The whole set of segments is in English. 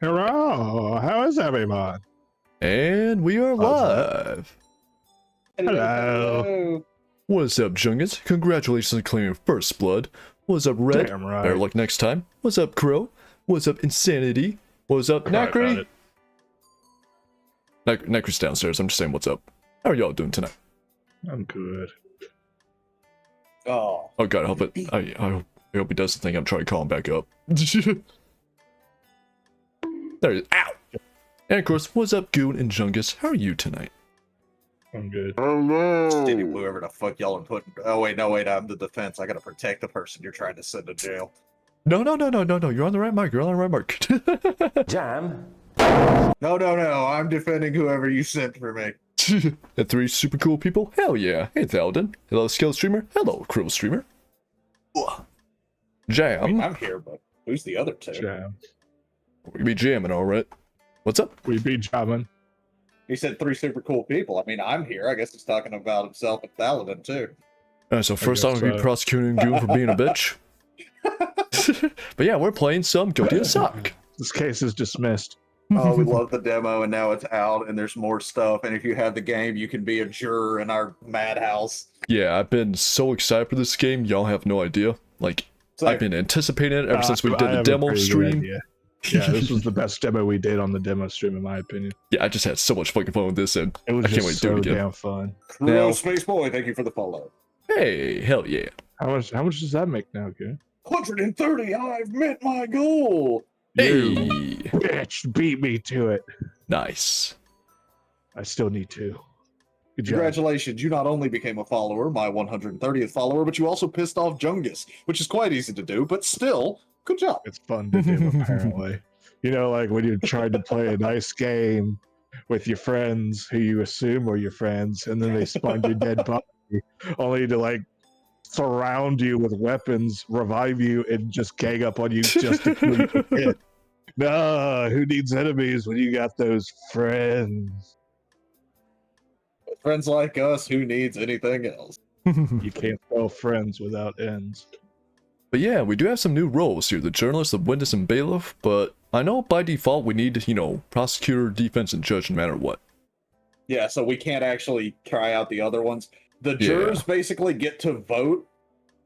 Hello, how is everyone? And we are live. Hello. What's up, Jungus? Congratulations on claiming first blood. What's up, Red? Damn right. Better luck next time. What's up, Crow? What's up, Insanity? What's up, Right Nakri? about Nakri's downstairs. I'm just saying what's up. How are y'all doing tonight? I'm good. Oh. Oh god, I hope it. I hope he doesn't think I'm trying to call him back up. There he is. Ow! And of course, what's up, Goon and Jungus? How are you tonight? I'm good. Hello. Whoever the fuck y'all are putting. Oh wait, no wait. I'm the defense. I gotta protect the person you're trying to send to jail. No. You're on the right mark. You're on the right mark. Jam. No. I'm defending whoever you sent for me. The three super cool people? Hell yeah. Hey, Thalden. Hello, Skill Streamer. Hello, Crow Streamer. Jam. I'm here, but who's the other two? Jam. We be jamming, alright. What's up? We be jamming. He said three super cool people. I mean, I'm here. I guess he's talking about himself and Paladin too. So first guess I'm gonna be prosecuting Goon for being a bitch. But yeah, we're playing some Guilty as Suck. This case is dismissed. Oh, we love the demo, and now it's out, and there's more stuff. And if you have the game, you can be a juror in our madhouse. Yeah, I've been so excited for this game, y'all have no idea. Like, So, I've been anticipating it ever since we I did the have a demo pretty good stream. idea. Yeah, this was the best demo we did on the demo stream, in my opinion. Yeah, I just had so much fucking fun with this, and It was I can't just wait to so do it again. damn fun. Real Now- Space Boy, thank you for the follow. Hey, hell yeah. How much does that make now, kid? 130, I've met my goal. Hey, Bitch, beat me to it. nice. I still need to. Good job. Congratulations, you not only became a follower, my 130th follower, but you also pissed off Jungus, which is quite easy to do, but still, good job. It's fun to do, apparently. You know, like when you tried to play a nice game with your friends who you assume are your friends, and then they spawn your dead body, only to like surround you with weapons, revive you, and just gang up on you just to kill you again. No, who needs enemies when you got those friends? With friends like us, who needs anything else? You can't spell friends without ends. But yeah, we do have some new roles here, the journalist, the witness, and bailiff, but I know by default we need, prosecutor, defense, and judge no matter what. Yeah, so we can't actually try out the other ones. The Yeah. jurors basically get to vote,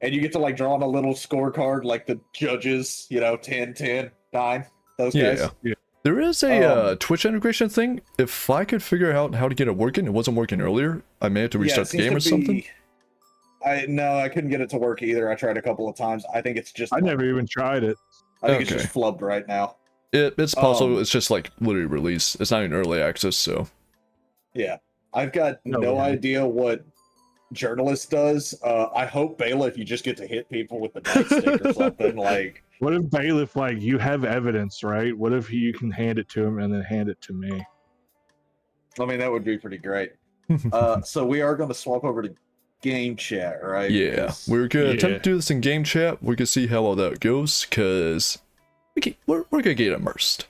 and you get to like draw on a little scorecard like the judges, 10, 10, 9, those guys. Yeah. There is a Twitch integration thing. If I could figure out how to get it working, it wasn't working earlier, I may have to restart the seems game to or something. be- I couldn't get it to work either. I tried a couple of times. I think it's just I never even tried it. I think it's Okay. just flubbed right now. It's possible, Um, it's just like literally release. It's not in early access, so. Yeah. I've got No, no yeah. idea what journalist does. I hope bailiff you just get to hit people with the nightstick or something like What if bailiff, like, you have evidence, right? What if you can hand it to him and then hand it to me? I mean that would be pretty great. So we are going to swap over to game chat, right? Yeah, 'Cause- we're gonna Yeah. attempt to do this in game chat. We can see how all that goes, because we're gonna get immersed.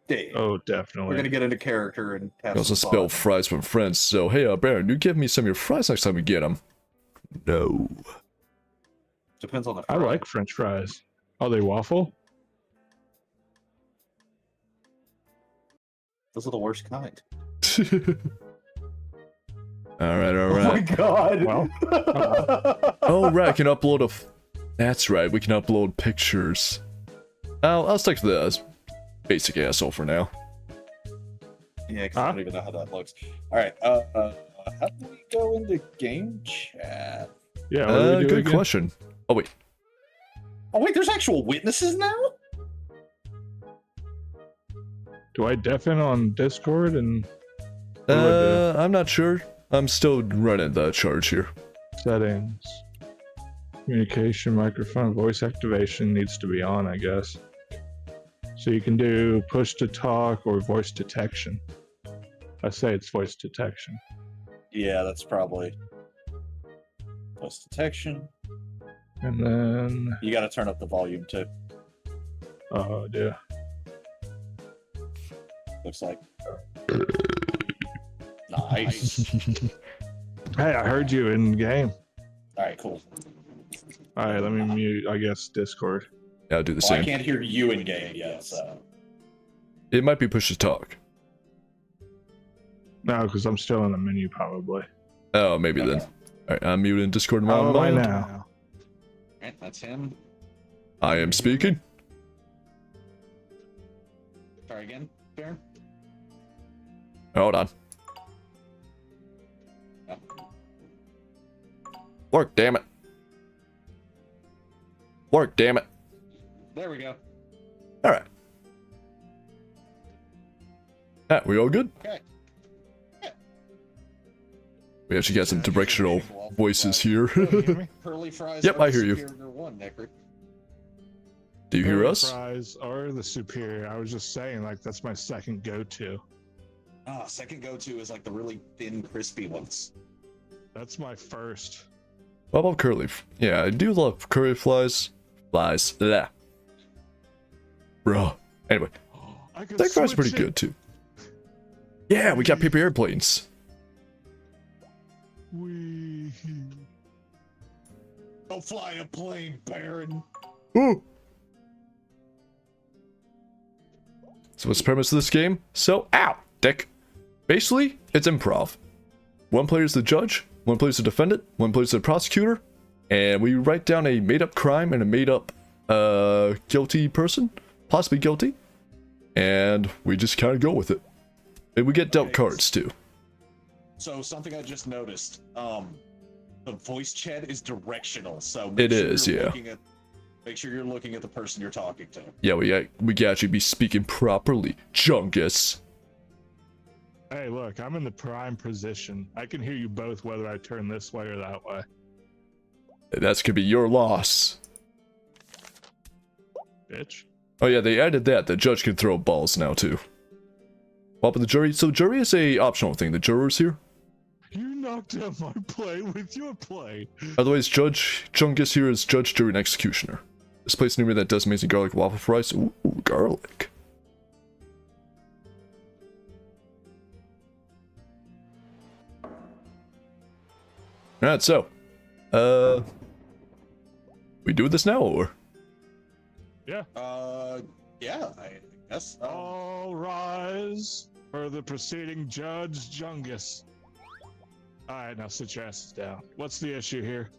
Yeah, Oh, we're definitely. gonna get into character and have We also some spell fun. fries with friends, so hey, Baron, you give me some of your fries next time we get them. No. Depends on the I fry. like French fries. Are they waffle? Those are the worst kind. Alright. Oh my god. Well, Oh, right, I can upload That's right, we can upload pictures. I'll stick to the basic asshole for now. Yeah, because I don't even know how that looks. Alright, how do we go into game chat? yeah. What do we do Good again? question. Oh, wait. Oh wait, there's actual witnesses now? Do I deafen on Discord and what do I do? I'm not sure. I'm still running the charge here. Settings? Communication, microphone, voice activation needs to be on, I guess. So you can do push to talk or voice detection. I say it's voice detection. Yeah, that's probably voice detection. And then, You gotta turn up the volume too. oh dear. Looks like. Nice. Hey, I heard you in game. Alright, cool. All right, let me mute, I guess, Discord. Yeah, I'll do the Well, I same. can't hear you in game yet, so. It might be push to talk. No, because I'm still in the menu, probably. Oh, maybe then. Alright, I'm muting Discord in my How am I mind. now? Alright, that's him. I am speaking. Try again, Baron. Hold on. Yeah. Work, damn it. Work, damn it. There we go. Alright. Ah, we all good? Okay. We actually got some directional voices here. Can you hear me? Curly fries. Yep, are I the hear you. superior one, Necker. Do you hear Curly us? Fries are the superior. I was just saying, like, that's my second go-to. Ah, second go-to is like the really thin, crispy ones. That's my first. What about curly? Yeah, I do love curly flies. Flies. Blah. Bruh. Anyway, I could that fries pretty switch it. good too. Yeah, we got paper airplanes. Wee. Go fly a plane, Baron. Ooh. So what's the premise of this game? So, ow, dick. Basically, it's improv. One player is the judge, one player is the defendant, one player is the prosecutor, and we write down a made-up crime and a made-up guilty person, possibly guilty, and we just kind of go with it. And we get dealt Okay. cards too. So something I just noticed. The voice chat is directional, so It is, you're yeah. make sure you're looking at the person you're talking to. Yeah, we can actually be speaking properly. Jungus. Hey, look, I'm in the prime position. I can hear you both whether I turn this way or that way. That's gonna be your loss. Bitch. Oh yeah, they added that. The judge can throw balls now too. What about the jury? So jury is a optional thing. The jurors here. You knocked out my play with your play. Otherwise, Judge Jungus here is judge, jury, and executioner. This place near me that does amazing garlic waffle fries. Ooh, garlic. Alright, so. We do this now, or? Yeah. Yeah, I guess. All rise for the proceeding Judge Jungus. Alright, now sit your asses down. What's the issue here?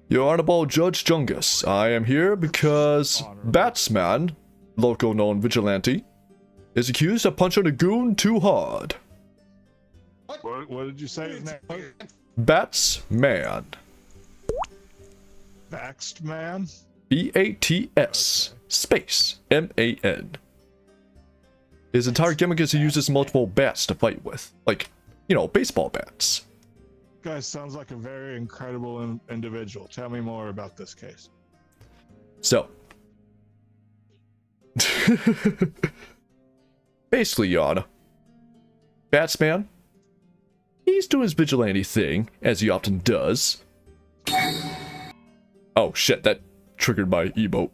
Your Honorable Judge Jungus, I am here because Honorable. Batsman, local known vigilante, is accused of punching a goon too hard. What did you say his name was? Batsman. Baxed Man? B-A-T-S space M-A-N. His entire gimmick is he uses multiple bats to fight with. Like, you know, baseball bats. Guy sounds like a very incredible individual. Tell me more about this case. So. Basically, Your Honor. Batsman. He's doing his vigilante thing, as he often does. Oh shit, that triggered my emote.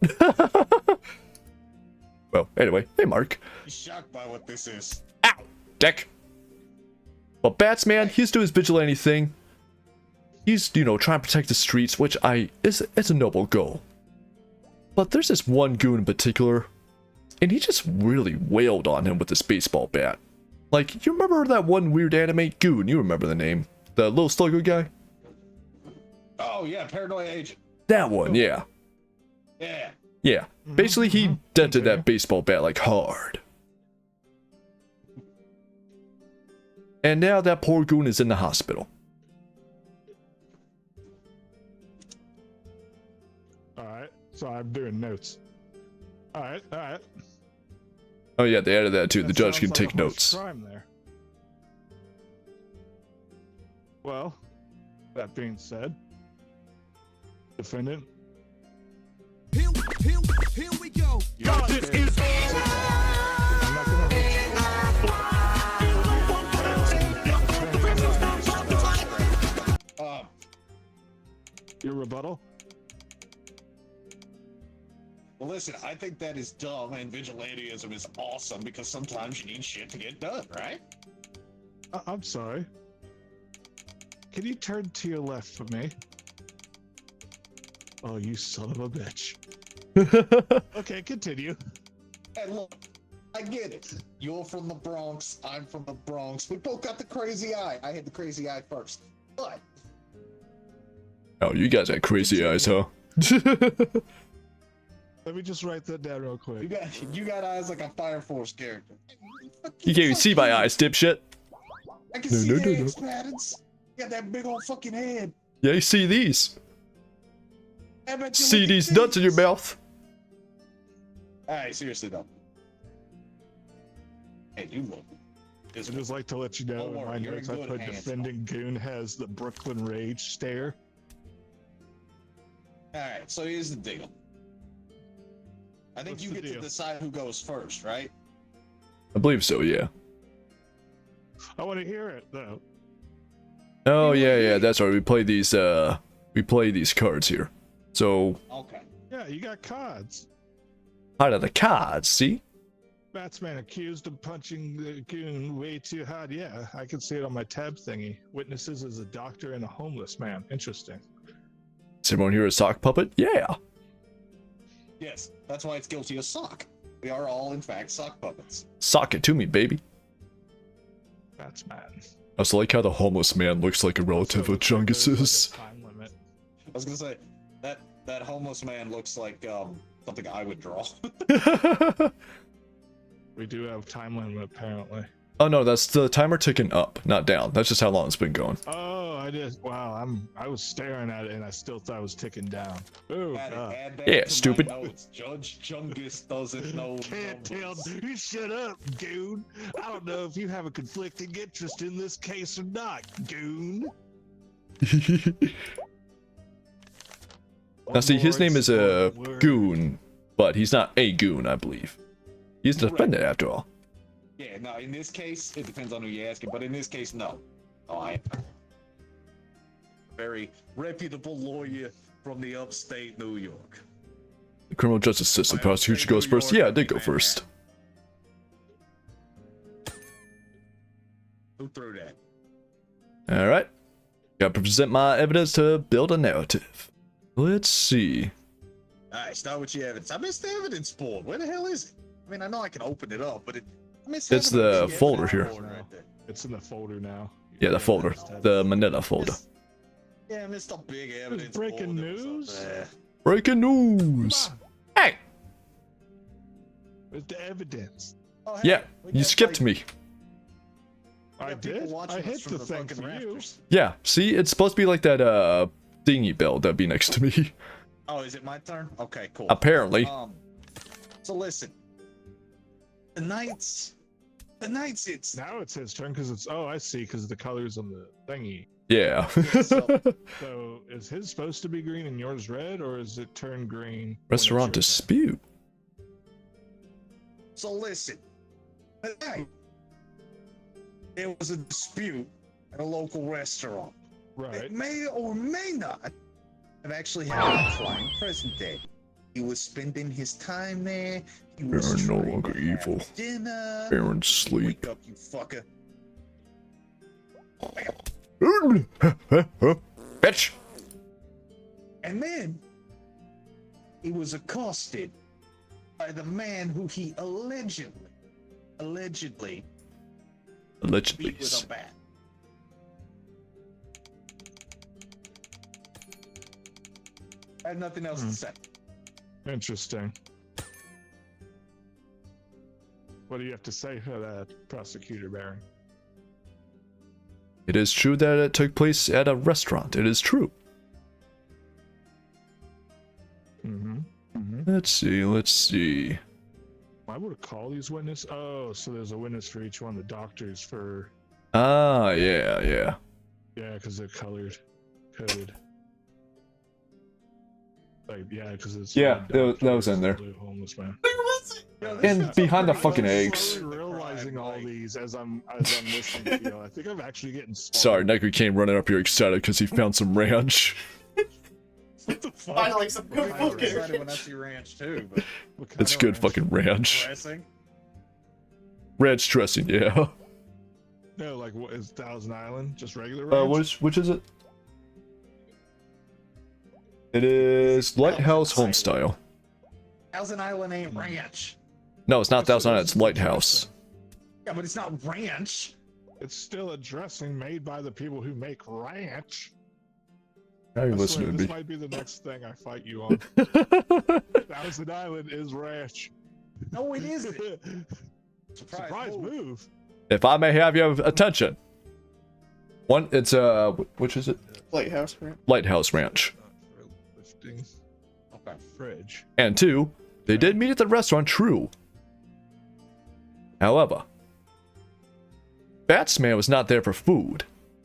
Well, anyway, hey Mark. I'm shocked by what this is. Ow! Dick! Well, Batsman, he's doing his vigilante thing. He's, you know, trying to protect the streets, which it's a noble goal. But there's this one goon in particular, and he just really wailed on him with this baseball bat. Like, you remember that one weird anime? Goon, you remember the name. The little slugger guy? Oh yeah, paranoia agent. That one, yeah. Yeah. Yeah. Basically, he dented that baseball bat like hard. And now that poor goon is in the hospital. Alright, so I'm doing notes. Alright. Oh yeah, they added that too. The That judge sounds can like take a harsh notes. crime there. Well, that being said, defendant. Here we go. God, this is. I'm not gonna Your rebuttal? Well, listen, I think that is dumb, and vigilantism is awesome because sometimes you need shit to get done, right? I'm sorry. Can you turn to your left for me? Oh, you son of a bitch. Okay, continue. And look, I get it. You're from the Bronx. I'm from the Bronx. We both got the crazy eye. I had the crazy eye first. But Oh, you guys had crazy eyes, huh? Let me just write that down real quick. you got eyes like a Fire Force character. You can't even see my eyes, dipshit. I can No, see no, the no, no. eggs patterns. You got that big old fucking head. Yeah, you see these. I bet you See look at these nuts in your mouth. Alright, seriously though. Hey, you look. I'd just like to let you know Don't in worry, my you're in notes I good put hands, defending Goon has the Brooklyn Rage stare. Alright, so here's the deal. I think What's you the get to deal? decide who goes first, right? I believe so, yeah. I want to hear it though. Oh, yeah, that's right. We play these cards here. So, Okay. Yeah, you got cards. out of the cards, see? Batsman accused of punching the Goon way too hard. Yeah, I can see it on my tab thingy. Witnesses is a doctor and a homeless man. Interesting. Is everyone here a sock puppet? Yeah. Yes, that's why it's guilty of sock. We are all, in fact, sock puppets. Sock it to me, baby. Batsman. I also like how the homeless man looks like a relative of Jungus's. Time limit. I was gonna say, that homeless man looks like, something I would draw. We do have time limit apparently. Oh no, that's the timer ticking up, not down. That's just how long it's been going. Oh, I did. Wow, I was staring at it and I still thought it was ticking down. Oh, Add God. that Yeah, to my stupid. notes. Judge Jungus doesn't know. Can't tell. numbers. You shut up, Goon. I don't know if you have a conflicting interest in this case or not, Goon. Now see, his name is a Word. Goon, but he's not a Goon, I believe. He's the defendant after all. Yeah, no, in this case, it depends on who you're asking, but in this case, no. Oh, I am a very reputable lawyer from the upstate New York. The criminal justice system prosecution goes first. Yeah, I did go first. Who threw that? Alright. Gotta present my evidence to build a narrative. Let's see. Alright, start with your evidence. I missed the evidence board. Where the hell is it? I mean, I know I can open it up, but I missed It's having a the big folder evidence here. board right there. It's in the folder now. Yeah, the folder. The Manila folder. Yeah, I missed a big evidence breaking board that was up news? there. Breaking news! Hey! Where's the evidence? Oh, hey, Yeah, we you got, skipped like, me. we I got people did. watching I us hit from the thing fucking for you. rafters. Yeah, see, it's supposed to be like that, thingy bell that'd be next to me. Oh, is it my turn? Okay, cool. Apparently. So listen. Tonight's it's Now it's his turn because it's. Oh, I see. Because the colors on the thingy. Yeah. So is his supposed to be green and yours red, or is it turn green? when it's Restaurant your turn? dispute. so listen. Tonight, there was a dispute at a local restaurant. Right. It may or may not have actually had a flying present day. He was spending his time there. He was They are no trying longer to have evil. dinner. Parents sleep. Wake up, you fucker. Bitch! And then he was accosted by the man who he allegedly Allegedly. beat with a bat. I have nothing else to say. Interesting. What do you have to say for that, Prosecutor Barry? It is true that it took place at a restaurant. It is true. Mm-hmm. Let's see. I would call these witnesses. Oh, so there's a witness for each one. The doctors for. Ah, yeah. Yeah, because they're coded. Like, yeah, because it's. Yeah, red that was in there. blue homeless man. And behind the I'm fucking slowly eggs. realizing all these as I'm listening to you. I think I'm actually getting. Sorry, Neku came running up here excited because he found some ranch. What the fuck? I like some good What fucking. kind of- When I see ranch too, but what kind It's of good ranch? fucking ranch. dressing. Ranch dressing, yeah. No, like what is Thousand Island? Just regular ranch? Which is it? It is Lighthouse Homestyle. Thousand Island ain't ranch. No, it's not Thousand Island, it's Lighthouse. Yeah, but it's not ranch. It's still a dressing made by the people who make ranch. Now you I listen swear, to this me. might be the next thing I fight you on. Thousand Island is ranch. No, it isn't. Surprise move. If I may have your attention. One, it's which is it? Lighthouse, right? Lighthouse Ranch. For lifting. Okay. Fridge. And two, they did meet at the restaurant, true. However, Batsman was not there for food.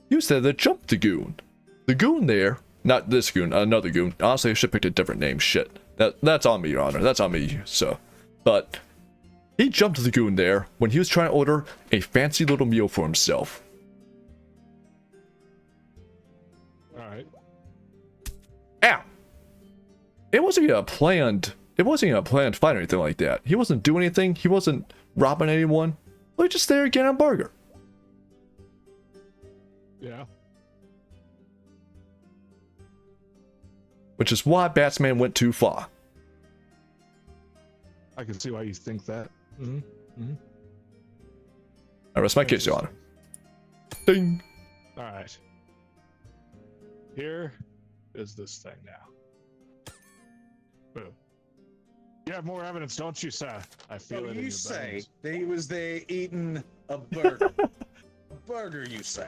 He was there to jump the Goon. The Goon there, not this Goon, another Goon. Honestly, I should have picked a different name. Shit. That's on me, Your Honor. That's on me, sir. But he jumped the Goon there when he was trying to order a fancy little meal for himself. Alright. Ow! It wasn't even a planned fight or anything like that. He wasn't doing anything. He wasn't robbing anyone. He was just there getting a burger. Yeah. Which is why Batsman went too far. I can see why you think that. I rest my case, Your Honor. Ding! Alright. Here is this thing now. Boom. You have more evidence, don't you, sir? I feel it in You your say bones. that he was there eating a burger. A burger, you say?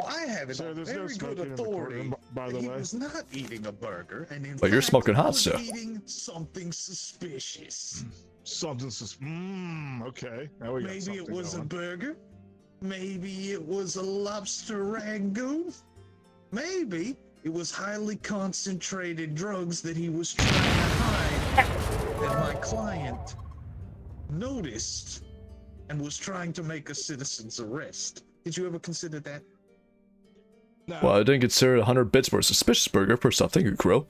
I have it Sir, on there's no very good smoking in the authority courtroom, by the that he way. was not eating a burger, and in But you're fact, smoking hot, was sir. eating something suspicious. Something okay. Now we got Maybe it something was a going. burger. Maybe it was a lobster ragout. Maybe it was highly concentrated drugs that he was trying to hide that my client noticed and was trying to make a citizen's arrest. Did you ever consider that? No. Well, I didn't consider 100 bits for a suspicious burger. First off, thank you, Crow.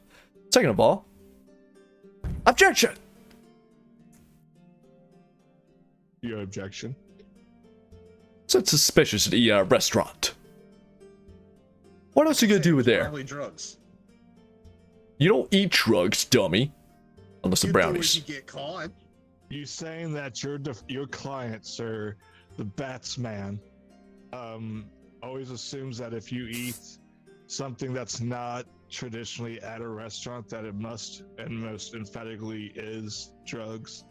Second of all, objection! Your objection? It's suspicious to eat at a restaurant. What else are you gonna do with there? Probably drugs. You don't eat drugs, dummy. Unless they're You do brownies. if you get caught. You saying that your client, sir, the Batsman, always assumes that if you eat something that's not traditionally at a restaurant, that it must and most emphatically is drugs.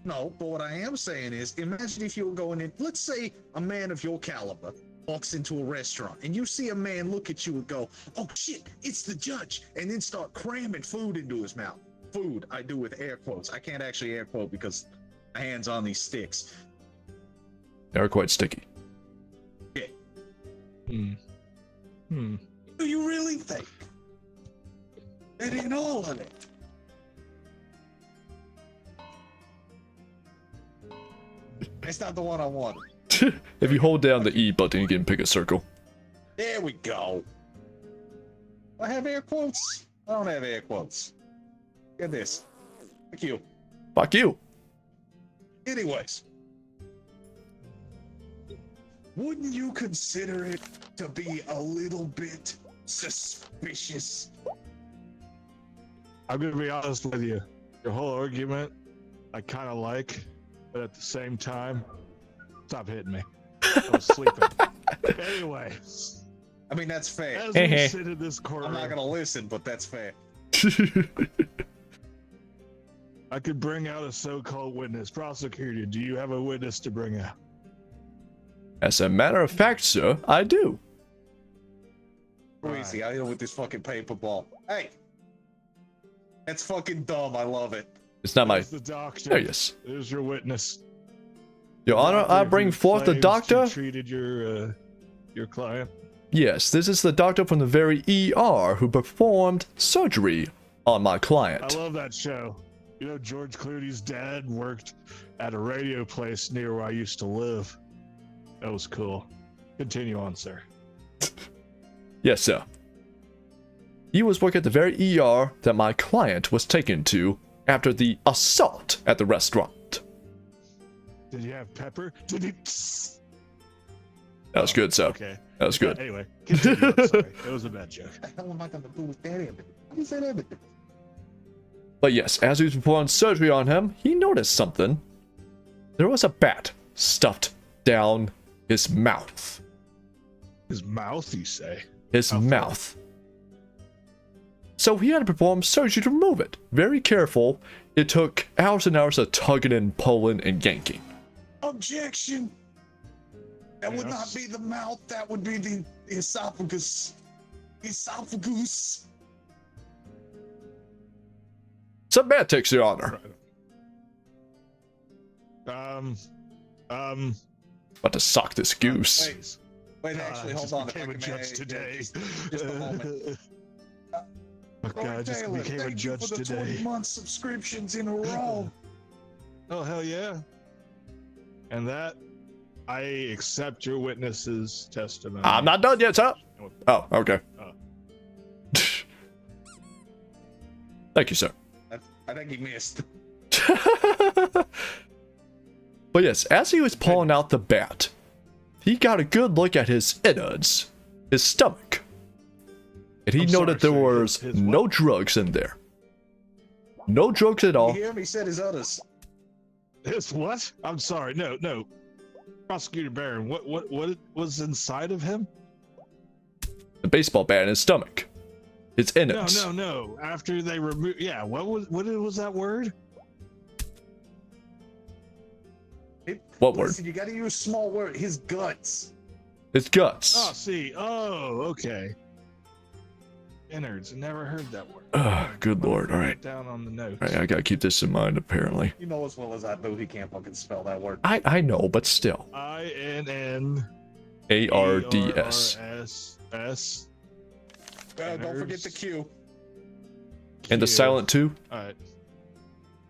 No, but what I am saying is, imagine if you were going in, let's say a man of your caliber walks into a restaurant and you see a man look at you and go, oh shit, it's the judge, and then start cramming food into his mouth. Food, I do with air quotes. I can't actually air quote because my hand's on these sticks. They are quite sticky. Yeah. Do you really think that in all of it, it's not the one I wanted? If you hold down the E button, you can pick a circle. There we go. I have air quotes. I don't have air quotes. Get this. Thank you. Fuck you. Anyways, wouldn't you consider it to be a little bit suspicious? I'm gonna be honest with you. Your whole argument, I kind of like, but at the same time, stop hitting me. I was sleeping. Anyway, I mean, that's fair. as we sit in this I'm courtroom, not gonna listen, but that's fair. I could bring out a so-called witness. Prosecutor, do you have a witness to bring out? As a matter of fact, sir, I do. Crazy. I deal with this fucking paper ball. Hey, that's fucking dumb. I love it. It's not my. There's the doctor. There he is. There's your witness. Your Honor, Doctor I who bring forth the claims doctor. to treated your client. Yes, this is the doctor from the very ER who performed surgery on my I client. love that show. You know, George Clooney's dad worked at a radio place near where I used to live. That was cool. Continue on, sir. Yes, sir. He was working at the very ER that my client was taken to after the assault at the restaurant. Did you have pepper? Did he? That was good, sir. Okay. That was good. Anyway, continue. I'm sorry. It was a bad joke. What the hell am I gonna do with that evidence? What is that evidence? But yes, as he was performing surgery on him, he noticed something. There was a bat stuffed down his mouth. His mouth, you say? His How far? mouth. So he had to perform surgery to remove it. Very careful. It took hours and hours of tugging and pulling and yanking. Objection. That would not be the mouth. That would be the esophagus. Esophagus. Semantics, Your Honor. About to sock this goose. Wait, actually, hold on. If I became a can judge today. Just a moment. I just Taylor, became a thank you judge for the today. 20-month subscriptions in a row. Oh, hell yeah. And that, I accept your witness's testimony. I'm not done yet, sir. Oh, okay. Oh. Thank you, sir. I think he missed. But yes, as he was pulling out the bat, he got a good look at his innards, his stomach. And he I'm noted sorry, there sir, was his no what? drugs in there. No drugs at all. You hear me? He said his udders. His what? I'm sorry. No. Prosecutor Barron, what was inside of him? The baseball bat in his stomach. His innards. No. After they removed, yeah. What was that word? What word? Listen, you gotta use small word. His guts. His guts. Oh, see. Oh, okay. Innards. Never heard that word. Good lord. All right. Down on the notes. All right, I gotta keep this in mind, apparently. You know as well as I do, he can't fucking spell that word. I know, but still. INN ARDS. S. Don't forget the Q. And the silent two? Alright.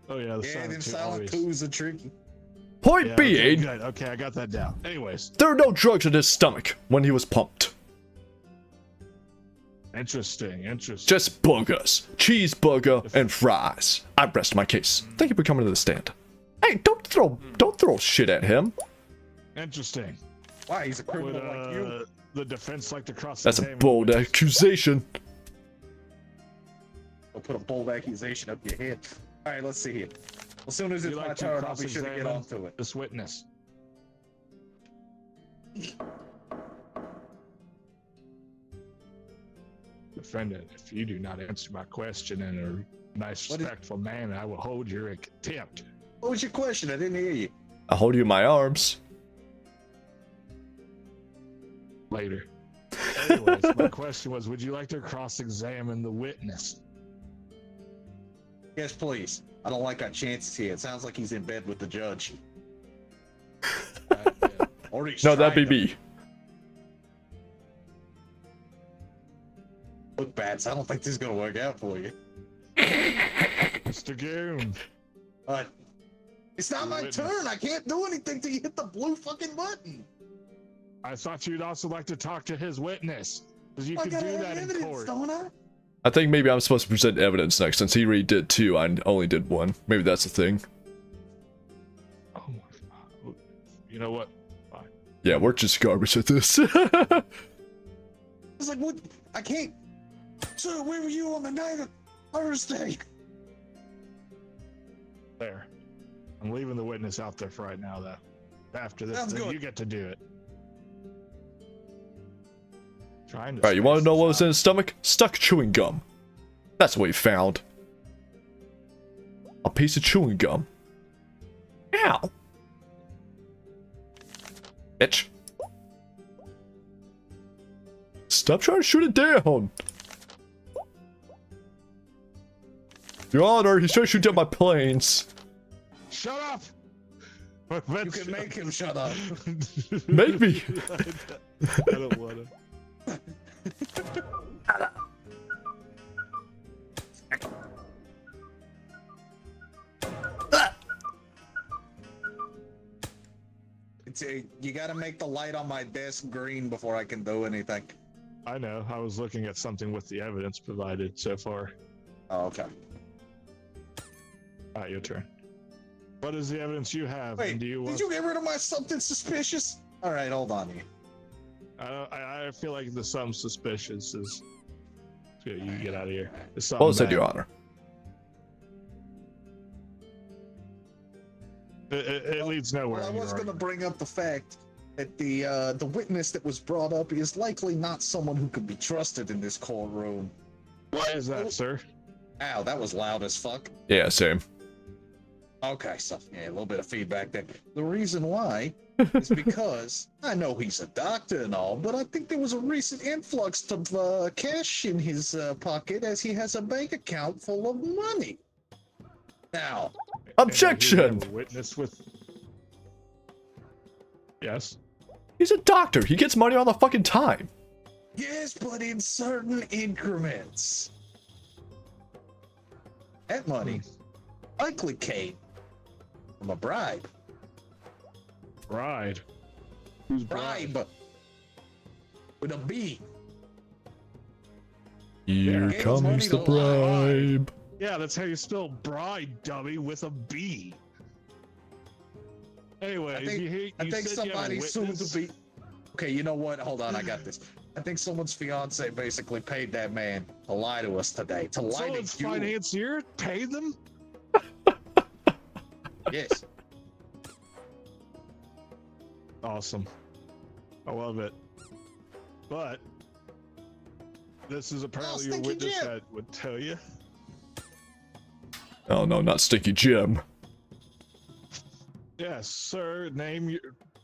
Oh yeah, the Yeah, silent them two. silent always. twos are tricky. Point Yeah, being, okay, good. Okay, I got that down. Anyways, there are no drugs in his stomach when he was pumped. interesting. Just burgers, cheeseburger, and fries. I rest my case. Thank you for coming to the stand. Hey, don't throw shit at him. Interesting. Why? He's a Would criminal like you. the defense like to cross That's a examine? bold accusation. I'll put a bold accusation up your head. All right, let's see here. As soon as it's my turn, I'll be sure to get onto it. This witness. Defendant, if you do not answer my question in a nice, respectful manner, I will hold you in contempt. What was your question? I didn't hear you. I hold you in my arms. Later. Anyways, my question was, would you like to cross-examine the witness? Yes, please. I don't like our chances here. It sounds like he's in bed with the judge. Or he's No, that'd be trying to. me. Look, Bats, I don't think this is gonna work out for you. Mr. Goon. It's not my Witness. turn. I can't do anything till you hit the blue fucking button. I thought you'd also like to talk to his witness. Because you I can gotta do have that in evidence, court. don't I? I think maybe I'm supposed to present evidence next, since he already did two. I only did one. Maybe that's the thing. Oh my god. You know what? Fine. Yeah, we're just garbage at this. It's like, what? I can't. Sir, where were you on the night of Thursday? There. I'm leaving the witness out there for right now, though. After this, Sounds then good. you get to do it. Trying to. Alright, you want to space know this what was out. in his stomach? Stuck chewing gum. That's what he found. A piece of chewing gum. Ow. Bitch. Stop trying to shoot it down. Your Honor, he's trying to shoot down my planes. Shut up! You can make him shut up. Make me. I don't want to. You gotta make the light on my desk green before I can do anything. I know. I was looking at something with the evidence provided so far. Oh, okay. All right, your turn. What is the evidence you have? Wait, and do you want... did you get rid of my something suspicious? All right, hold on here. I feel like the something suspicious is... Yeah, you get out of here. There's What something was that, bad. Your Honor? It leads nowhere. Well, I in your was going to argument. bring up the fact that the witness that was brought up is likely not someone who could be trusted in this courtroom. Why is that, sir? Ow, that was loud as fuck. Yeah, same. Okay, so yeah, a little bit of feedback there. The reason why is because I know he's a doctor and all, but I think there was a recent influx of cash in his pocket as he has a bank account full of money. Now, Objection! And you have a witness with. Yes. He's a doctor. He gets money all the fucking time. yes, but in certain increments. That money likely came from a bribe. Bride. Who's bride? Bribe. With a B. Here Yeah, comes money the to lie. bribe. Yeah, that's how you spell bride, dummy, with a B. Anyways, I think said you have a somebody soon to witness? be. Okay, you know what? Hold on, I got this. I think someone's fiance basically paid that man to lie to us today. To lie Someone's to you. financier paid them? Yes. Awesome. I love it. But this is apparently your Stinky witness Jim. that would tell you. Oh no, not Stinky Jim. Yes, sir.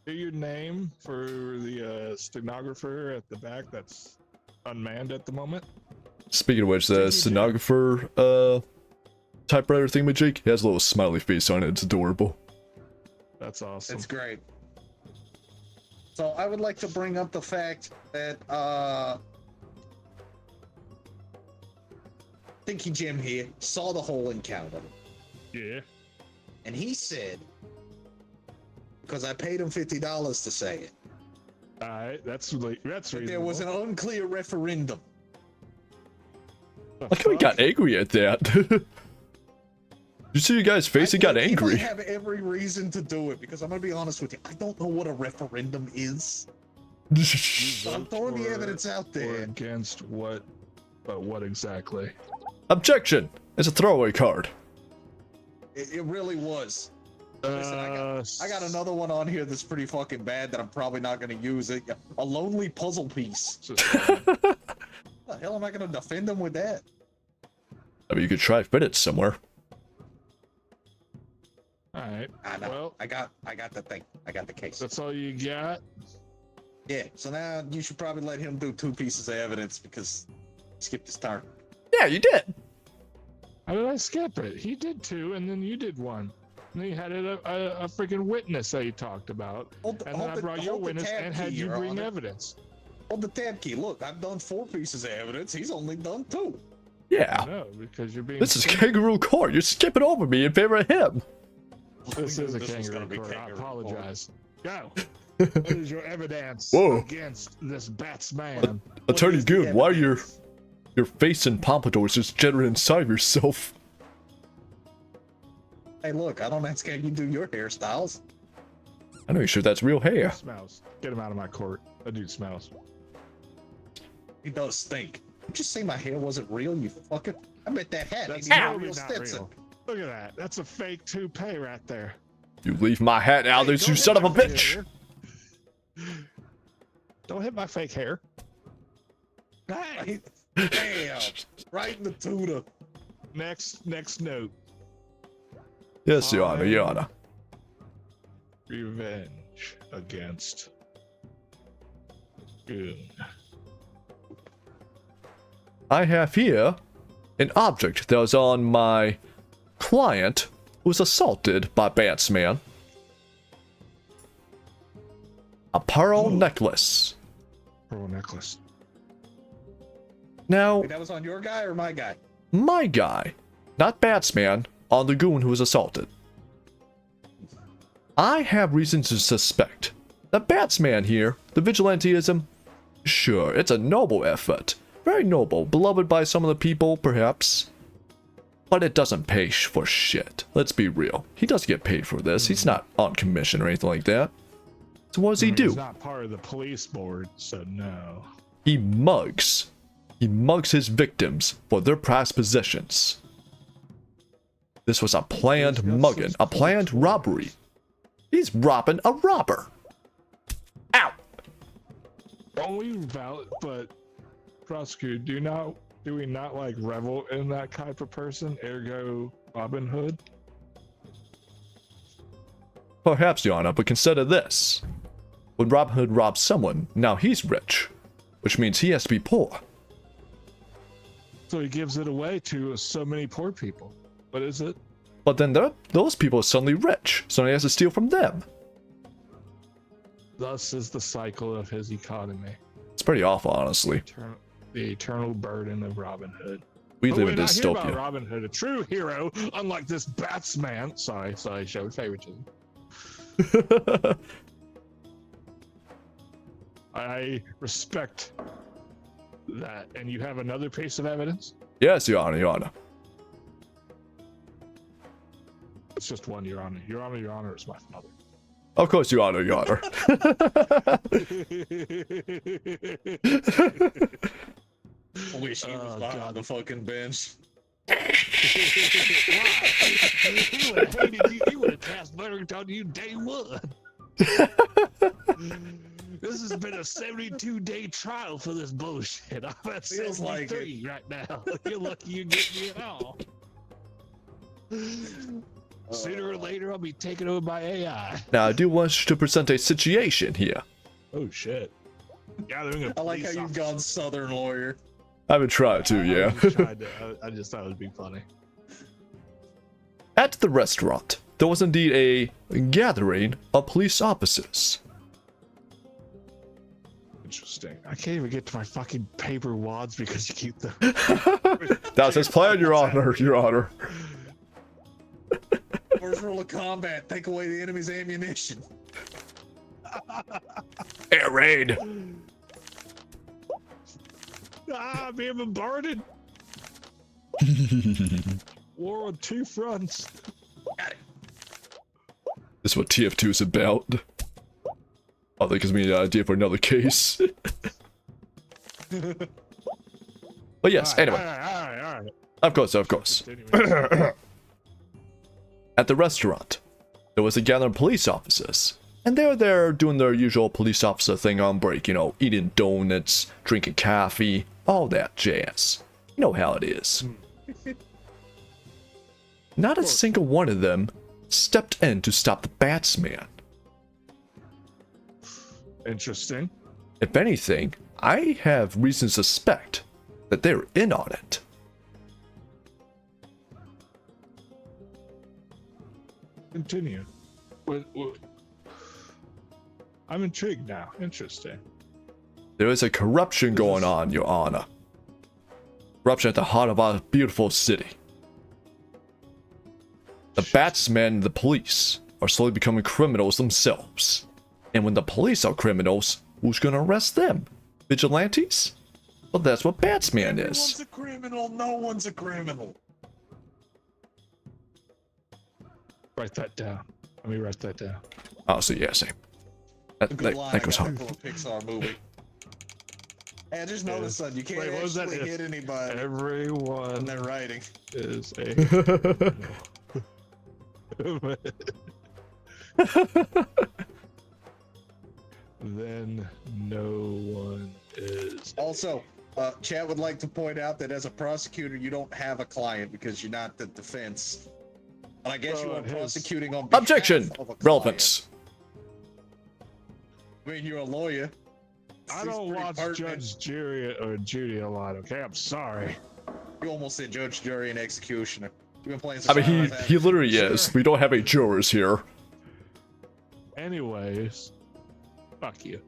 Your name for the stenographer at the back that's unmanned at the moment. Speaking of which, the Stinky Jim. stenographer typewriter thingamajig, he has a little smiley face on it. It's adorable. That's awesome. It's great. So I would like to bring up the fact that Stinky Jim here saw the whole encounter, Yeah. and he said, because I paid him $50 to say it, All right. That's reasonable. there was an unclear referendum. The Like how he fuck? got angry at that. You see your guy's face? He got He angry. might have every reason to do it, because I'm gonna be honest with you, I don't know what a referendum is. So I'm throwing the For- evidence out Or there. against what? But what exactly? Objection! It's a throwaway card. It really was. Listen, I got another one on here that's pretty fucking bad that I'm probably not gonna use. It. A lonely puzzle piece. The hell am I gonna defend him with that? I mean, you could try fit it somewhere. All right. I know. Well, I got the thing. I got the case. that's all you got. Yeah. So now you should probably let him do 2 pieces of evidence because he skipped his turn. Yeah, you did. How did I skip it? He did 2, and then you did 1. And then you had a freaking witness that you talked about. Hold the, And then hold I the, brought your hold the witness tab and key, had you Your bring Honor. evidence. Hold the tab key. Look, I've done 4 pieces of evidence. He's only done 2. Yeah. No, because you're being. This is kangaroo court. You're skipping over me in favor of him. This is a This was kangaroo gonna be court. I kangaroo court. apologize. Go. What is your evidence Whoa. against this batsman? Attorney is the Goon, why are evidence? your face and pompadours just generating inside of yourself? Hey, look, I don't ask how you do your hairstyles. I know you're sure that's real hair. Smells. Get him out of my court. That dude smells. He does stink. You just say my hair wasn't real, you fucker. I bet that hat That's ain't even a totally real not Stetson. real. Look at that. That's a fake toupee right there. You leave my hat out, Hey, this don't you hit son of my a fake bitch. hair. Don't hit my fake hair. Hey. Damn. Right in the tutor. Next note. Yes, Your Honor, Your Honor. Revenge against Goon. I have here an object that was on my client who was assaulted by Batsman. A pearl necklace. Pearl necklace. Now, Wait, that was on your guy or my guy? my guy, not Batsman, on the goon who was assaulted. I have reason to suspect that Batsman here, the vigilanteism, sure, it's a noble effort. Very noble, beloved by some of the people, perhaps. But it doesn't pay for shit. Let's be real. He doesn't get paid for this. He's not on commission or anything like that. So what does he do? He's not part of the police board, so no. He mugs. He mugs his victims for their prized possessions. This was a planned He's got mugging, some a planned points. robbery. He's robbing a robber. Ow! Only valid, but prosecutor, do we not like revel in that type of person? Ergo, Robin Hood. Perhaps, Your Honor, but consider this. When Robin Hood robs someone, now he's rich, which means he has to be poor. So he gives it away to so many poor people. What is it? But then those people are suddenly rich, so he has to steal from them. Thus is the cycle of his economy. It's pretty awful, honestly. The eternal burden of Robin Hood. We But live in we're not here about dystopia. Robin Hood, a true hero, unlike this batsman. Sorry, show favoritism. I respect that. And you have another piece of evidence? Yes, Your Honor, Your Honor. It's just one, Your Honor. Your Honor, Your Honor is my father. Of course, Your Honor, Your Honor. Wish he was behind the fucking bench. He would have hated you. He would have passed verdict on you day one. This has been a 72-day trial for this bullshit. I'm at Feels like 73 right now. You're lucky you get me at all. Sooner or later, I'll be taken over by AI. Now, I do want you to present a situation here. Oh shit! Gathering a I like how police you've gone southern lawyer. I would try to, yeah. I just thought it would be funny. At the restaurant, there was indeed a gathering of police officers. Interesting. I can't even get to my fucking paper wads because you keep the. That's his plan, Your Honor, Your Honor. First rule of combat: take away the enemy's ammunition. Air raid. I'm being bombarded. War on two fronts. Got it. This is what TF2 is about. Oh, that gives me an idea for another case. But yes, anyway. All right. Of course. Continuing. At the restaurant, there was a gathering of police officers. And they were there doing their usual police officer thing on break, you know, eating donuts, drinking coffee, all that jazz. You know how it is. Not a single one of them stepped in to stop the batsman. Interesting. If anything, I have reason to suspect that they're in on it. Continue. What? I'm intrigued now. Interesting. There is a corruption going on, Your Honor. Corruption at the heart of our beautiful city. The batsmen and the police are slowly becoming criminals themselves. And when the police are criminals, who's gonna arrest them? Vigilantes? Well, that's what batsman Everyone's is. a criminal. No one's a criminal. Write that down. Let me write that down. Oh, so yeah, same. That Good line. I goes got hard. from a Pixar movie. Hey, I just noticed that you can't Wait, what was that? actually hit anybody when Everyone they're writing. is a. Then no one is. Also, Chad would like to point out that as a prosecutor, you don't have a client because you're not the defense. And I guess you Well, are his- prosecuting on behalf Objection! of a client. Relevance. I mean, you're a lawyer. I Seems don't pretty watch pertinent. Judge Judy a lot. Okay, I'm sorry. You almost said judge, jury, and executioner. You've been playing I mean, Survivor, haven't he you? literally is. We don't have any jurors here. Anyways, fuck you.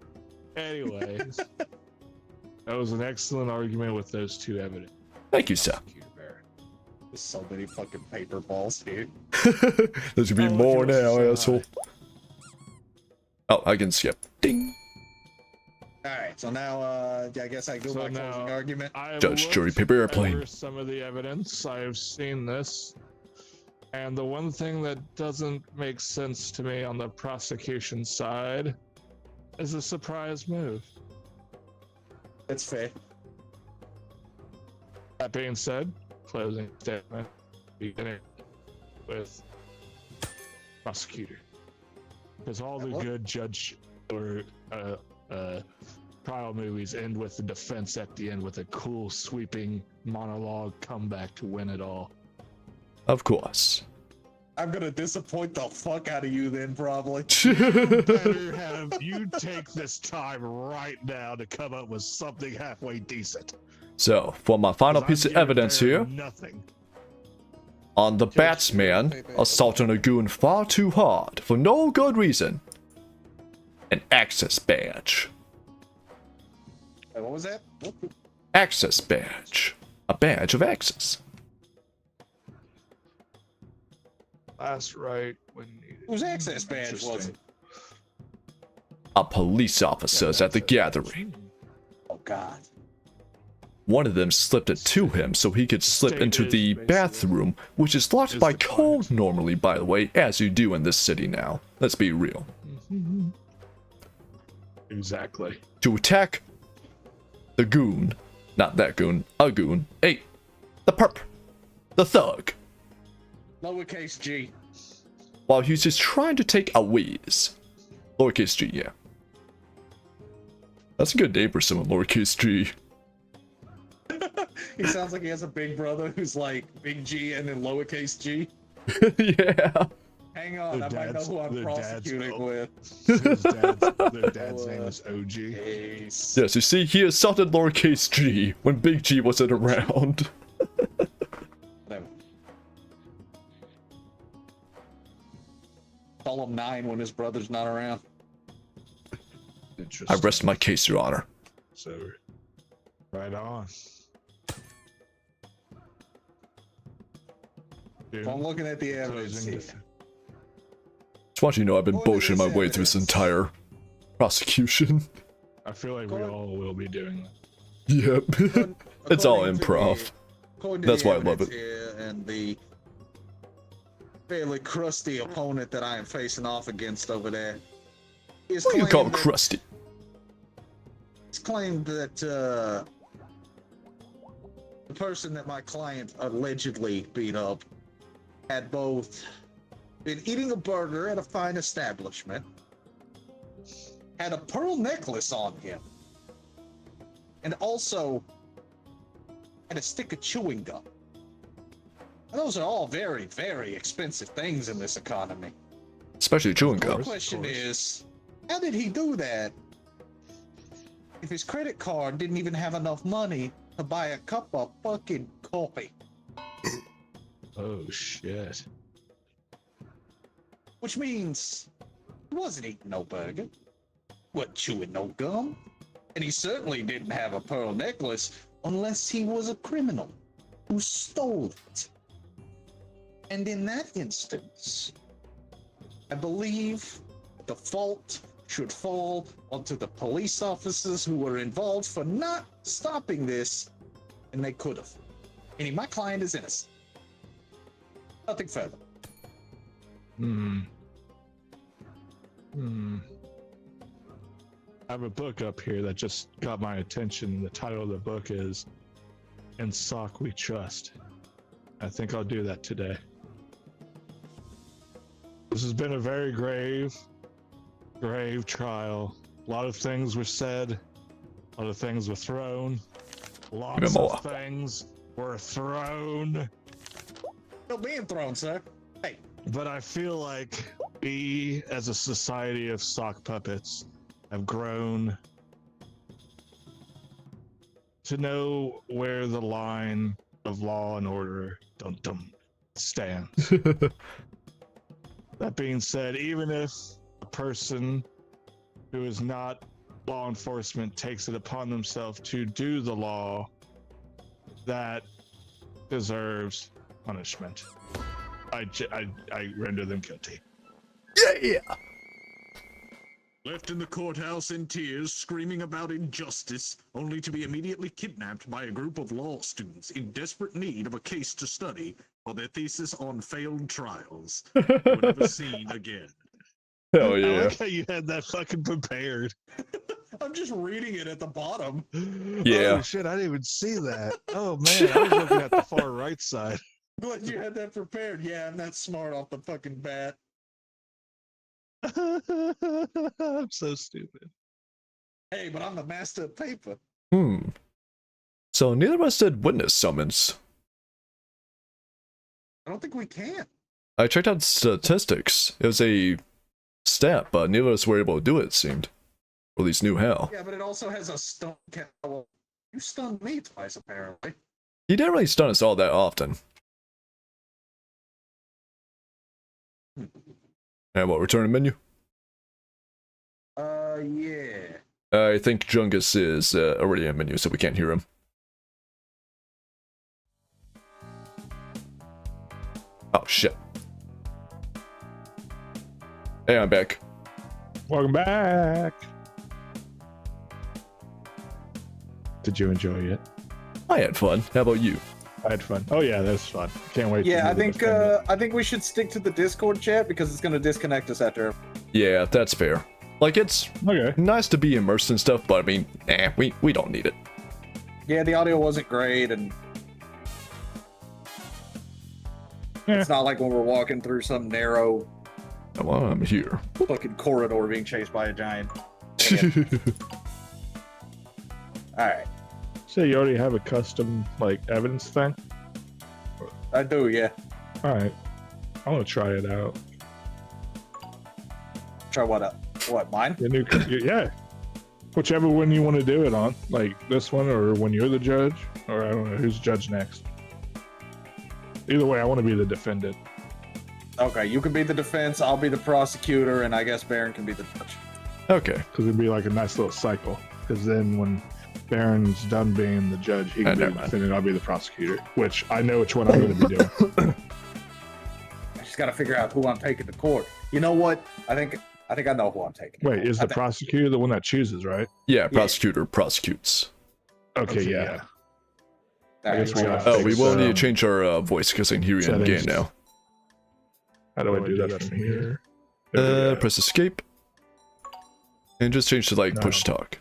Anyways, that was an excellent argument with those two evidence. Thank you, sir. There's so many fucking paper balls, dude. There's gonna be Oh, more look, it was now, so asshole. Oh, I can skip. Ding. Alright, so now, I guess I do So my now, closing argument. I have Judge, looked jury, paper, airplane. over some of the evidence. I have seen this, and the one thing that doesn't make sense to me on the prosecution side is a surprise move. That's fair. That being said, closing statement, beginning with prosecutor. Because all the good judge or trial movies end with the defense at the end with a cool sweeping monologue comeback to win it all. Of course. I'm gonna disappoint the fuck out of you then, probably. Better have you take this time right now to come up with something halfway decent. So, for my final 'Cause piece I'm of giving evidence Bear here, Nothing. on the Batsman assaulting a goon far too hard for no good reason. An access badge. Wait, what was that? Access badge. A badge of access. That's right. When needed. Whose access badge was Interesting. it? A police officer's at the gathering. Oh God. One of them slipped it to him so he could slip State into is the basically- bathroom, which is locked is by the code client. normally, by the way, as you do in this city now. Let's be real. Exactly. To attack the goon, not that goon, a goon, the perp, the thug, Lowercase G. while he's just trying to take a wheeze. Lowercase g, yeah. That's a good name for someone, lowercase g. He sounds like he has a big brother who's like big G and then lowercase G. Yeah. Hang on, Their I might know dad's- who I'm their dad's prosecuting old. with. Their dad's name is OG. Ace. Yes, you see, he assaulted lowercase g when Big G wasn't around. Whatever. Call him 9 when his brother's not around. I Interesting. rest my case, Your Honor. So, right on. Dude, If I'm looking at the evidence closing here. def- Just want you to know I've been According to bullshitting my this way through this evidence- entire prosecution. I feel like we all will be doing that. Yep. It's all According to improv. according to That's the why I love evidence here and the fairly crusty opponent that I am facing off against over there. Is What do you call claimed that- crusty? It's claimed that the person that my client allegedly beat up had both been eating a burger at a fine establishment, had a pearl necklace on him, and also had a stick of chewing gum. And those are all very, very expensive things in this economy. Especially chewing The gum. question course. is, how did he do that if his credit card didn't even have enough money to buy a cup of fucking coffee? Oh shit. Which means he wasn't eating no burger, wasn't chewing no gum, and he certainly didn't have a pearl necklace unless he was a criminal who stole it. And in that instance, I believe the fault should fall onto the police officers who were involved for not stopping this, and they could have. Meaning my client is innocent. Nothing further. I have a book up here that just got my attention. The title of the book is "In Sock We Trust." I think I'll do that today. This has been a very grave trial. A lot of things were said. A lot of things were thrown. Lots more. of things were thrown. Still being thrown, sir. Hey, But I feel like we, as a society of sock puppets, have grown to know where the line of law and order stands. That being said, even if a person who is not law enforcement takes it upon themselves to do the law, that deserves punishment. I render them guilty. Yeah. Left in the courthouse in tears, screaming about injustice, only to be immediately kidnapped by a group of law students in desperate need of a case to study for their thesis on failed trials. They were never seen again. Hell I yeah. like how you had that fucking prepared. I'm just reading it at the bottom. Yeah. Oh shit, I didn't even see that. Oh man, I was looking at the far right side. Glad you had that prepared. Yeah, I'm not smart off the fucking bat. I'm so stupid. Hey, but I'm the master of paper. So neither of us did witness summons. I don't think we can. I checked out statistics. It was a stat, but neither of us were able to do it, it seemed. Or at least knew how. Yeah, but it also has a stun count. Well, you stunned me twice, apparently. He didn't really stun us all that often. And what, return to menu? Yeah. I think Jungus is already in menu, so we can't hear him. Oh, shit. Hey, I'm back. Welcome back. Did you enjoy it? I had fun. How about you? I had fun. Oh yeah, that's fun. Can't wait. Yeah, to I do the think defendant. I think we should stick to the Discord chat because it's gonna disconnect us after. Yeah, that's fair. Like, it's Okay. nice to be immersed and stuff, but I mean, we don't need it. Yeah, the audio wasn't great, and Yeah. it's not like when we're walking through some narrow Well, I'm here. fucking corridor being chased by a giant. All right, So you already have a custom like evidence thing? I do. Yeah, All right. I want to try it out. try what up? What mine? The new, yeah. Whichever one you want to do it on, like this one, or when you're the judge, or I don't know who's judge next. Either way, I want to be the defendant. Okay, you can be the defense. I'll be the prosecutor, and I guess Baron can be the judge. Okay. Because it'd be like a nice little cycle. Because then when Baron's done being the judge, he can be never the mind. defendant. I'll be the prosecutor. Which I know which one I'm going to be doing. I just gotta figure out who I'm taking to court. You know what? I think I know who I'm taking. Wait, is I the thi- prosecutor the one that chooses, right? Yeah, prosecutor prosecutes. Okay, yeah. All I guess we right, gotta Oh, fix, we will need to um, change our voice because I can hear you in the game settings. now. How do I do that from here? There we go. Press escape. And just change to like No. push talk.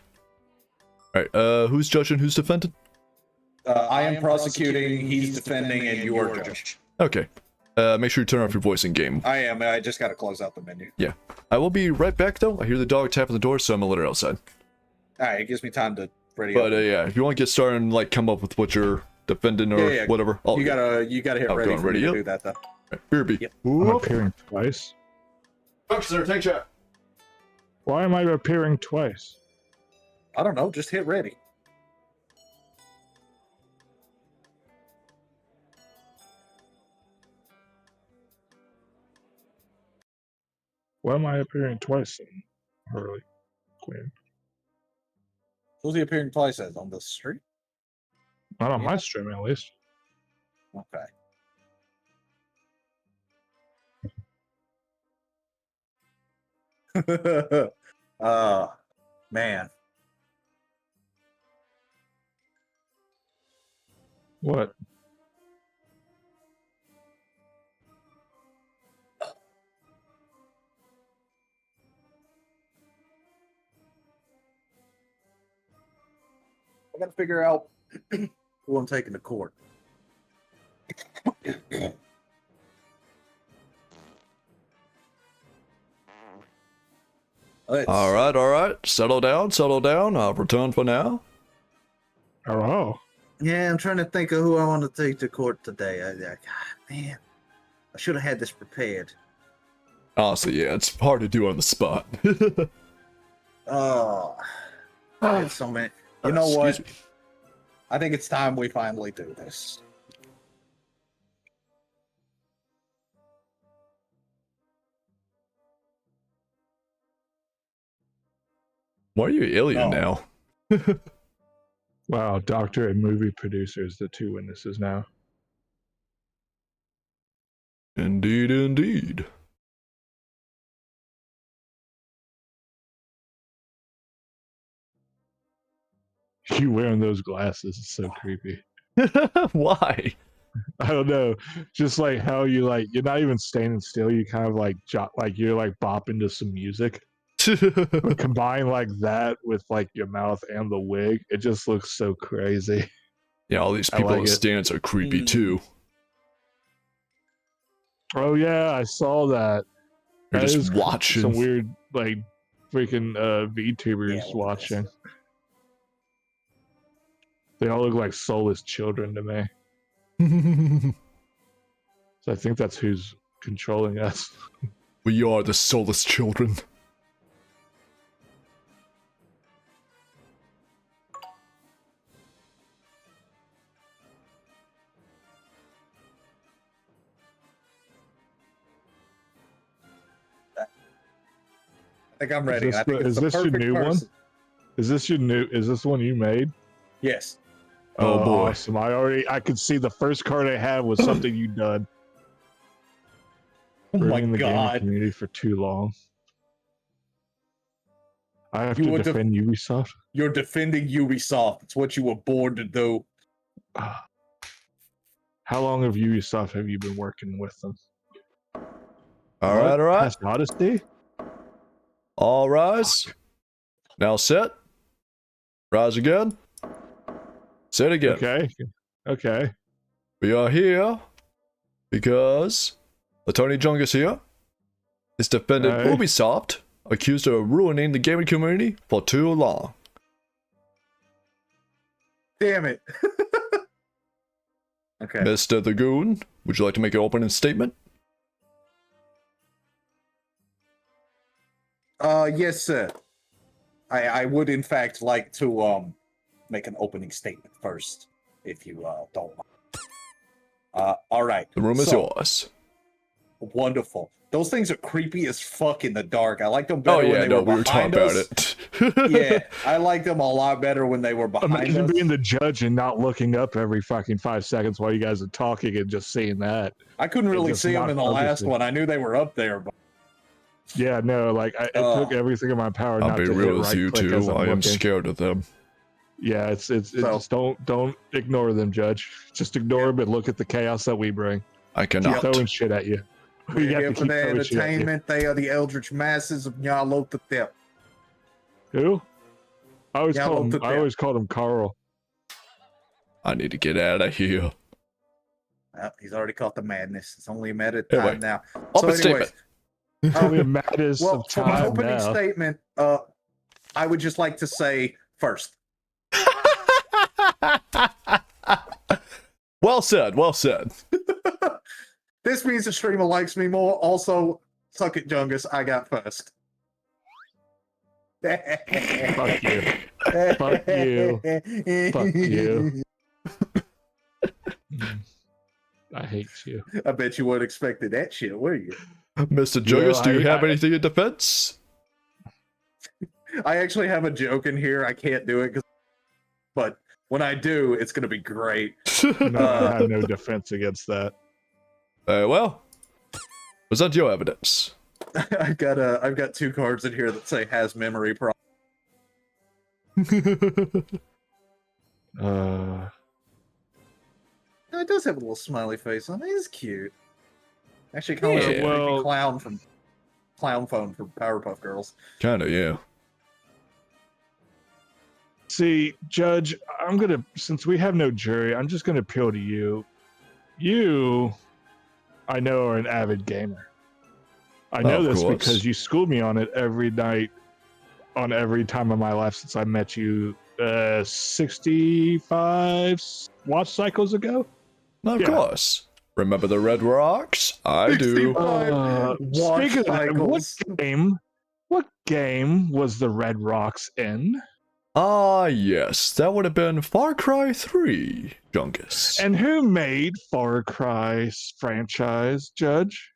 Alright, who's judging, who's defending? I am prosecuting. He's defending, and you are judge. Okay. Make sure you turn off your voice in game. I am. I just gotta close out the menu. I will be right back though. I hear the dog tapping the door, so I'm gonna let her outside. All right, it gives me time to ready But up. yeah, if you want to get started and like come up with what you're defending or Yeah. whatever, I'll You gotta hit Oh, ready going for me ready to up? do that though. BRB. Yep. I'm appearing twice. Officer, take shot. Why am I appearing twice? I don't know. Just hit ready. Why am I appearing twice then, Harley Quinn? Who's he appearing twice as on the street? Not on my Yeah. stream, at least. Okay. Man. What? I gotta figure out who I'm taking to court. All right. Settle down. I'll return for now. Oh, Yeah, I'm trying to think of who I want to take to court today. Man, I should have had this prepared. Honestly, yeah, it's hard to do on the spot. Oh, I had so many. You know what? Excuse me. I think it's time we finally do this. Why are you alien Oh. now? wow. Doctor and movie producers, the two witnesses now. Indeed. You wearing those glasses is so creepy. Why? I don't know. Just like how you like, you're not even standing still. You kind of like, like you're like bopping to some music. But combine like that with like your mouth and the wig, it just looks so crazy. Yeah, all these I people like in the it. stands are creepy too. Oh yeah, I saw that. You're That just is watching. some weird, like, freaking VTubers Yeah, look at watching. this. They all look like soulless children to me. So I think that's who's controlling us. We are the soulless children. I think I'm ready. Is this I think the- it's is the this your perfect new one? person. Is this the one you made? Yes. Oh, boy. Awesome. I could see the first card I had was something you done. Oh my Ruining the gaming god. community for too long. I have You to would defend Ubisoft. You're defending Ubisoft. It's what you were born to do. How long of Ubisoft have you been working with them? All right. Past Odyssey? All rise. Now sit. Rise again. Sit again. Okay. We are here because Attorney Jungus here is defending Aye. Ubisoft, accused of ruining the gaming community for too long. Damn it. Okay. Mr. the Goon, would you like to make an opening statement? Yes, sir. I would in fact like to make an opening statement first, if you don't mind. All right. The room is yours. Wonderful. Those things are creepy as fuck in the dark. I like them better Oh when yeah, they no, were we were talking behind about us. it. Yeah, I liked them a lot better when they were behind Imagine us. being the judge and not looking up every fucking 5 seconds while you guys are talking and just seeing that. I couldn't really just see them not in the last focusing. one. I knew they were up there, but Yeah, no, like it took everything in my power I'll not be to hit real with right you click as too. I'm I am looking. scared of them. Yeah, it's So- just don't ignore them, Judge. Just ignore them and look at the chaos that we bring. I Keep cannot. throwing shit at you. we're You have here to for keep their throwing shit at you. entertainment. They are the eldritch masses of Nyarlathotep. Who? I always Yeah, called him. Nyarlathotep. I always called him Carl. I need to get out of here. Well, he's already caught the madness. It's only a matter of Anyway, time now. Open So anyways, statement. Only a madness well, of for my time opening now. statement, I would just like to say first, Well said. Well said. this means the streamer likes me more. Also, suck it, Jungus. I got first. Fuck you. Fuck you. Fuck you. I hate you. I bet you weren't expecting that shit, were you? Mr. Jungus, do you have I- anything in defense? I actually have a joke in here. I can't do it, but when I do, it's gonna be great. No, I have no defense against that. Well, present your evidence. I've got 2 cards in here that say has memory problem. It does have a little smiley face on it. It's cute. Actually, kind of Yeah, like a well- clown phone from Powerpuff Girls. Kinda, yeah. See, Judge, since we have no jury, I'm just gonna appeal to you. You, I know, are an avid gamer. I know Of this course. because you schooled me on it every night, on every time of my life since I met you 65 watch cycles ago. Of Yeah. course. Remember the Red Rocks? I do. 65 watch Speaking of that, cycles. what game was the Red Rocks in? Ah, yes. That would have been Far Cry 3, Jungus. And who made Far Cry franchise, Judge?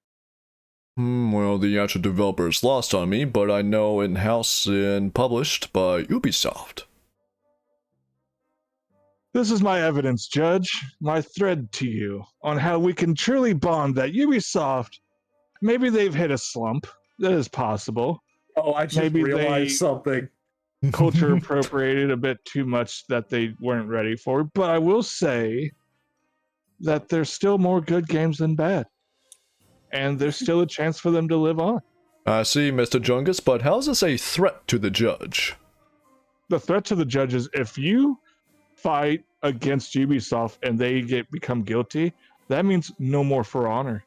Well, the actual developer is lost on me, but I know in-house and published by Ubisoft. This is my evidence, Judge, my thread to you on how we can truly bond that Ubisoft, maybe they've hit a slump. That is possible. Oh, I just Maybe realized they- something. Culture appropriated a bit too much that they weren't ready for. But I will say that there's still more good games than bad. And there's still a chance for them to live on. I see, Mr. Jungus, but how's this a threat to the judge? The threat to the judge is if you fight against Ubisoft and they become guilty, that means no more For Honor.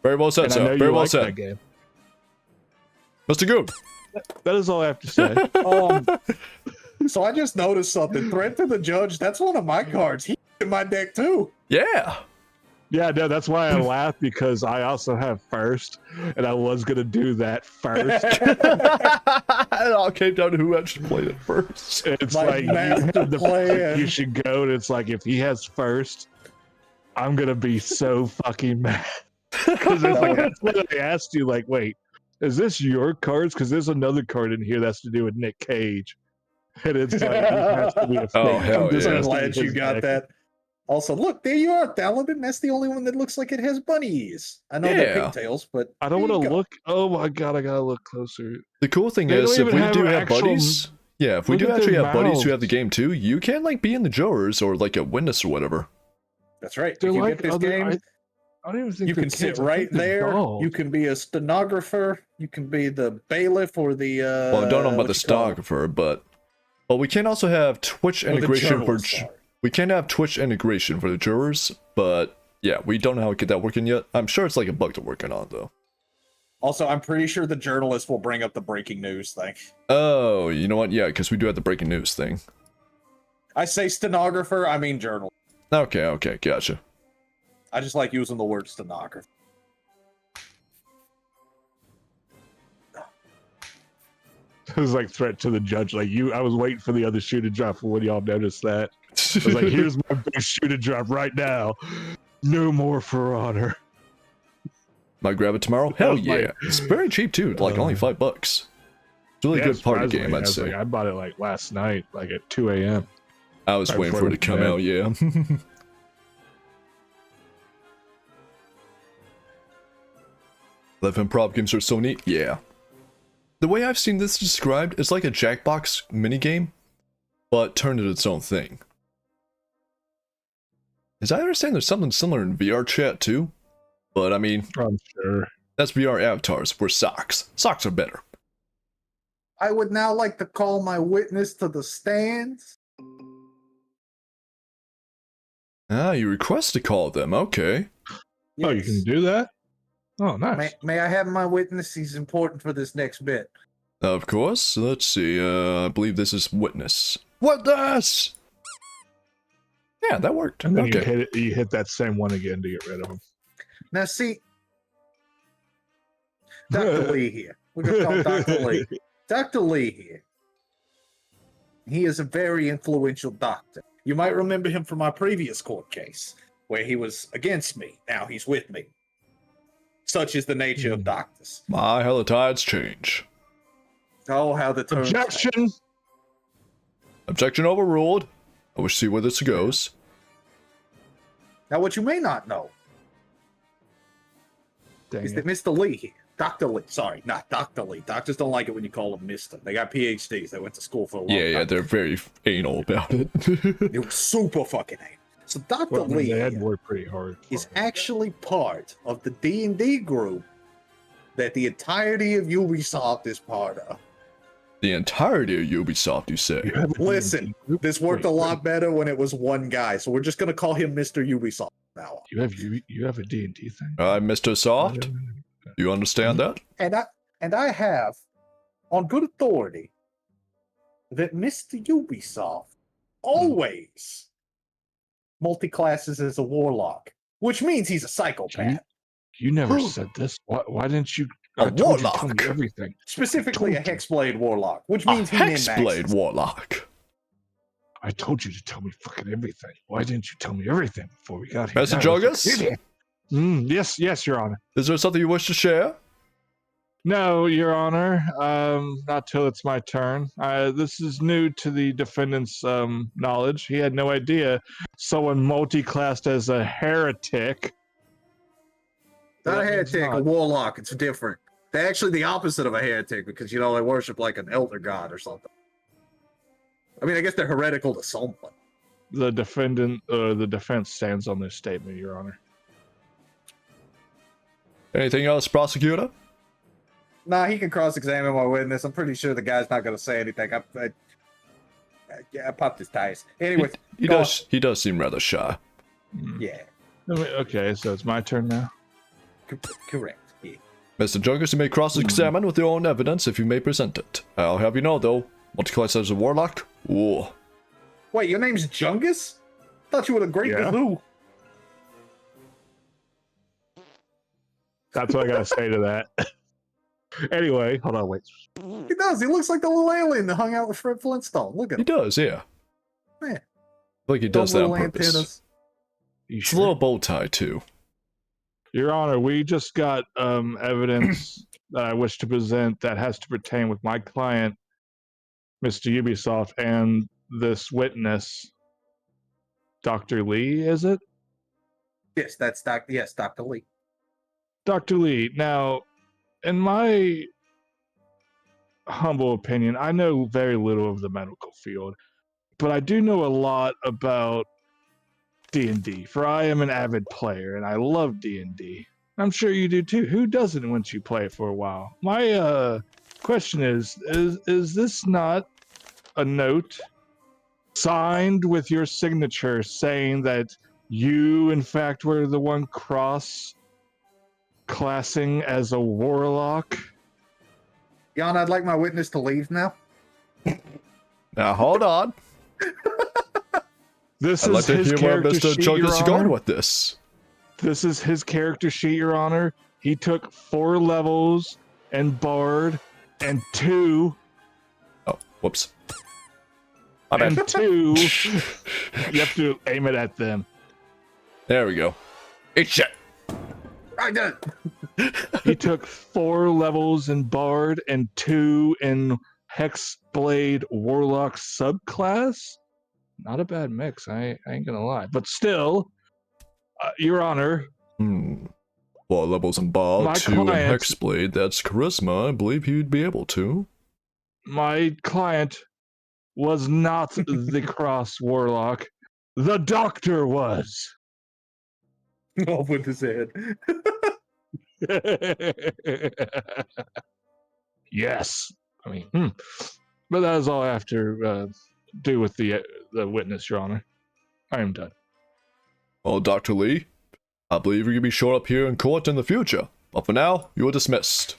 Very well said, And I know sir. you Very well like that said. game. Mr. Goon. That is all I have to say. So I just noticed something. Threat to the Judge, that's one of my cards. He's in my deck too. Yeah. Yeah, no, that's why I laugh, because I also have first, and I was gonna do that first. It all came down to who actually played it first. It's My like master plan. you should go, and it's like if he has first, I'm gonna be so fucking mad. Because it's like that's what I asked you. Like, wait, is this your cards? Because there's another card in here that's to do with Nick Cage, and it's like he has to be a Oh, fake. hell I'm just yeah. glad you got that. Also, look, there you are, Paladin. That's the only one that looks like it has bunny ears. I know they're Yeah. pigtails, but I don't there want you to go. look. Oh my god, I gotta look closer. The cool thing They is, don't if even we have do have actual- buddies, yeah, if we Look do at actually their have buddies who have the mouths. game too, you can like be in the jurors or like a witness or whatever. That's right. They're if you like get this other. game, I don't even think you they're can sit kids. I right think they're there. dolls. You can be a stenographer. You can be the bailiff or the. Well, I don't know about the what you call it? stenographer, but we can also have Twitch Or the integration for. journalist, sorry. We can have Twitch integration for the jurors, but yeah, we don't know how to get that working yet. I'm sure it's like a bug they're working on though. Also, I'm pretty sure the journalist will bring up the breaking news thing. Oh, you know what? Yeah, because we do have the breaking news thing. I say stenographer, I mean journalist. Okay, gotcha. I just like using the word stenographer. It was like threat to the judge. Like I was waiting for the other shoe to drop when y'all noticed that. I was like, here's my big shoe to drop right now. No more for honor. Might grab it tomorrow. Hell was like- yeah! It's very cheap too, like only $5. It's a really Yeah, good party surprisingly, game, I I'd was say. like, I bought it like last night, like at 2 a.m. I was right waiting before for it to I come went to out, yeah. 11 prop games are so neat, yeah. The way I've seen this described is like a Jackbox minigame, but turned into its own thing. As I understand, there's something similar in VR chat too, but I mean, I'm sure. that's VR avatars. We're socks. Socks are better. I would now like to call my witness to the stands. Ah, you request to call them, okay. Oh, you can do that? Oh, nice. May I have my witness? He's important for this next bit. Of course, let's see, I believe this is witness. Witness! Yeah, that worked. And then Okay. you hit that same one again to get rid of him. Now, see, Dr. Lee here. We're going to call Dr. Lee. Dr. Lee here. He is a very influential doctor. You might remember him from my previous court case, where he was against me. Now he's with me. Such is the nature of doctors. My how the tides change. Oh, how the turns. Objection! Objection overruled. I wish to see where this goes. Now, what you may not know Dang is it. that Mr. Lee here, Dr. Lee, sorry, not Dr. Lee. Doctors don't like it when you call them Mr. They got PhDs. They went to school for a long Yeah, time. they're very anal about it. They were super fucking angry. So Dr. Well, I mean, Lee they had here worked pretty hard. is for it. actually part of the D&D group that the entirety of Ubisoft is part of. The entirety of Ubisoft, you say? You have a Listen, D&D group? This worked a Wait, lot better when it was one guy, so we're just going to call him Mr. Ubisoft now. You have a D&D thing? Mr. Soft, you understand that? And I have, on good authority, that Mr. Ubisoft always multi-classes as a warlock, which means he's a psychopath. You never said this. Why didn't you? A I told you to tell me warlock. everything. Specifically a told you. Hexblade warlock, which A means he Hexblade min-maxes. Warlock. I told you to tell me fucking everything. Why didn't you tell me everything before we got here? Mr. That was Jungus? an idiot. Yes, Your Honor. Is there something you wish to share? No, Your Honor. Not till it's my turn. This is new to the defendant's knowledge. He had no idea someone multi-classed as a heretic. Not a That means heretic, a not. warlock. It's different. They're actually the opposite of a heretic because, they worship like an elder god or something. I mean, I guess they're heretical to someone. The defense stands on this statement, Your Honor. Anything else, prosecutor? Nah, he can cross-examine my witness. I'm pretty sure the guy's not going to say anything. I popped his tires. Anyways, He go does. He does seem rather shy. Hmm. yeah. Okay, so it's my turn now. Correct. Yeah. Mr. Jungus, you may cross-examine with your own evidence if you may present it. I'll have you know, though, multi-class as a warlock? Ooh. Wait, your name's Jungus? Thought you were the Great Yeah. Gazoo. That's what I gotta say to that. Anyway, hold on, wait. He does. He looks like the little alien that hung out with Fred Flintstone. Look at He him. does, yeah. Man. I feel like he does that Those on little purpose. antennas. You It's a little bow tie, too. Your Honor, we just got evidence that I wish to present that has to pertain with my client, Mr. Ubisoft, and this witness, Dr. Lee, is it? Yes, that's Dr. Lee. Dr. Lee, now, in my humble opinion, I know very little of the medical field, but I do know a lot about D&D, for I am an avid player and I love D&D. I'm sure you do too. Who doesn't once you play it for a while? My question is this not a note signed with your signature saying that you, in fact, were the one classing as a warlock? Jan, I'd like my witness to leave now. Now, hold on. This I'd is like to his hear where character Mr. sheet, Your Jungus is going Honor. with this. This is his character sheet, Your Honor. He took 4 levels and Bard and 2 Oh, whoops. My and bad. 2. You have to aim it at them. There we go. Eat shit. I did. He took 4 levels in Bard and 2 in Hexblade Warlock subclass. Not a bad mix, I ain't gonna lie. But still, Your Honor, 4 levels in ball, My 2 in client- Hexblade. That's charisma. I believe he'd be able to. my client was not the cross warlock. The doctor was. Off with his head. Yes. I mean, but that is all I have to do with the witness, Your Honor. I am done. Well, Dr. Lee, I believe you can be showing up here in court in the future. But for now, you are dismissed.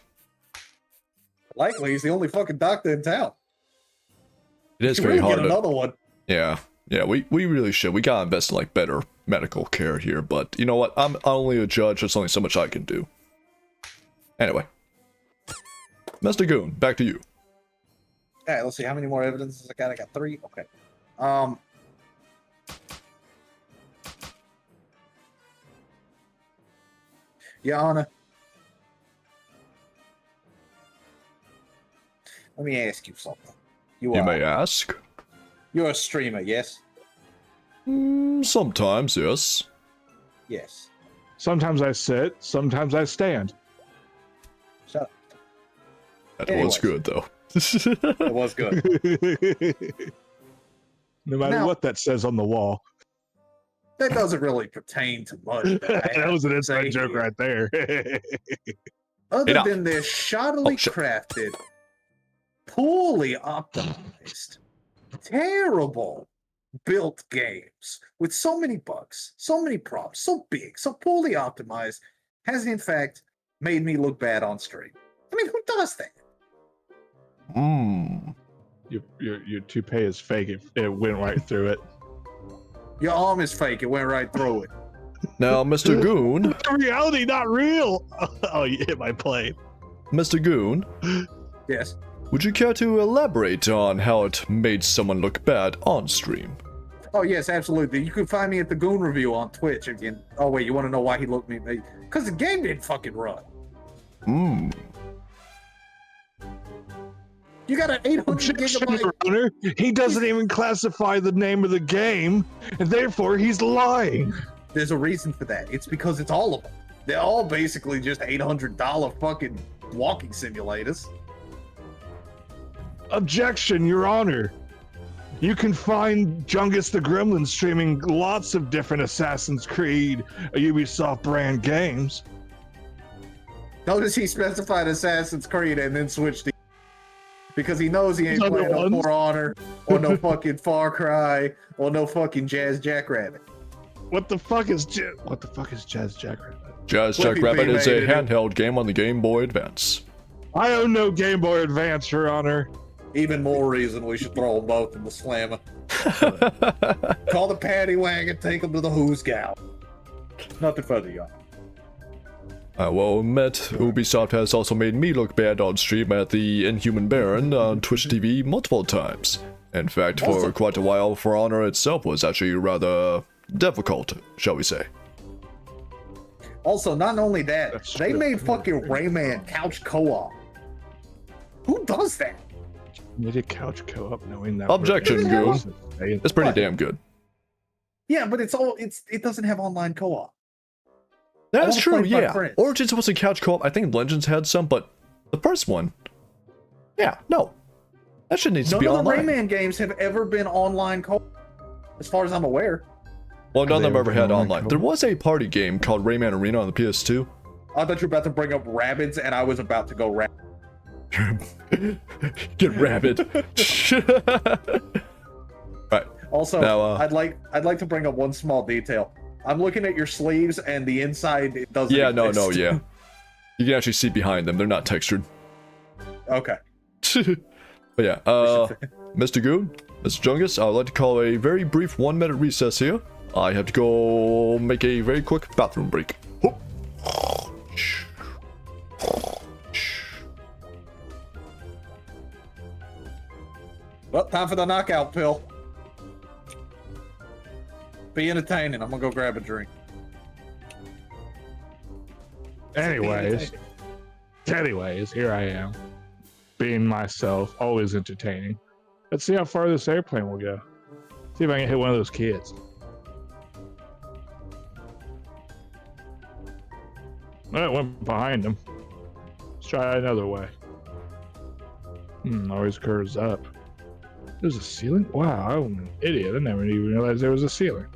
Likely, he's the only fucking doctor in town. It is Should very really hard get to... another one. Yeah, we really should. We gotta invest in, like, better medical care here. But you know what? I'm only a judge. There's only so much I can do. Anyway. Mr. Goon, back to you. All right, let's see how many more evidences I got. I got 3. Okay. Your Honor, let me ask you something. You may ask. You're a streamer, yes? Sometimes, yes. Yes. Sometimes I sit, sometimes I stand. Shut up. That Anyways. was good, though. It was good. No matter Now- what that says on the wall. That doesn't really pertain to much. That was an say inside joke here. right there. Other Enough. than their shoddily Oh, shit. crafted, poorly optimized, terrible built games with so many bugs, so many problems, so big, so poorly optimized, has in fact made me look bad on stream. I mean, who does that? Your toupee is fake. It went right through it. Your arm is fake. It went right through it. Now, Mr. Goon, Reality, not real. Oh, you hit my plate. Mr. Goon, Yes. would you care to elaborate on how it made someone look bad on stream? Oh, yes, absolutely. You can find me at the Goon Review on Twitch again. Oh, wait, you want to know why he looked me? Because the game didn't fucking run. You got an 800 Objection, gigabyte. Your Honor. He doesn't even classify the name of the game, and therefore he's lying. There's a reason for that. It's because it's all of them. They're all basically just $800 fucking walking simulators. Objection, Your Honor. You can find Jungus the Gremlin streaming lots of different Assassin's Creed Ubisoft brand games. Notice he specified Assassin's Creed and then switched to because he knows he ain't Those playing other no ones. For Honor or no fucking Far Cry or no fucking Jazz Jackrabbit. What the fuck is Jazz Jackrabbit? Jazz Flippy Jackrabbit B is a made it. handheld game on the Game Boy Advance. I own no Game Boy Advance, Your Honor. Even more reason we should throw them both in the slammer. Call the paddy wagon, take them to the Who's Gal. Nothing further, y'all. I will admit, Ubisoft has also made me look bad on stream at the Inhuman Baron on Twitch TV multiple times. In fact, for Also- quite a while, For Honor itself was actually rather difficult, shall we say. Also, not only that, That's they true. made fucking Rayman couch co-op. Who does that? Need a couch co-op knowing that. Objection, we're- It's pretty What? damn good. Yeah, but it doesn't have online co-op. That's wanna true, play with my yeah. friends. Origins was a couch co-op. I think Legends had some, but the first one, yeah, no. That shit needs to None be of the online. Rayman games have ever been online co-op, as far as I'm aware. Well, none of them They ever ever had been online online. co-op? There was a party game called Rayman Arena on the PS2. I thought you were about to bring up Rabbids, and I was about to go Get rabid. Right. Also, Now, I'd like to bring up one small detail. I'm looking at your sleeves, and the inside it doesn't. Yeah, no, exist. yeah. You can actually see behind them. They're not textured. Okay. But yeah, Mr. Goon, Mr. Jungus, I would like to call a very brief 1-minute recess here. I have to go make a very quick bathroom break. Well, time for the knockout pill. Be entertaining. I'm gonna go grab a drink. Anyways, here I am, being myself, always entertaining. Let's see how far this airplane will go. See if I can hit one of those kids. Well, it went behind him. Let's try it another way. Always curves up. There's a ceiling? Wow, I'm an idiot. I never even realized there was a ceiling.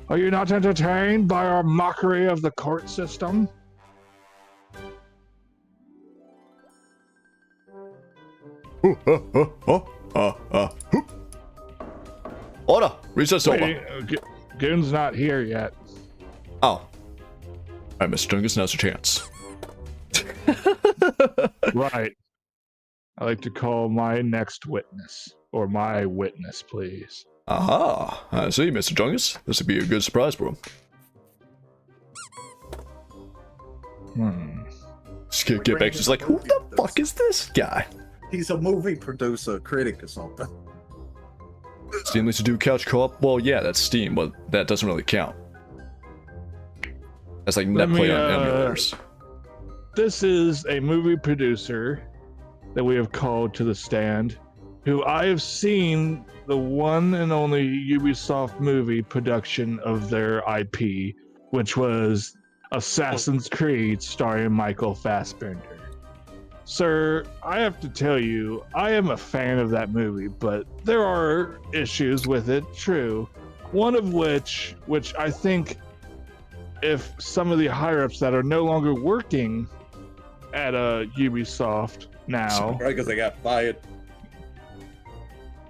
Are you not entertained by our mockery of the court system? Order! Recess over. Wait, Goon's not here yet. Oh. Alright, Mr. Jungus, now's your chance. Right. I like to call my next witness. Or my witness, please. Aha! I see, Mr. Jungus. This would be a good surprise for him. Get back, just like, who the fuck is this guy? He's a movie producer, critic, or something. Steam needs to do couch co-op? Well, yeah, that's Steam, but that doesn't really count. That's like Let me, Netplay on emulators. This is a movie producer that we have called to the stand, who I have seen the one and only Ubisoft movie production of their IP, which was Assassin's Creed starring Michael Fassbender. Sir, I have to tell you, I am a fan of that movie, but there are issues with it, true. One of which I think if some of the higher-ups that are no longer working at Ubisoft now Right, because they got fired.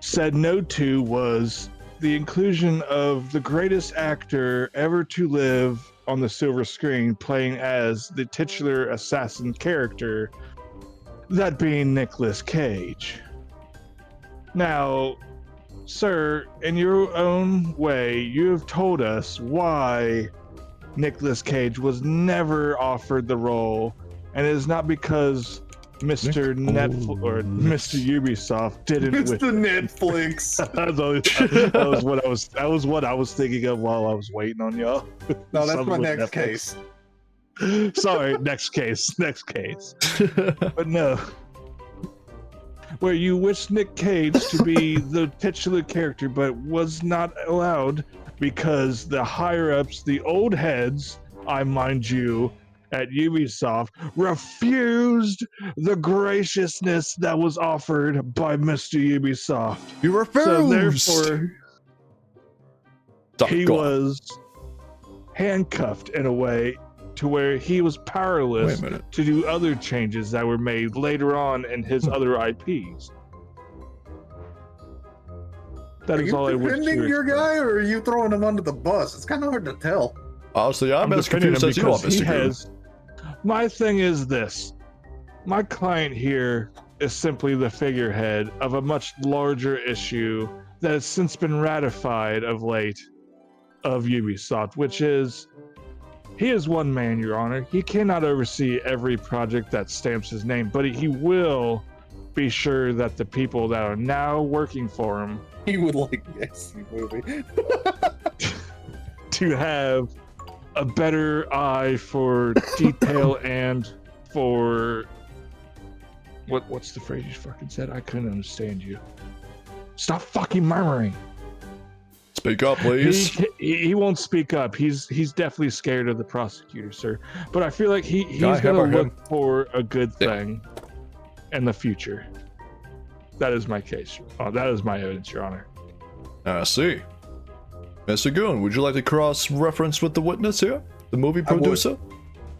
said no to was the inclusion of the greatest actor ever to live on the silver screen playing as the titular assassin character, that being Nicolas Cage. Now, sir, in your own way, you have told us why Nicolas Cage was never offered the role, and it is not because Mr. Netflix or Mr. Ubisoft didn't It's with the Netflix. that was what I was thinking of while I was waiting on y'all. No, that's Something my with next Netflix. case. Sorry, next case. But no. Where you wish Nick Cage to be the titular character, but was not allowed because the higher-ups, the old heads, I mind you, at Ubisoft, refused the graciousness that was offered by Mr. Ubisoft. You refused! So therefore, he Go on. was handcuffed in a way to where he was powerless Wait a minute. to do other changes that were made later on in his other IPs. That Are is you all I wish defending to your express. guy, or are you throwing him under the bus? It's kind of hard to tell. Honestly, I'm as defending him confused as you are, because he Mr. Goon. has. My thing is this: my client here is simply the figurehead of a much larger issue that has since been ratified of late of Ubisoft, which is he is one man, Your Honor. He cannot oversee every project that stamps his name, but he will be sure that the people that are now working for him He would like the SC movie. to have a better eye for detail and for what's the phrase you fucking said? I couldn't understand you. Stop fucking murmuring. Speak up, please. He won't speak up. He's definitely scared of the prosecutor, sir. But I feel like he's Guy, how gonna about look him? for a good Yeah. thing in the future. That is my case. Oh, that is my evidence, Your Honor. I see. Mr. Goon, would you like to cross-reference with the witness here? The movie I would. producer?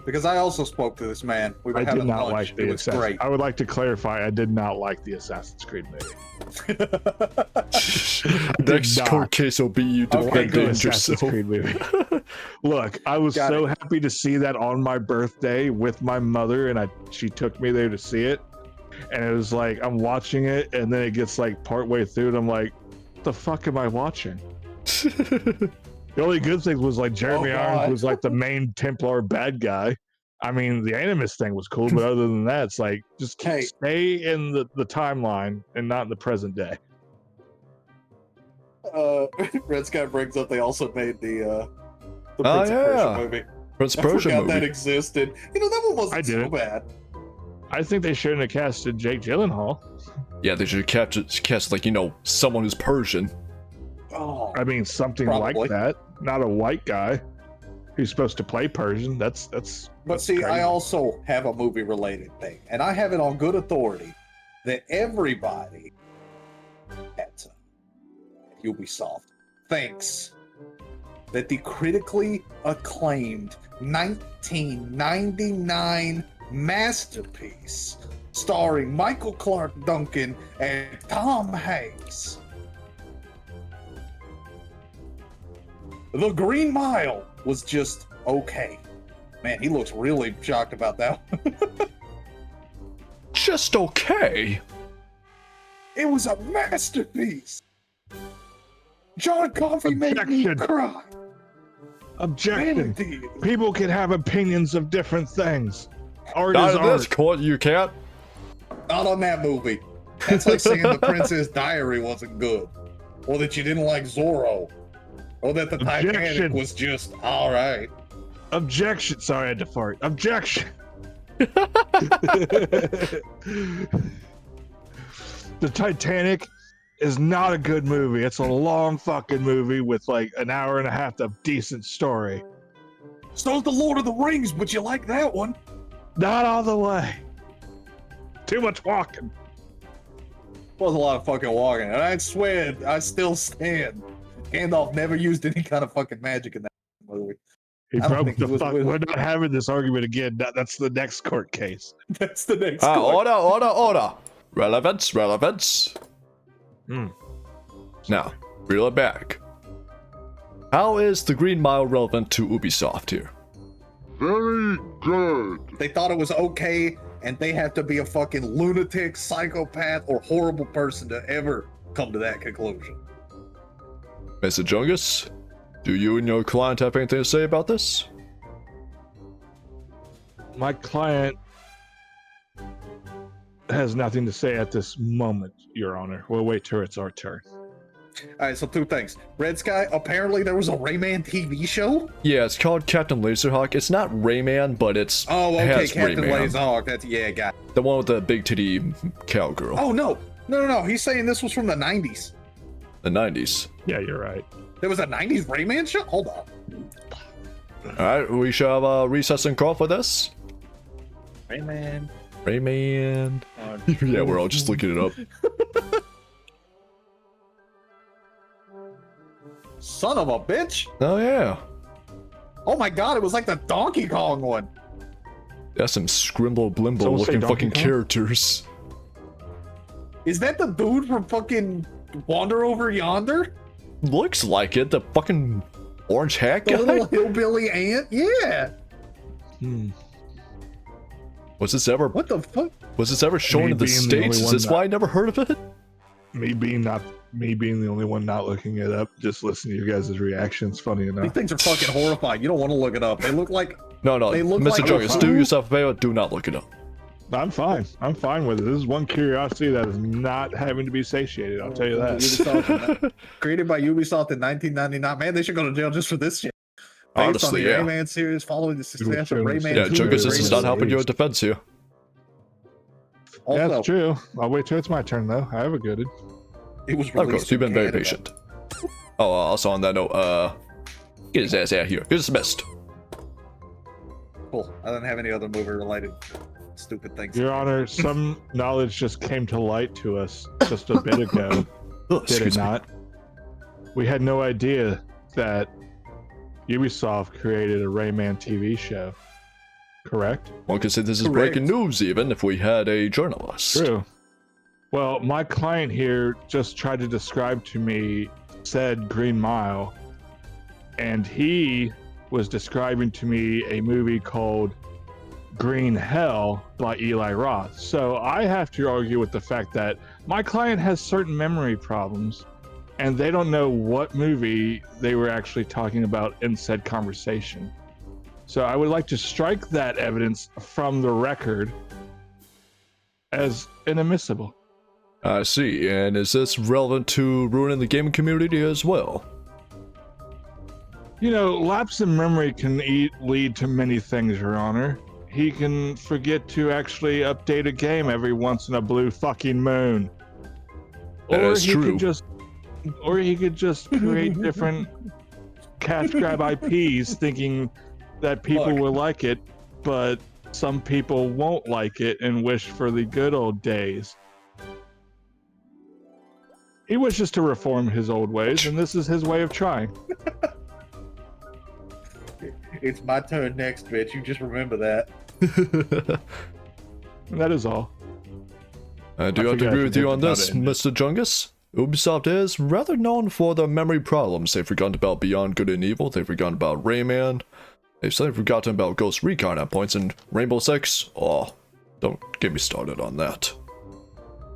Because I also spoke to this man. We were I having did not lunch. like It the was Assassin. great. I would like to clarify. I did not like the Assassin's Creed movie. Next not. court case will be you Okay, defending Good Assassin's yourself. Creed movie. Look, I was Got so it. happy to see that on my birthday with my mother, and she took me there to see it. And it was like I'm watching it, and then it gets like partway through, and I'm like, "The fuck am I watching?" The only good thing was like Jeremy Oh, Irons God. was like the main Templar bad guy. I mean, the Animus thing was cool, but other than that, it's like just Hey. stay in the timeline and not in the present day. Red Sky brings up they also made the Oh, Prince of Persia yeah. movie. Prince I Persia forgot that movie. existed. You know, that one wasn't I so didn't. bad. I think they shouldn't have casted Jake Gyllenhaal. Yeah, they should cast like, someone who's Persian. Oh, I mean, something Probably. like that. Not a white guy who's supposed to play Persian. That's but see, crazy. I also have a movie-related thing, and I have it on good authority that everybody at Ubisoft thinks that the critically acclaimed 1999 masterpiece starring Michael Clark Duncan and Tom Hanks, The Green Mile, was just okay. Man, he looks really shocked about that one. Just okay. It was a masterpiece. John Coffey made me Objection. cry. objection. Vanity. People can have opinions of different things. Art Not is in this art. court, you can't. Not on that movie. That's like saying The Princess Diary wasn't good, or that you didn't like Zorro, or that the Titanic Objection. was just all right. Objection. Sorry, I had to fart. Objection. The Titanic is not a good movie. It's a long fucking movie with like an hour and a half of decent story. So's The Lord of the Rings, but you like that one. Not all the way. Too much walking. Was a lot of fucking walking, and I swear, I still stand. Gandalf never used any kind of fucking magic in that movie. He I don't broke think he the was fuck. with- We're not having this argument again. That's the next court case. That's the next court. Order. Relevance. Hmm. Now, reel it back. How is the Green Mile relevant to Ubisoft here? Very good. They thought it was okay, and they have to be a fucking lunatic, psychopath, or horrible person to ever come to that conclusion. Mr. Jungus, do you and your client have anything to say about this? My client has nothing to say at this moment, Your Honor. We'll wait till it's our turn. All right, so two things. Red Sky, apparently there was a Rayman TV show? Yeah, it's called Captain Laserhawk. It's not Rayman, but it's Oh, okay, has Captain Rayman. Laserhawk. That's, yeah, got it. The one with the big titty cowgirl. Oh, no. He's saying this was from the 90s. The 90s. Yeah, you're right. There was a 90s Rayman show? Hold on. Alright, we shall recess and call for this. Rayman. Rayman. Yeah, we're all just looking it up. Son of a bitch. Oh, yeah. Oh my god, it was like the Donkey Kong one. That's some Scrimble Blimble Someone say looking Donkey fucking Kong? characters. Is that the dude from fucking wander over yonder? Looks like it. The fucking orange hat The guy. little hillbilly ant? Yeah. Hmm. Was this ever What the fuck? was this ever shown Me in the being the States? only Is one this that- why I never heard of it? Me being the only one not looking it up, just listening to you guys' reactions. Funny These enough. things are fucking horrifying. You don't want to look it up. They look like No, They look Mr. like Jungus, a do fool. yourself a favor. Do not look it up. I'm fine. I'm fine with it. This is one curiosity that is not having to be satiated. I'll tell you that. Ubisoft, created by Ubisoft in 1999. Man, they should go to jail just for this shit. Based on Honestly, the yeah. Rayman series, following the success of Rayman Yeah, 2, Jungus, this is Rayman not helping series. your defense here. Also, Yeah, that's true. I'll wait till it's my turn though. I have a good. it was Of released course, you've in been very Canada. patient. Oh, also on that note, get his ass out of here. You're dismissed. Cool. I don't have any other movie-related stupid things. Your Honor, some knowledge just came to light to us just a bit ago. Oh, Did it excuse me. not? We had no idea that Ubisoft created a Rayman TV show. Correct? One could say this is Correct. breaking news, even if we had a journalist. True. Well, my client here just tried to describe to me said Green Mile, and he was describing to me a movie called Green Hell by Eli Roth. So I have to argue with the fact that my client has certain memory problems, and they don't know what movie they were actually talking about in said conversation. So I would like to strike that evidence from the record as inadmissible. I see. And is this relevant to ruining the gaming community as well? You know, lapse in memory can lead to many things, Your Honor. He can forget to actually update a game every once in a blue fucking moon. That is true. Or he could just create different cash grab IPs thinking that people Look. will like it, but some people won't like it and wish for the good old days. He wishes to reform his old ways, and this is his way of trying. It's my turn next, bitch. You just remember that. And that is all. I do I have to forgot agree to with you think on about this, it. Mr. Jungus. Ubisoft is rather known for their memory problems. They've forgotten about Beyond Good and Evil. They've forgotten about Rayman. They've suddenly forgotten about Ghost Recon at points, and Rainbow Six. Oh, don't get me started on that.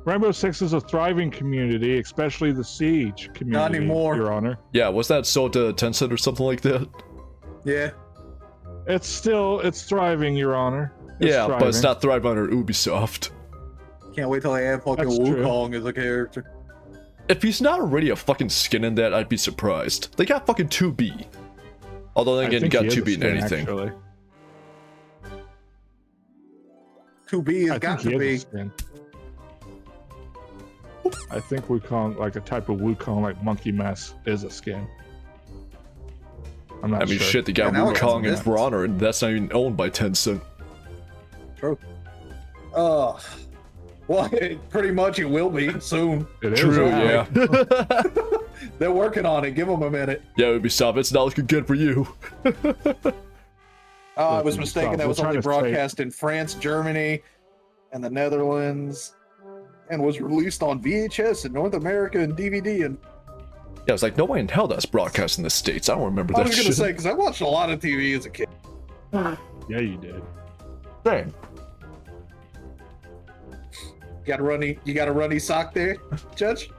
Rainbow Six is a thriving community, especially the Siege community. Not anymore. Your Honor. Yeah, was that sold to Tencent or something like that? Yeah. It's thriving, Your Honor. It's yeah, but it's thriving. not thriving under Ubisoft. Can't wait till they add fucking That's true. Wukong as a character. If he's not already a fucking skin in that, I'd be surprised. They got fucking 2B. Although then I again, you think got he is a 2B in skin, anything. actually. 2B has I got think to he be. is a skin. I think Wukong, like a type of Wukong, like Monkey Mess, is a skin. I'm not I mean, sure. shit, they got Yeah, now it got some Wukong and distance. For Honor, and that's not even owned by Tencent. True. Well, pretty much it will be soon. It is True, now. yeah. They're working on it. Give them a minute. Yeah, Ubisoft, it's not looking good for you. I was mistaken. That We're was trying only to say- broadcast in France, Germany, and the Netherlands, and was released on VHS in North America and DVD. And Yeah, it's like, no way in hell that's broadcast in the States. I don't remember I that was gonna shit. say because I watched a lot of TV as a kid. Yeah, you did. Dang. You got a runny sock there, Judge?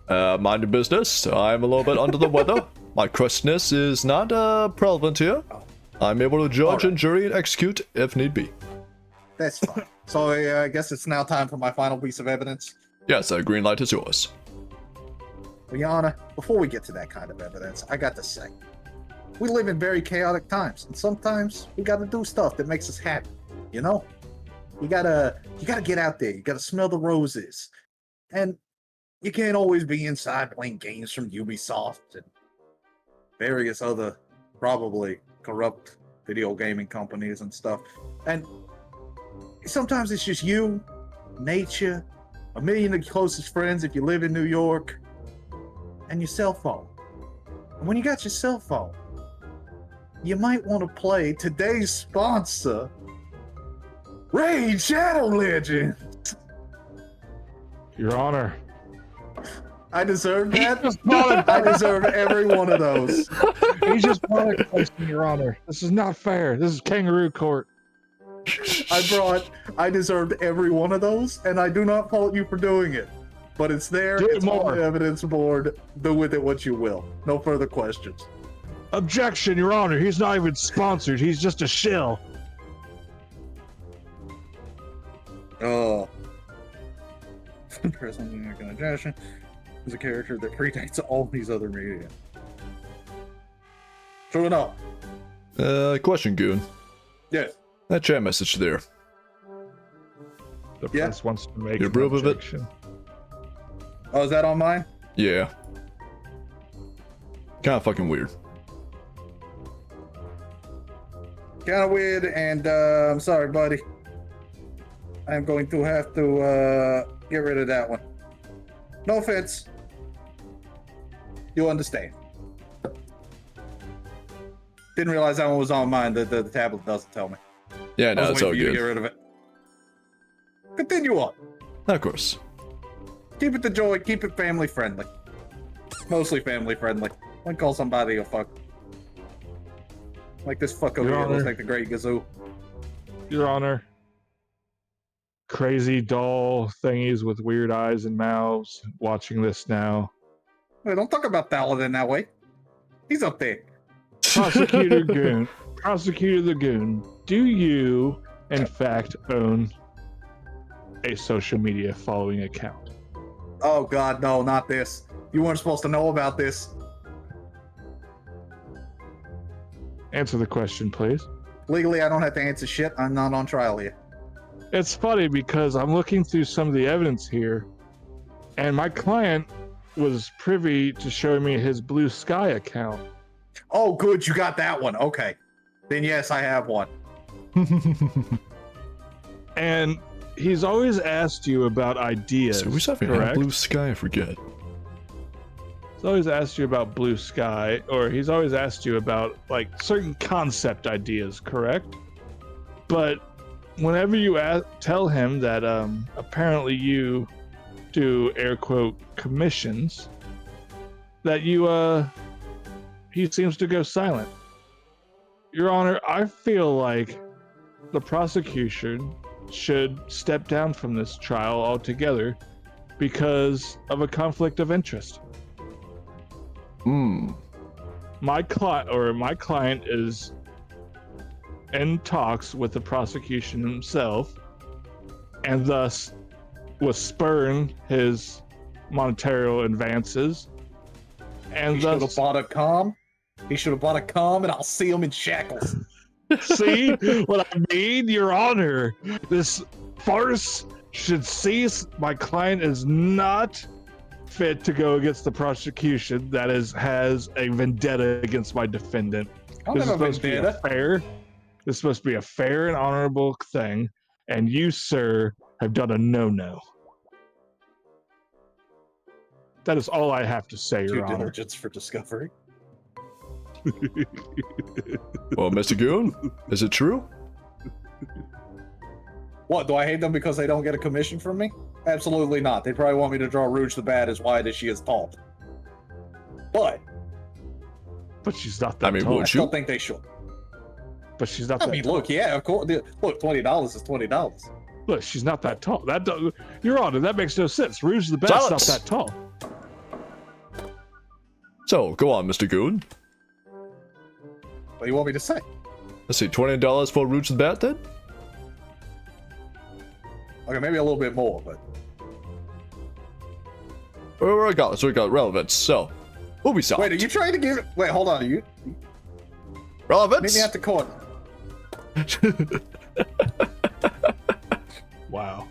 Mind your business. I'm a little bit under the weather. My crustiness is not prevalent here. I'm able to judge Alright. and jury and execute if need be. That's fine. So I guess it's now time for my final piece of evidence. Yes, a green light is yours. Liana, before we get to that kind of evidence, I got to say, we live in very chaotic times, and sometimes we got to do stuff that makes us happy. You know, you gotta get out there. You gotta smell the roses, and you can't always be inside playing games from Ubisoft and various other probably corrupt video gaming companies and stuff. And sometimes it's just you, nature, a million of your closest friends if you live in New York, and your cell phone. And when you got your cell phone, you might want to play today's sponsor, Raid Shadow Legends. Your Honor, I deserve that. Just bought I deserve every one of those. He just bought a question, Your Honor. This is not fair. This is kangaroo court. I deserved every one of those, and I do not fault you for doing it. But it's there. Do it It's on more. the evidence board. Do with it what you will. No further questions. Objection, Your Honor. He's not even sponsored. He's just a shill. Oh. There's something like an objection. Is a character that predates all these other media. True enough. Question, Goon. Yes. That chat message there. The Yeah. press wants to make You an approve of it? objection. Oh, is that on mine? Yeah. Kind of fucking weird. Kind of weird, and I'm sorry, buddy. I'm going to have to get rid of that one. No offense. You understand. Didn't realize that one was on mine. The tablet doesn't tell me. Yeah, I no, was it's waiting all for you to good. get rid of it. Continue on. Of course. Keep it to joy. Keep it family friendly. Mostly family friendly. Don't call somebody a fuck. Like this fuck over Your here looks Honor. like the Great Gazoo. Your Honor. Crazy doll thingies with weird eyes and mouths watching this now. Hey, don't talk about Paladin that way. He's up there. Prosecutor Goon. Prosecutor the Goon. Do you, in fact, own a social media following account? Oh god, no, not this. You weren't supposed to know about this. Answer the question, please. Legally, I don't have to answer shit. I'm not on trial here. It's funny because I'm looking through some of the evidence here, and my client was privy to showing me his Blue Sky account. Oh, good, you got that one. Okay. Then yes, I have one. And he's always asked you about ideas, So we still haven't had correct? Blue Sky, I forget. He's always asked you about Blue Sky, or he's always asked you about like certain concept ideas, correct? But whenever you tell him that apparently you do air quote commissions, that you he seems to go silent. Your Honor, I feel like the prosecution should step down from this trial altogether because of a conflict of interest. Hmm. My client is in talks with the prosecution himself, and thus will spurn his monetary advances, and He should have thus bought a calm. He should have bought a calm, and I'll see him in shackles. see what I mean, Your Honor. This farce should cease. My client is not fit to go against the prosecution that has a vendetta against my defendant. I don't This is have a supposed to be a vendetta. fair. This is supposed to be a fair and honorable thing, and you, sir, have done a no-no. That is all I have to say, Due Your Honor. diligence for discovery. Well, Mr. Goon, is it true? What, do I hate them because they don't get a commission from me? Absolutely not. They probably want me to draw Rouge the Bat as wide as she is tall. But But she's not that I mean, tall. I would still you? think they should. But she's not I that mean, tall. look, yeah, of course. Look, $20 is $20. Look, she's not that tall. Your Honor, that makes no sense. Rouge the Bat's Silence. not that tall. So, go on, Mr. Goon. What do you want me to say? Let's see, $20 for Rouge the Bat then? Okay, maybe a little bit more, but Regardless, we got relevance. So, Ubisoft. wait, are you trying to give it? Wait, hold on. Are you meet Relevance? me at the court? Wow.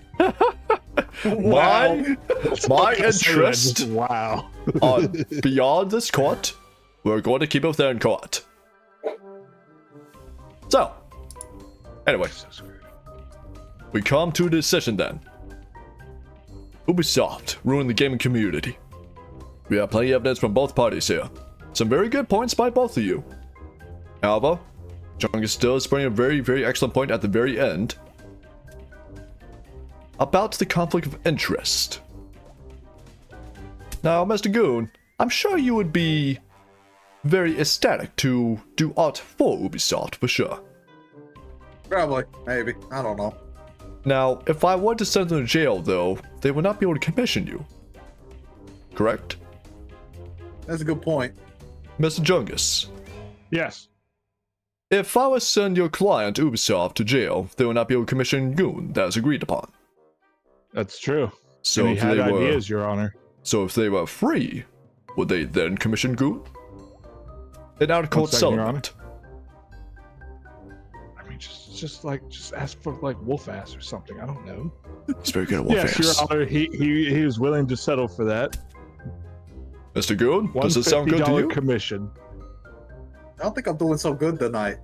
My interest Wow. beyond this court, we're going to keep it there in court. So, anyway, we come to a decision then. Ubisoft ruined the gaming community. We have plenty of evidence from both parties here. Some very good points by both of you. However, Jungus still is bringing a very, very excellent point at the very end about the conflict of interest. Now, Mr. Goon, I'm sure you would be very ecstatic to do art for Ubisoft, for sure. Probably, maybe. I don't know. Now, if I were to send them to jail, though, they would not be able to commission you. Correct? That's a good point. Mr. Jungus, Yes. if I were to send your client Ubisoft to jail, they would not be able to commission Goon, that is agreed upon. That's true. So And he if had they were, ideas, Your Honor. so if they were free, would they then commission Goon? An out-of-court 1 second, Your settlement. I mean, just ask for like wolf ass or something. I don't know. He's very good at wolf Yes, Your ass. Honor. He was willing to settle for that. Mr. Goon, does it sound good to $150 you? commission. I don't think I'm doing so good tonight.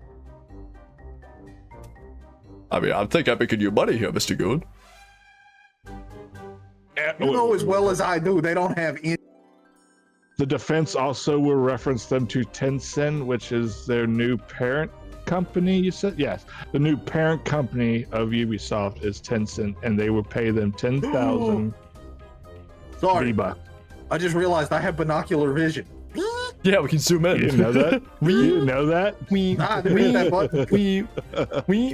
I mean, I think I'm making you money here, Mr. Goon. You know as well as I do, they don't have any. The defense also will reference them to Tencent, which is their new parent company. You said yes. The new parent company of Ubisoft is Tencent, and they will pay them 10,000 Sorry, V-Bucks. I just realized I have binocular vision. Yeah, we can zoom in. You didn't know that? You didn't know that? Nah, I didn't hit that button. we.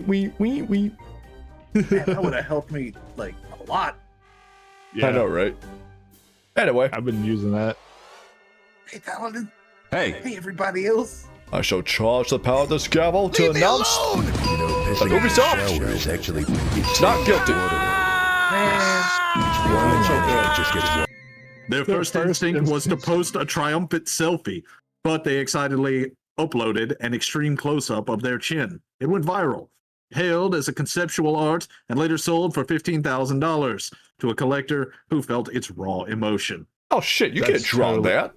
Man, that would have helped me like a lot. Yeah, I know, right? Anyway, I've been using that. Hey, Paladin. Hey, Hey, everybody else. I shall charge the power of this gavel to Leave me announce alone! you know, that pissing in the Ubisoft shower is actually not guilty. Each one just gets one. Their Their first first instinct was to instance. post a triumphant selfie, but they excitedly uploaded an extreme close-up of their chin. It went viral, hailed as a conceptual art, and later sold for $15,000 to a collector who felt its raw emotion. Oh shit, you That's can't draw totally- that.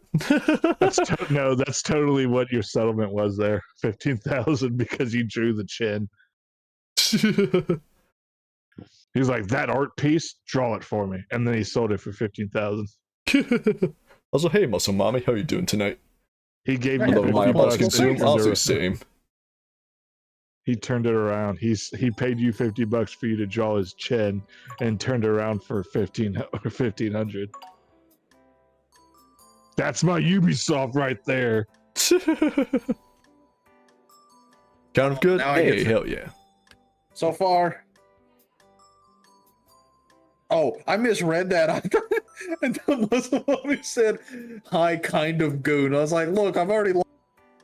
No, that's totally what your settlement was there. 15,000 because you drew the chin. He's like, that art piece, draw it for me. And then he sold it for 15,000. Also, hey, muscle mommy, how you doing tonight? He gave I you have Although no my 50 boss bucks. can Thank zoom, you. I'll say same. He turned it around. He paid you 50 bucks for you to draw his chin and turned it around for 1,500. That's my Ubisoft right there. Kind of good? Now I get Hey, to- hell yeah. So far. Oh, I misread that. And the Muslim mommy said, "Hi, kind of goon." I was like, "Look, I've already lost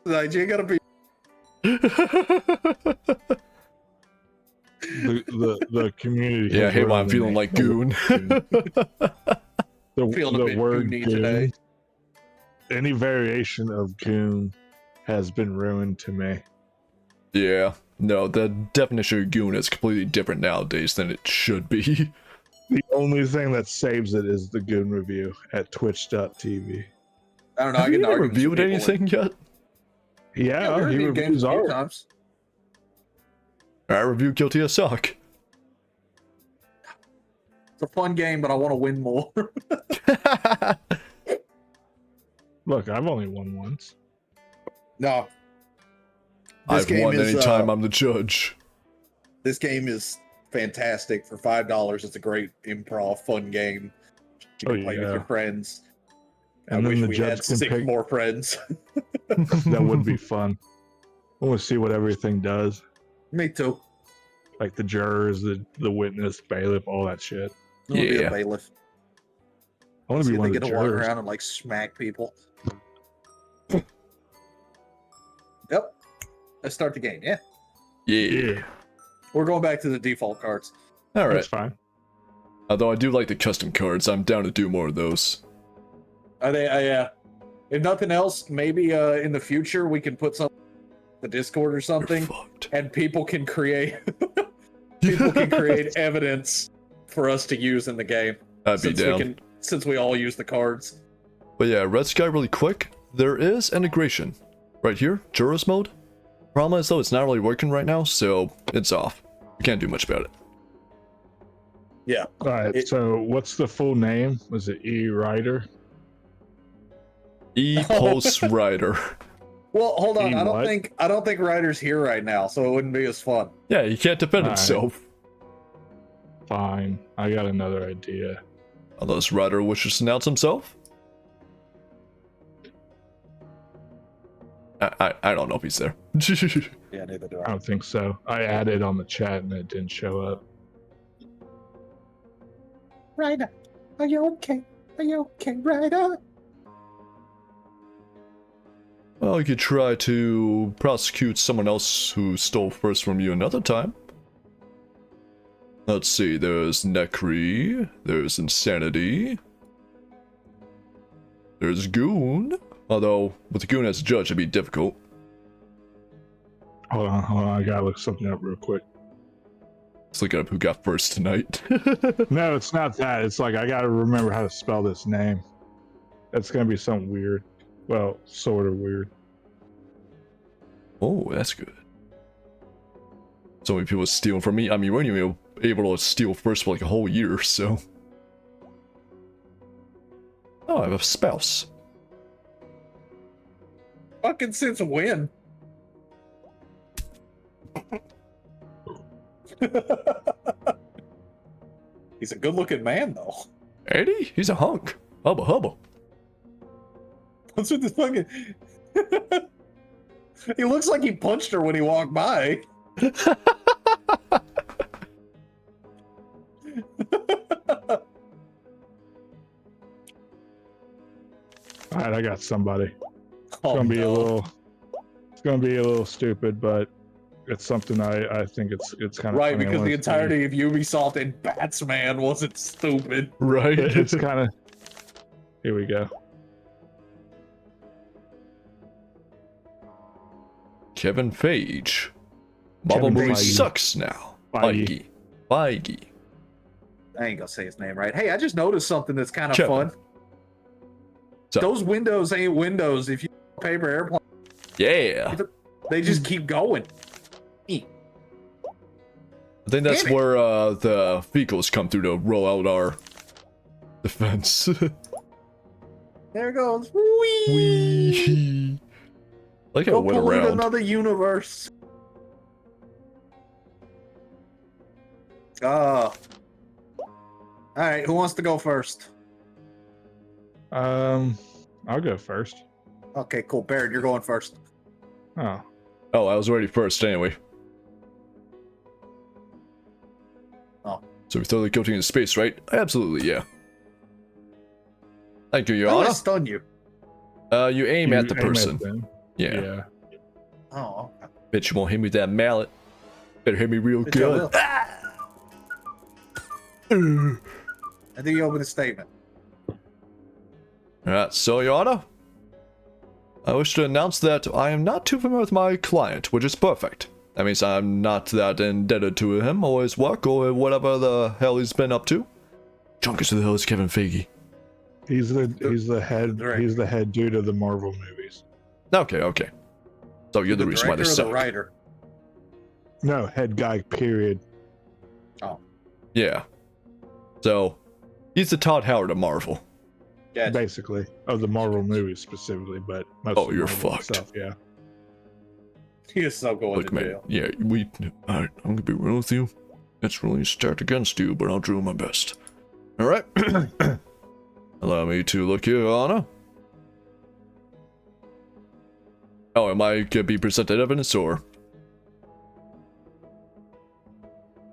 tonight. You gotta be." The community. Yeah, has hey, why I'm ruined feeling me. like Goon. Feeling a the bit word goony goon, today. any variation of goon has been ruined to me. Yeah, no, the definition of Goon is completely different nowadays than it should be. The only thing that saves it is the goon review at twitch.tv. I don't know. Have I you get ever arguments with reviewed people anything yet? Yeah, we he reviewed games reviews a few art. times. I reviewed Guilty as Suck. It's a fun game, but I want to win more. Look, I've only won once. No. This I've game won is, anytime I'm the judge. This game is fantastic for $5. It's a great improv fun game. You can play with yeah. your friends. And I then wish the we judge had can 6 pick- more friends. That would be fun. I want to see what everything does. Me too. Like the jurors, the witness, bailiff, all that shit. I wanna be Yeah. a bailiff. I want to See be if one they of the get to walk jurors. around and like smack people. Yep. Let's start the game. Yeah. Yeah. We're going back to the default cards. Alright. That's fine. Although I do like the custom cards, I'm down to do more of those. Are they? If nothing else, maybe in the future we can put some the Discord or You're something, fucked. and people can create evidence for us to use in the game. I'd be down. Since we all use the cards. But yeah, Red Sky really quick. There is integration. Right here, Juros mode. Problem is though, it's not really working right now, so it's off. We can't do much about it. Yeah. All right. So, what's the full name? Was it E Rider? E-Pulse Rider. Well, hold on. Team I what? don't think Ryder's here right now, so it wouldn't be as fun. Yeah, he can't defend Alright. himself. Fine. I got another idea. Unless Ryder wishes to announce himself. I don't know if he's there. Yeah, neither do I I. don't think so. I added on the chat and it didn't show up. Ryder, are you okay? Are you okay, Ryder? Well, you could try to prosecute someone else who stole first from you another time. Let's see, there's Necri, there's Insanity, there's Goon, although with Goon as a judge it'd be difficult. Hold on, I gotta look something up real quick. Let's look up who got first tonight. No, it's not that. It's like I gotta remember how to spell this name. That's gonna be something weird. Well, sort of weird. Oh, that's good. So many people stealing from me. I mean, we're not even able to steal first for like a whole year, so. Oh, I have a spouse. Fucking since when? He's a good-looking man, though. Eddie? He's a hunk. Hubba hubba. What's with this fucking? He looks like he punched her when he walked by. All right, I got somebody. It's Oh, gonna be no. a little. It's gonna be a little stupid, but it's something I think it's kind of Right, because the entirety of Ubisoft and Batsman wasn't stupid. Right? It's kind of. Here we go. Kevin Feige. Marvel Kevin movie Feige. sucks now. Feige. Feige. I ain't gonna say his name right. Hey, I just noticed something that's kind of Kevin. fun. So- Those windows ain't windows. If you paper airplane, Yeah. they just keep going. I think that's Damn it. where the vehicles come through to roll out our defense. There it goes. Whee! Wee. Like how Go it went pollute around. another universe. All right, who wants to go first? I'll go first. Okay, cool. Barrett, you're going first. Oh, Oh, I was already first anyway. Oh. So we throw the guilty into space, right? Absolutely, yeah. Thank you, Your How did I Honor. stun you? You aim at the You aim person. them. Yeah. Yeah. Oh, okay. Bet you won't hit me with that mallet. Better hit me real Bet you good. will. I think you open a statement. Alright, so Your Honor, I wish to announce that I am not too familiar with my client, which is perfect. That means I'm not that indebted to him or his work or whatever the hell he's been up to. Jungus, who the hell is Kevin Feige? He's the head Director. he's the head dude of the Marvel movies. Okay, okay. So you're the reason why they director or the suck. writer? No, head guy. Period. Yeah. So, he's the Todd Howard of Marvel. Gotcha. Basically, of the Marvel movies specifically, but most Oh, of you're Marvel fucked. itself, yeah. He is so going Look, to man, jail. yeah, I'm gonna be real with you. It's really stacked against you, but I'll do my best. Alright? Allow me to look here, Your Honor. Oh, am I gonna be presented evidence or?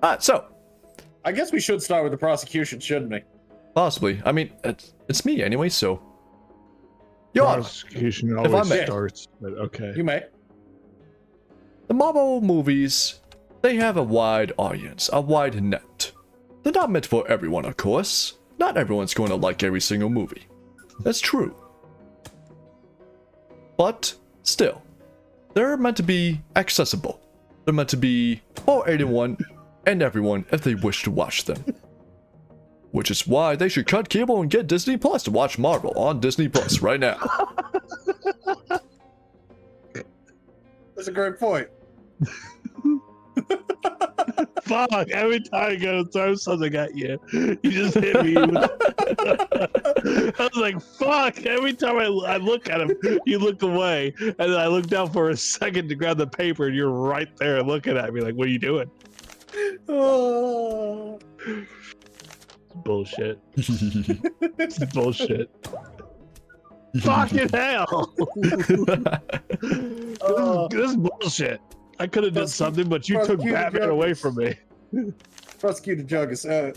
Alright, so, I guess we should start with the prosecution, shouldn't we? possibly. I mean, it's me anyway, so. Your Honor, Prosecution I always may. starts, but okay. You may. the Marvel movies, they have a wide audience, a wide net. They're not meant for everyone, of course. Not everyone's going to like every single movie. That's true. But, still, they're meant to be accessible. They're meant to be for anyone and everyone if they wish to watch them. Which is why they should cut cable and get Disney Plus to watch Marvel on Disney Plus right now. That's a great point. Fuck! Every time I go to throw something at you, you just hit me. I was like, "Fuck!" Every time I look at him, you look away, and then I look down for a second to grab the paper, and you're right there looking at me like, "What are you doing?" Oh. Bullshit. It's bullshit. Fucking hell! this is bullshit. I could have done something, but you took prosecutor Batman away Jungus. from me. Prosecutor Jungus,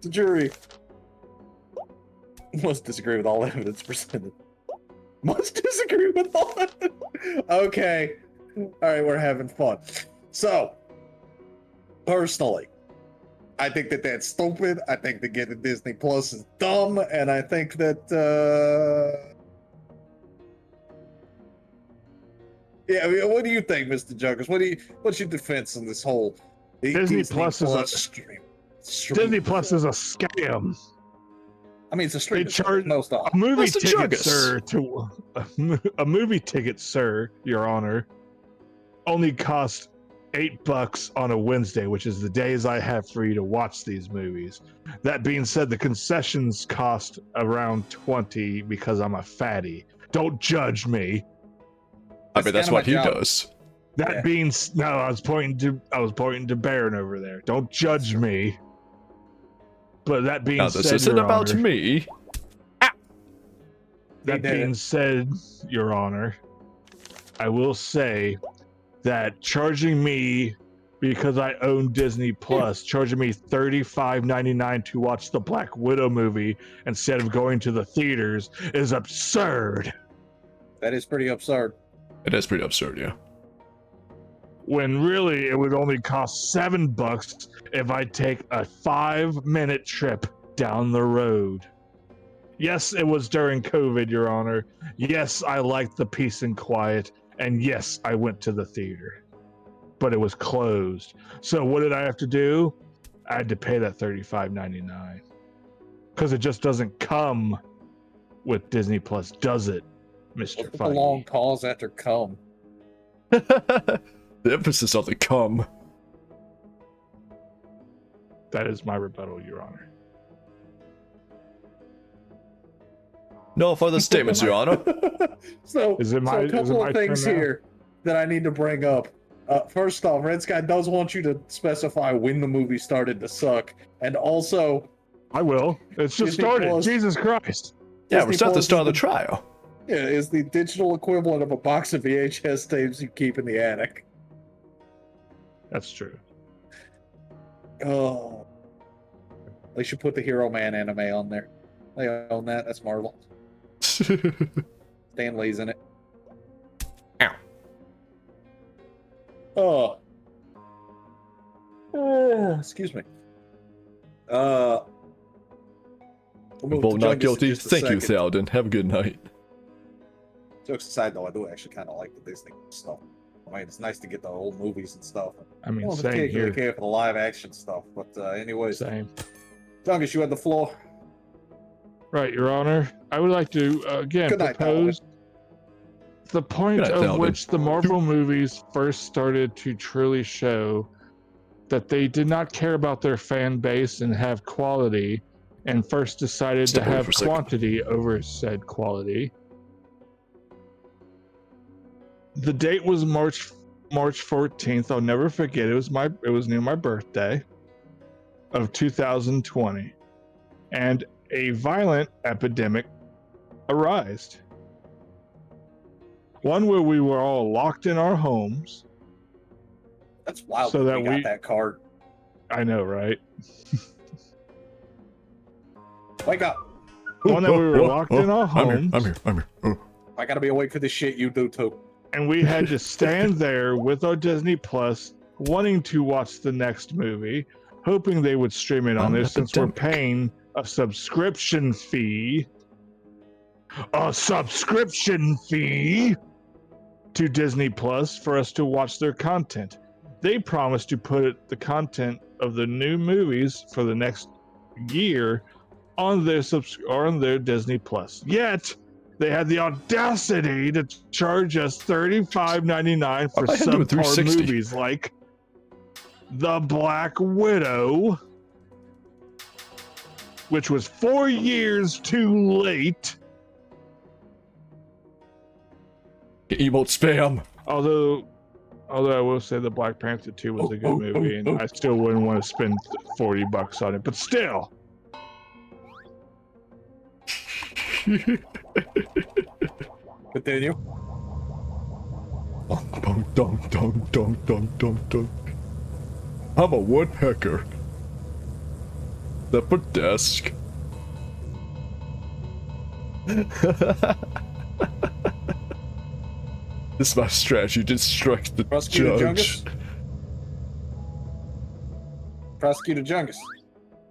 the jury must disagree with all evidence presented. Must disagree with all evidence. Okay. All right, we're having fun. So, personally, I think that that's stupid. I think that getting Disney Plus is dumb, and I think that yeah. I mean, what do you think, Mr. Jungus? What's your defense on this whole Disney Plus is a stream? Disney Plus is a scam. I mean, it's a stream. They charge no stuff. a movie Mr. ticket, Jungus. sir. A movie ticket, sir, Your Honor, only costs $8 on a Wednesday, which is the days I have for you to watch these movies. That being said, the concessions cost around $20 because I'm a fatty. Don't judge me. I mean, that's kinda what my he job. does. That being no, I was pointing to Baron over there. Don't judge me. But that being Now, said, this isn't Your about Honor, me. that being said, Your Honor, I will say that charging me, because I own Disney Plus, charging me $35.99 to watch the Black Widow movie instead of going to the theaters is absurd. That is pretty absurd. It is pretty absurd, yeah. When really it would only cost $7 if I take a 5-minute trip down the road. Yes, it was during COVID, Your Honor. Yes, I liked the peace and quiet. And yes, I went to the theater. But it was closed. So what did I have to do? I had to pay that $35.99. Because it just doesn't come with Disney Plus, does it, Mr. Look at the long pause after come. The emphasis on the cum. That is my rebuttal, Your Honor. No further statements, Your Honor. So, Is it my- so a is it couple my of things turn now? here that I need to bring up. First off, Red Sky does want you to specify when the movie started to suck, and also, I will. It's just Disney started. Plus. Jesus Christ. Yeah, Disney we're still at the Plus start of is the trial. yeah, is the digital equivalent of a box of VHS tapes you keep in the attic. That's true. Oh, they should put the Hero Man anime on there. They own that. That's Marvel. Stan Lee's in it. Ow. Oh. Excuse me. We'll move Both to not Jungus in guilty. just a Thank you, second. Theoden. Have a good night. Jokes aside, though, I do actually kind of like the Disney stuff. I mean, it's nice to get the old movies and stuff. I mean, I don't same particularly here. care for the live action stuff, but anyways, Same. Jungus, you had the floor. Right, Your Honor. I would like to again Good night, propose the point Good night, of Theoden. which the Marvel movies first started to truly show that they did not care about their fan base and have quality, and first decided Step to away have for a second. quantity over said quality. The date was March 14th. I'll never forget. It was near my birthday of 2020, and a violent epidemic arose. One where we were all locked in our homes. That's wild. So that we got we- that card. I know, right? Wake up! One that we were locked in our I'm here. homes. I'm here. I'm here. Oh. I gotta be awake for this shit. You do too. And we had to stand there with our Disney Plus, wanting to watch the next movie, hoping they would stream it on there since we're paying a subscription fee. A subscription fee to Disney Plus for us to watch their content. They promised to put the content of the new movies for the next year on their Disney Plus. Yet they had the audacity to charge us $35.99 for I had to do a subpar 360. movies like The Black Widow, which was 4 years too late. Emote spam. Although I will say the Black Panther 2 was a good movie, and I still wouldn't want to spend $40 on it. But still, Continue. Dong, dong, dong, dong, dong, dong, dong. I'm a woodpecker. Except for desk. This is my strategy, distract the Prosecutor judge. Jungus? Prosecutor Jungus.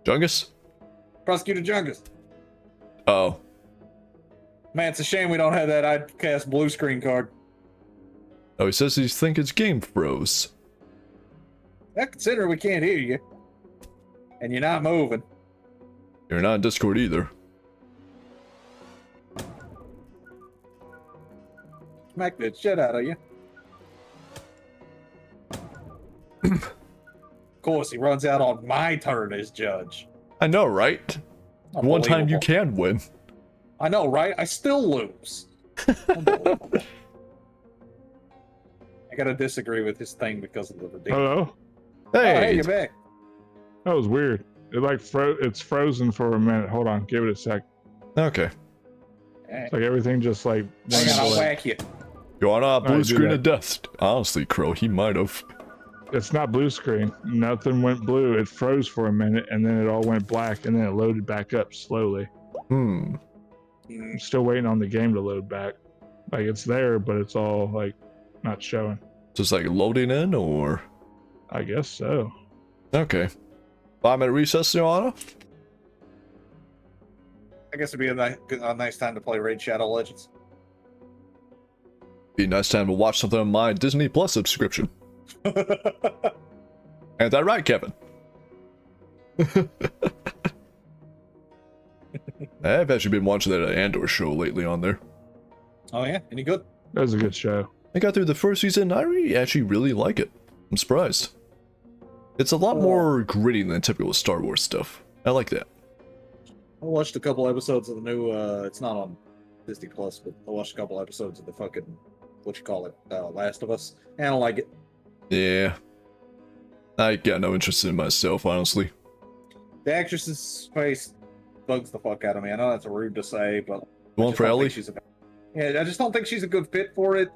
Jungus? Prosecutor Jungus. Oh. Man, it's a shame we don't have that I'd cast blue screen card. Oh, he says he's think his game froze. I consider we can't hear you. And you're not moving. You're not in Discord either. Smack the shit out of you. Of course, he runs out on my turn as judge. I know, right? One time you Unbelievable. can win. I know, right? I still lose. Unbelievable. I gotta disagree with his thing because of the ridiculous. Hello. Oh, hey, Hey, you're back. That was weird. It like it's frozen for a minute. Hold on, give it a sec. okay. Hey, It's like everything just like hang went on, I'll away. whack you. You want a blue do screen that. of death? Honestly, Crow, he might have. It's not blue screen. Nothing went blue. It froze for a minute and then it all went black and then it loaded back up slowly. Hmm. I'm still waiting on the game to load back. Like it's there, but it's all like not showing. Just like loading in, or? I guess so. Okay. 5-minute recess, Your Honor? I guess it'd be a nice time to play Raid Shadow Legends. Be a nice time to watch something on my Disney Plus subscription. Ain't that right, Kevin? I've actually been watching that Andor show lately on there. Oh yeah, any good? That was a good show. I got through the first season, actually really like it. I'm surprised. It's a lot more gritty than typical Star Wars stuff. I like that. I watched a couple episodes of the new. It's not on Disney Plus, but I watched a couple episodes of the fucking what you call it, Last of Us, and I don't like it. Yeah. I got no interest in myself, honestly. The actress's face bugs the fuck out of me. I know that's rude to say, but The one for Ellie? Yeah, I just don't think she's a good fit for it.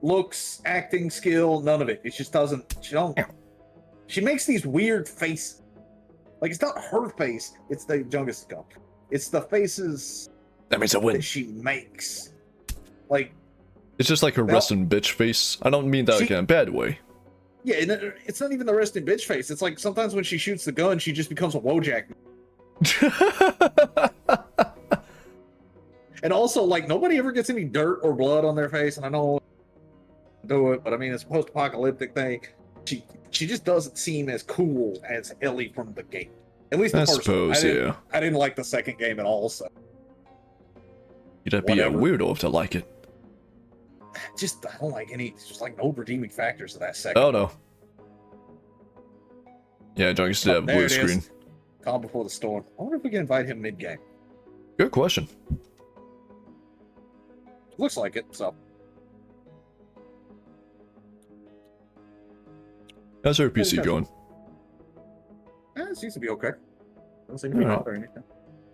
Looks, acting skill, none of it. It just doesn't. She makes these weird faces. Like it's not her face. It's the Jungus Gump. It's the faces That means I win. that she makes. Like It's just like her Well, resting bitch face. I don't mean that like she- in a bad way. yeah, and it's not even the resting bitch face. It's like sometimes when she shoots the gun, she just becomes a Wojak. And also, like nobody ever gets any dirt or blood on their face, and I know do it, but I mean it's a post-apocalyptic thing. She just doesn't seem as cool as Ellie from the game. At least the I first one. suppose, yeah. I didn't like the second game at all, so You'd have to be a Whatever. weirdo to like it. just I don't like any. Just like no redeeming factors of that second. Oh no. Yeah, Jungus did have a There blue it is. screen. Calm before the storm. I wonder if we can invite him mid-game. Good question. Looks like it. So How's your PC gotcha. going? it seems to be okay. Doesn't seem to be Alright. hot or anything.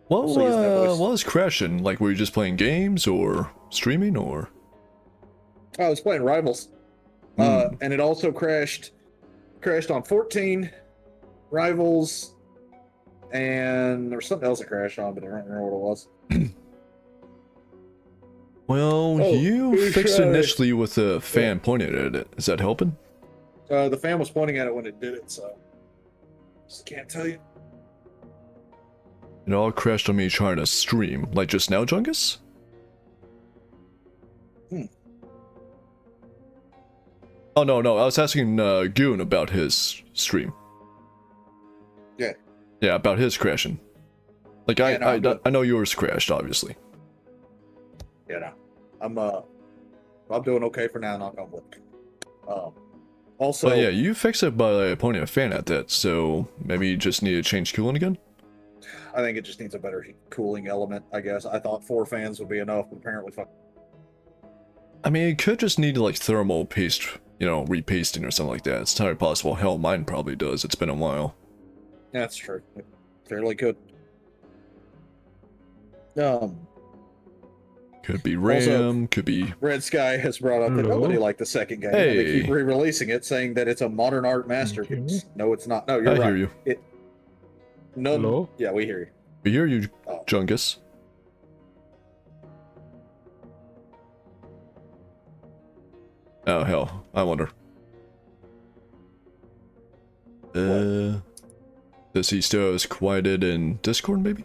What Also using that voice. what was crashing? Like, were you just playing games or streaming or? I was playing Rivals, and it also crashed on 14, Rivals, and there was something else it crashed on, but I don't remember what it was. Well, Oh, you we fixed it tried. initially with a fan pointing at it. Is that helping? The fan was pointing at it when it did it, so just can't tell you. It all crashed on me trying to stream. Like just now, Jungus? Oh, no. I was asking Goon about his stream. Yeah. Yeah, about his crashing. Like, Yeah, no, I'm good. I know yours crashed, obviously. Yeah, no. I'm doing okay for now, knock on wood. Also, But yeah, you fixed it by pointing a fan at that, so maybe you just need to change cooling again? I think it just needs a better cooling element, I guess. I thought 4 fans would be enough, but apparently I mean, it could just need like thermal paste, repasting or something like that. It's entirely possible. Hell, mine probably does. It's been a while. that's true. Fairly good. Could be RAM, could be. Red Sky has brought up that Hello? nobody liked the second game, and they keep Hey. re-releasing it, saying that it's a modern art hear me? masterpiece. No, it's not. No, you're I right. hear you. No, Hello? yeah, we hear you. We hear you, Oh. Jungus. Oh hell, I wonder. Does he still have us quieted in Discord, maybe?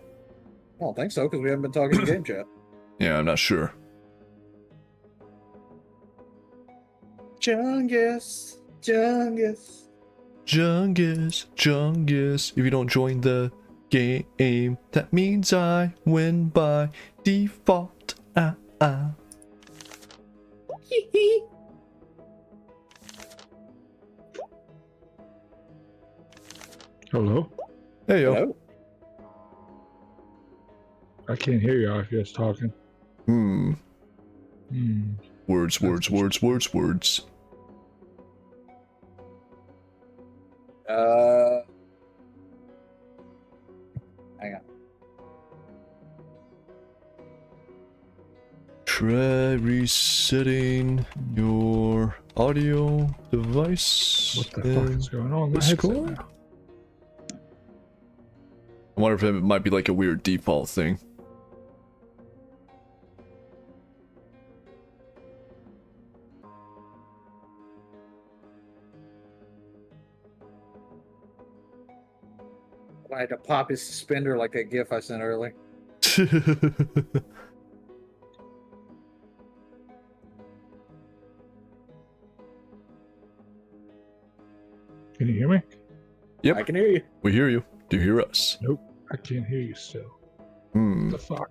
I don't think so, because we haven't been talking in game chat. Yeah, I'm not sure. Jungus, Jungus. Jungus. If you don't join the game, that means I win by default. Hello? Hey yo. Hello? I can't hear y'all if you're just talking. Hmm. Hmm. Words. Hang on. Try resetting your audio device. What the fuck is going on? My headset Discord? now. I wonder if it might be like a weird default thing. I had to pop his suspender like that gif I sent earlier. Can you hear me? Yep. I can hear you. We hear you. Do you hear us? Nope. I can't hear you still. Hmm. What the fuck?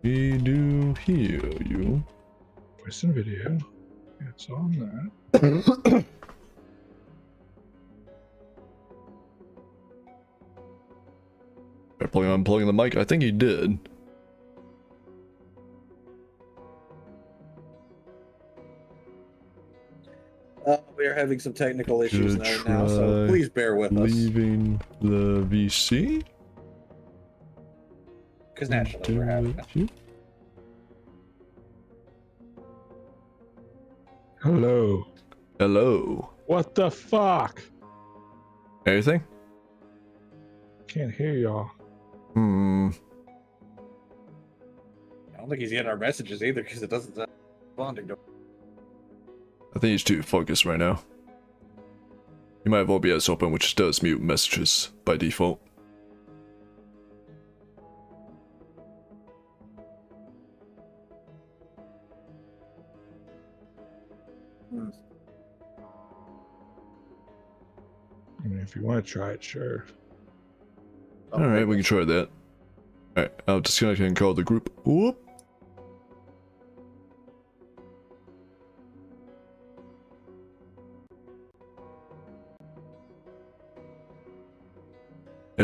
We do hear you. Voice and video. It's on that. Try unplugging the mic. I think he did. We are having some technical issues Good right now, so try. please bear with us. Leaving the VC. Because naturally we're having it. Hello. Hello. What the fuck? Anything? Can't hear y'all. Hmm. I don't think he's getting our messages either, because it doesn't sound responding to. I think he's too focused right now. You might have OBS open, which does mute messages by default. I mean, if you want to try it, sure. Alright, we can try that. Alright, I'll disconnect and call the group. Whoop.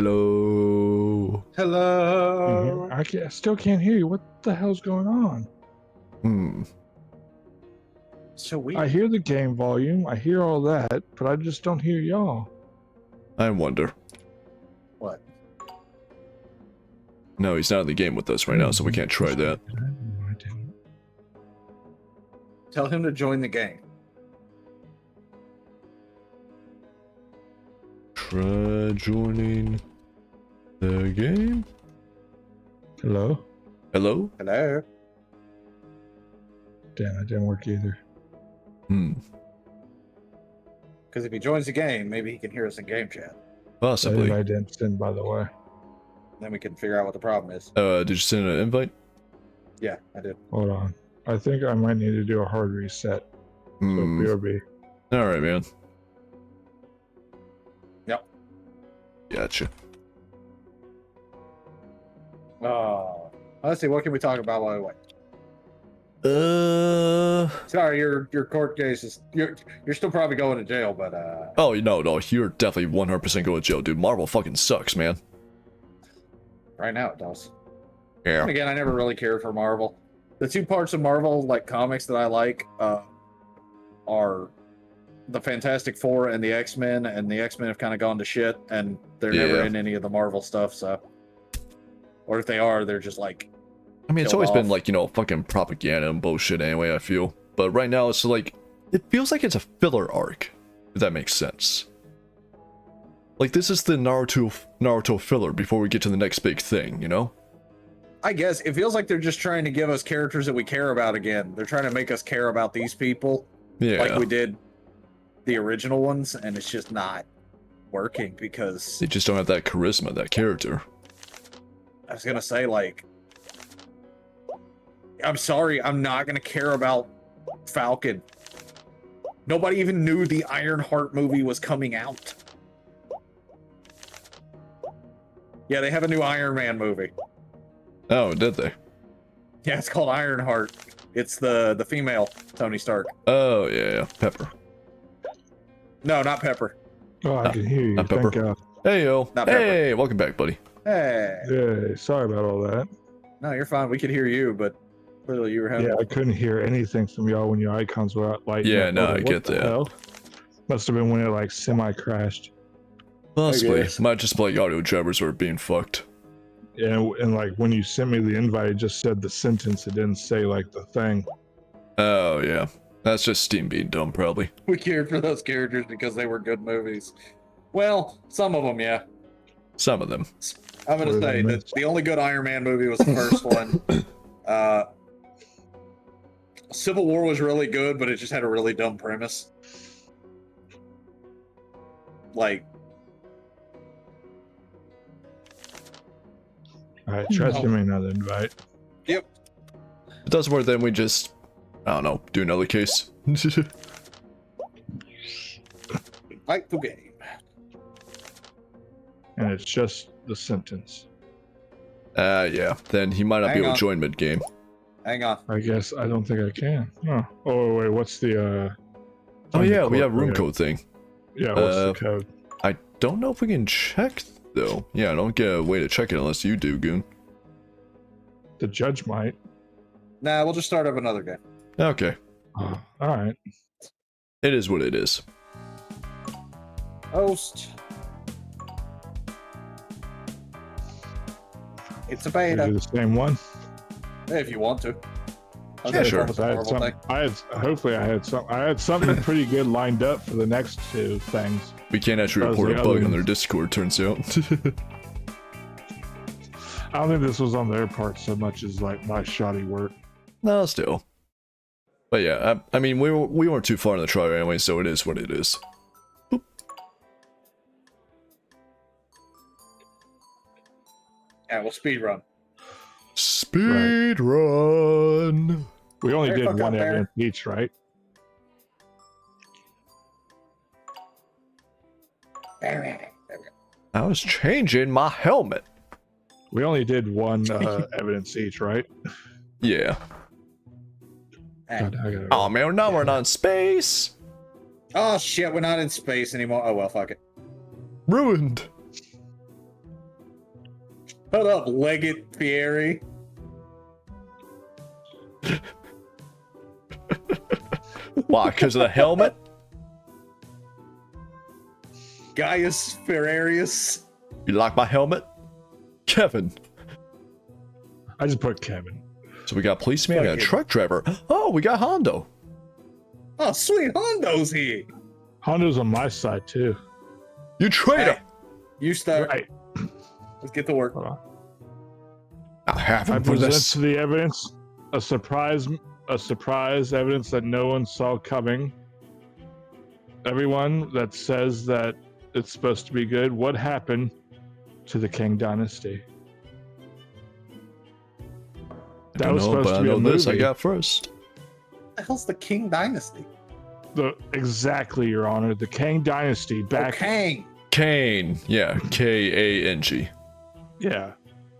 Hello. Hello. I still can't hear you. What the hell's going on? Hmm. So weird. I hear the game volume. I hear all that, but I just don't hear y'all. I wonder. What? No, he's not in the game with us right now, so we can't try that. No, I didn't. Tell him to join the game. Try joining the game. Hello? Hello? Hello. Damn, it didn't work either. Hmm. Because if he joins the game, maybe he can hear us in game chat. Possibly. I didn't send, by the way. Then we can figure out what the problem is. Did you send an invite? Yeah, I did. Hold on. I think I might need to do a hard reset. So Hmm. BRB. Alright, man. Yep. Gotcha. Let's see. What can we talk about while we wait? Sorry, your court case is you're still probably going to jail, but Oh, no, you're definitely 100% going to jail, dude. Marvel fucking sucks, man. right now it does. Yeah. And again, I never really cared for Marvel. The two parts of Marvel like comics that I like are the Fantastic Four and the X-Men, and the X-Men have kind of gone to shit, and they're never Yeah. in any of the Marvel stuff. So, or if they are, they're just like I mean, it's killed always been off. like, you know, fucking propaganda and bullshit anyway, I feel. But right now, it's like, it feels like it's a filler arc, if that makes sense. Like, this is the Naruto filler before we get to the next big thing, you know? I guess it feels like they're just trying to give us characters that we care about again. They're trying to make us care about these people Yeah. like we did the original ones, and it's just not working because They just don't have that charisma, that character. I was gonna say, like, I'm sorry, I'm not gonna care about Falcon. Nobody even knew the Ironheart movie was coming out. Yeah, they have a new Iron Man movie. Oh, did they? Yeah, it's called Ironheart. It's the female Tony Stark. Oh, yeah. Pepper. No, not Pepper. Oh, I can hear you. Not Thank Pepper. God. Hey, yo. Not Pepper. Hey, welcome back, buddy. Hey. Yeah, sorry about all that. No, you're fine. We could hear you, but clearly you were having. Yeah, I couldn't hear anything from y'all when your icons were out lighting Yeah, up. no, was I like, get what the that. hell? Must have been when it like semi-crashed. Possibly. guess. Might just be like audio drivers were being fucked. Yeah, and like when you sent me the invite, it just said the sentence. It didn't say like the thing. Oh, yeah. That's just Steam being dumb, probably. We cared for those characters because they were good movies. Well, some of them, yeah. Some of them. I'm gonna What did I say that miss? the only good Iron Man movie was the first one. Civil War was really good, but it just had a really dumb premise. Like, All right, try No. sending me another invite. yep. If it doesn't work, then we just, I don't know, do another case. Like the game. And it's just the sentence. Yeah. Then he might not be Hang able on. to join mid-game. Hang on. I guess I don't think I can. Oh, oh wait, what's the Oh, find the yeah, we have code room there. code thing. Yeah, what's Uh, the code? I don't know if we can check, though. Yeah, I don't get a way to check it unless you do, Goon. The judge might. Nah, we'll just start up another game. Okay. Oh, all right. It is what it is. Host. It's a Can we do beta. the same one. If you want to. I was Yeah, gonna sure. go with the I had, Marvel some, thing. hopefully I had something pretty good lined up for the next two things. We can't actually How's report the a bug other on their ones? Discord, turns out. I don't think this was on their part so much as like my shoddy work. No, still. But yeah, I mean, we weren't too far in the trial anyway, so it is what it is. Yeah, we'll speed run. Speed run. We only Hey, did fuck one up there. evidence each, right? There we go. I was changing my helmet. We only did one evidence each, right? Yeah. Hey. God, I gotta Oh man, now we're not in space. Oh shit, we're not in space anymore. Oh well, fuck it. Ruined. Hold up, Leggett Fieri. Why? Because of the helmet? Gaius Ferrarius. You like my helmet? Kevin. I just put Kevin. So we got policeman, we got a Fuck it. truck driver. Oh, we got Hondo. Oh, sweet Hondo's here. Hondo's on my side too. You traitor. Hey, you start. Right. Let's get to work. Hold on. I have I him for present this. to the evidence a surprise evidence that no one saw coming. Everyone that says that it's supposed to be good. What happened to the King Dynasty? I don't know, but I know this I got first. What the hell's the King Dynasty? Exactly, Your Honor. The King Dynasty back. Kang. Kane. Yeah, Kang. Yeah,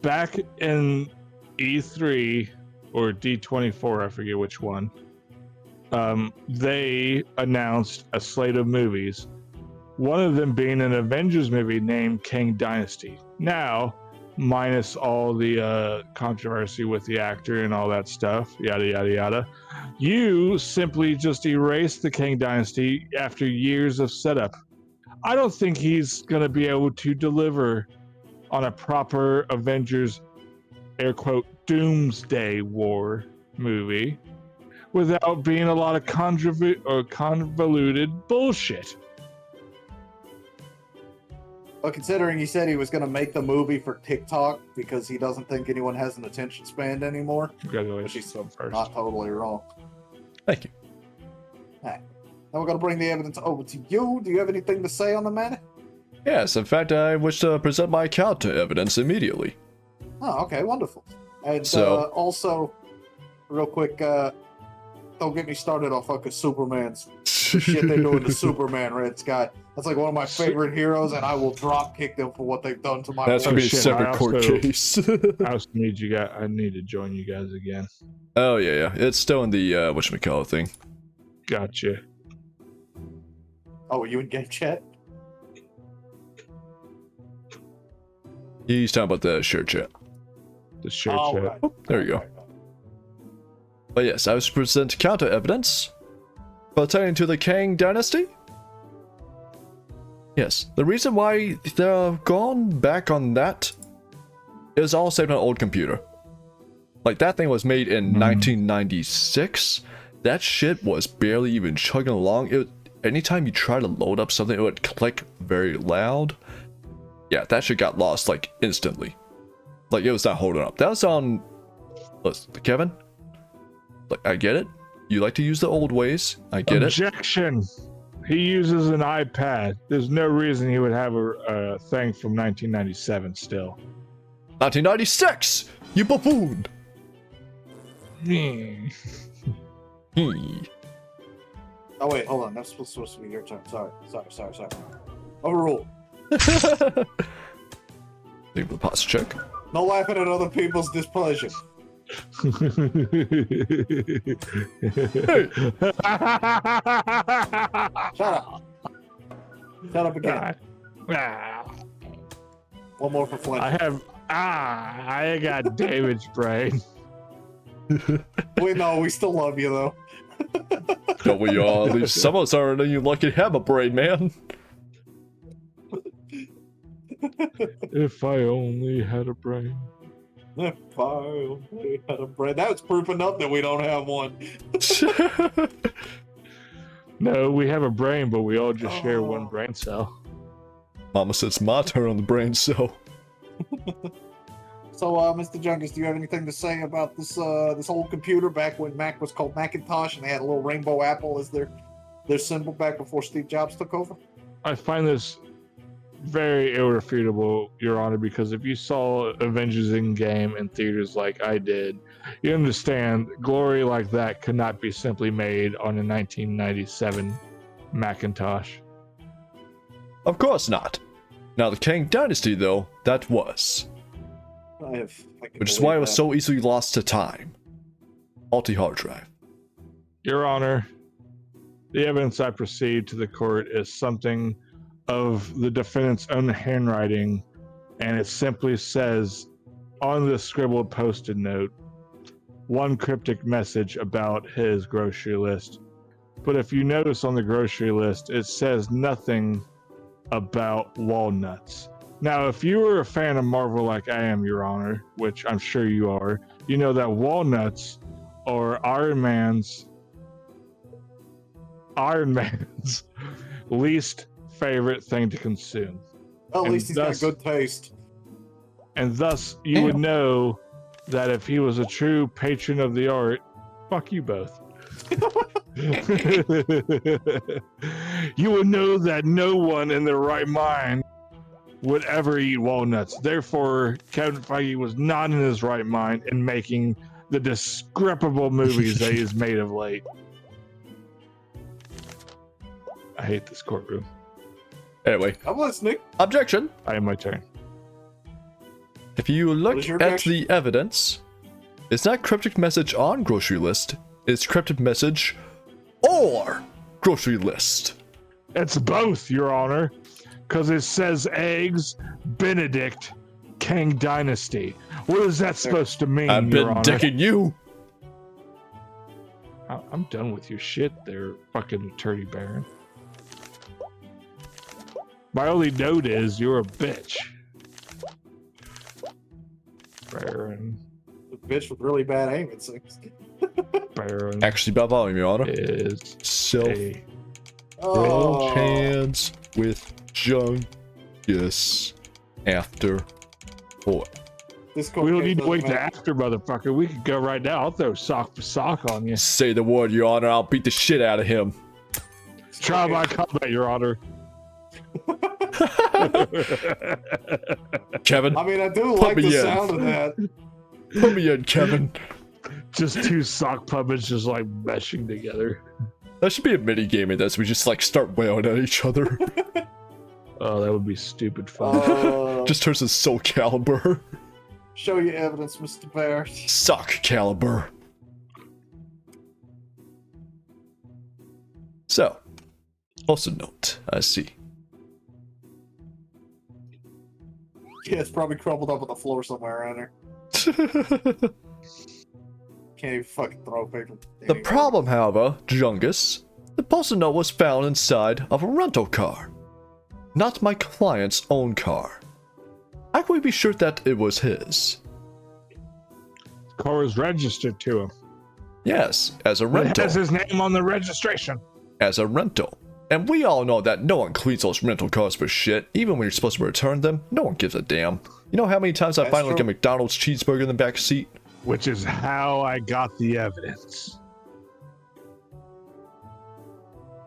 back in E3 or D24, I forget which one. They announced a slate of movies. One of them being an Avengers movie named King Dynasty. Now, minus all the controversy with the actor and all that stuff, yada yada yada, you simply just erased the King Dynasty after years of setup. I don't think he's gonna be able to deliver on a proper Avengers air quote, doomsday war movie without being a lot of convoluted bullshit. But considering he said he was going to make the movie for TikTok because he doesn't think anyone has an attention span anymore, which Congratulations, he's first. not totally wrong. Thank you. Now we're going to bring the evidence over to you. Do you have anything to say on the matter? Yes, in fact, I wish to present my account to evidence immediately. Oh, okay, wonderful. And So- also, real quick, don't get me started on fucking Superman's shit they do in the Superman Red Sky. That's like one of my favorite heroes, and I will drop kick them for what they've done to my That's boy. gonna be a shit, separate I court also- case. I also need you guys. I need to join you guys again. Oh yeah, it's still in the whatchamacallit thing. Gotcha. Oh, are you in game chat? He's talking about the share chat. The share Oh, chat. right. There you go. Right. But yes, I was to present counter evidence pertaining to the Kang dynasty. Yes, the reason why they're gone back on that is all saved on an old computer. Like, that thing was made in 1996. That shit was barely even chugging along. Anytime you try to load up something, it would click very loud. Yeah, that shit got lost, like, instantly. Like, it was not holding up. That was on... Listen, Kevin? Like, I get it. You like to use the old ways. I get it. Objection. He uses an iPad. There's no reason he would have a thing from 1997 still. 1996! You buffoon! Hmm. Oh, wait, hold on. That's supposed to be your turn. Sorry. Overruled. Leave the posture check. No laughing at other people's displeasure. Shut up. Shut up again. One more for Flint. I got David's brain. Wait, no, we still love you, though. Don't we all? At least some of us aren't you lucky to have a brain, man. If I only had a brain. If I only had a brain. That's proof enough that we don't have one. No, we have a brain, but we all just share one brain cell. Mama says my turn on the brain cell. So, Mr. Jungus, do you have anything to say about this this old computer back when Mac was called Macintosh and they had a little rainbow apple as their symbol back before Steve Jobs took over? I find this very irrefutable, Your Honor, because if you saw Avengers Endgame in theaters like I did, you understand glory like that could not be simply made on a 1997 Macintosh. Of course not. Now the Kang dynasty, though, that was. Which is why it was so easily lost to time. Multi-hard drive. Your Honor, the evidence I proceed to the court is something of the defendant's own handwriting, and it simply says on the scribbled post-it note one cryptic message about his grocery list. But if you notice on the grocery list, it says nothing about walnuts. Now, if you were a fan of Marvel like I am, Your Honor, which I'm sure you are, you know that walnuts are Iron Man's least favorite thing to consume. Well, at least he's thus- got good taste. And thus, you would know that if he was a true patron of the art, fuck you both. You would know that no one in their right mind would ever eat walnuts. Therefore, Kevin Feige was not in his right mind in making the discrepable movies that he's made of late. I hate this courtroom. Anyway, I'm listening. objection. I am my turn. If you look is your at objection? the evidence, it's not cryptic message on grocery list. It's cryptic message or grocery list. It's both, Your Honor, because it says eggs, Benedict, Kang Dynasty. What is that supposed to mean, I've Your been Honor? dicking you. I'm done with your shit there, fucking attorney baron. My only note is you're a bitch. Baron. The bitch with really bad aim, it seems. Baron Actually, by volume, Your Honor. is Self a Oh, hands with Jungus after 4. this We don't need to doesn't wait to matter. after, motherfucker. We could go right now. I'll throw sock for sock on you. Say the word, Your Honor. I'll beat the shit out of him. Try my combat, Your Honor. Kevin, I mean, I do Put like me the in. sound of that. put me in, Kevin. Just two sock puppets just like meshing together. That should be a mini game in this. We just like start wailing at each other. Oh, that would be stupid fun. Just turns to Soul Calibur. Show your evidence, Mr. Bear. Sock Calibur. So, also note, I see. Yeah, it's probably crumpled up on the floor somewhere around here. Can't even fucking throw paper. The anymore. problem, however, Jungus, the post-it note was found inside of a rental car. Not my client's own car. How can we be sure that it was his? Car is registered to him. Yes, as a It rental. has his name on the registration. As a rental. And we all know that no one cleans those rental cars for shit. Even when you're supposed to return them, no one gives a damn. You know how many times I That's find like a true. McDonald's cheeseburger in the back seat? Which is how I got the evidence.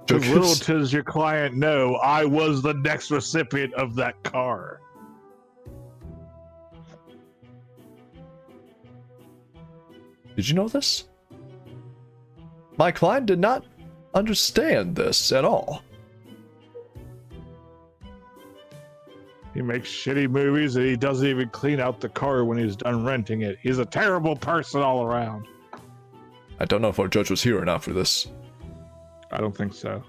Because little Jungus, does your client know, I was the next recipient of that car. did you know this? My client did not understand this at all. He makes shitty movies and he doesn't even clean out the car when he's done renting it. He's a terrible person all around. I don't know if our judge was here or not for this. I don't think so.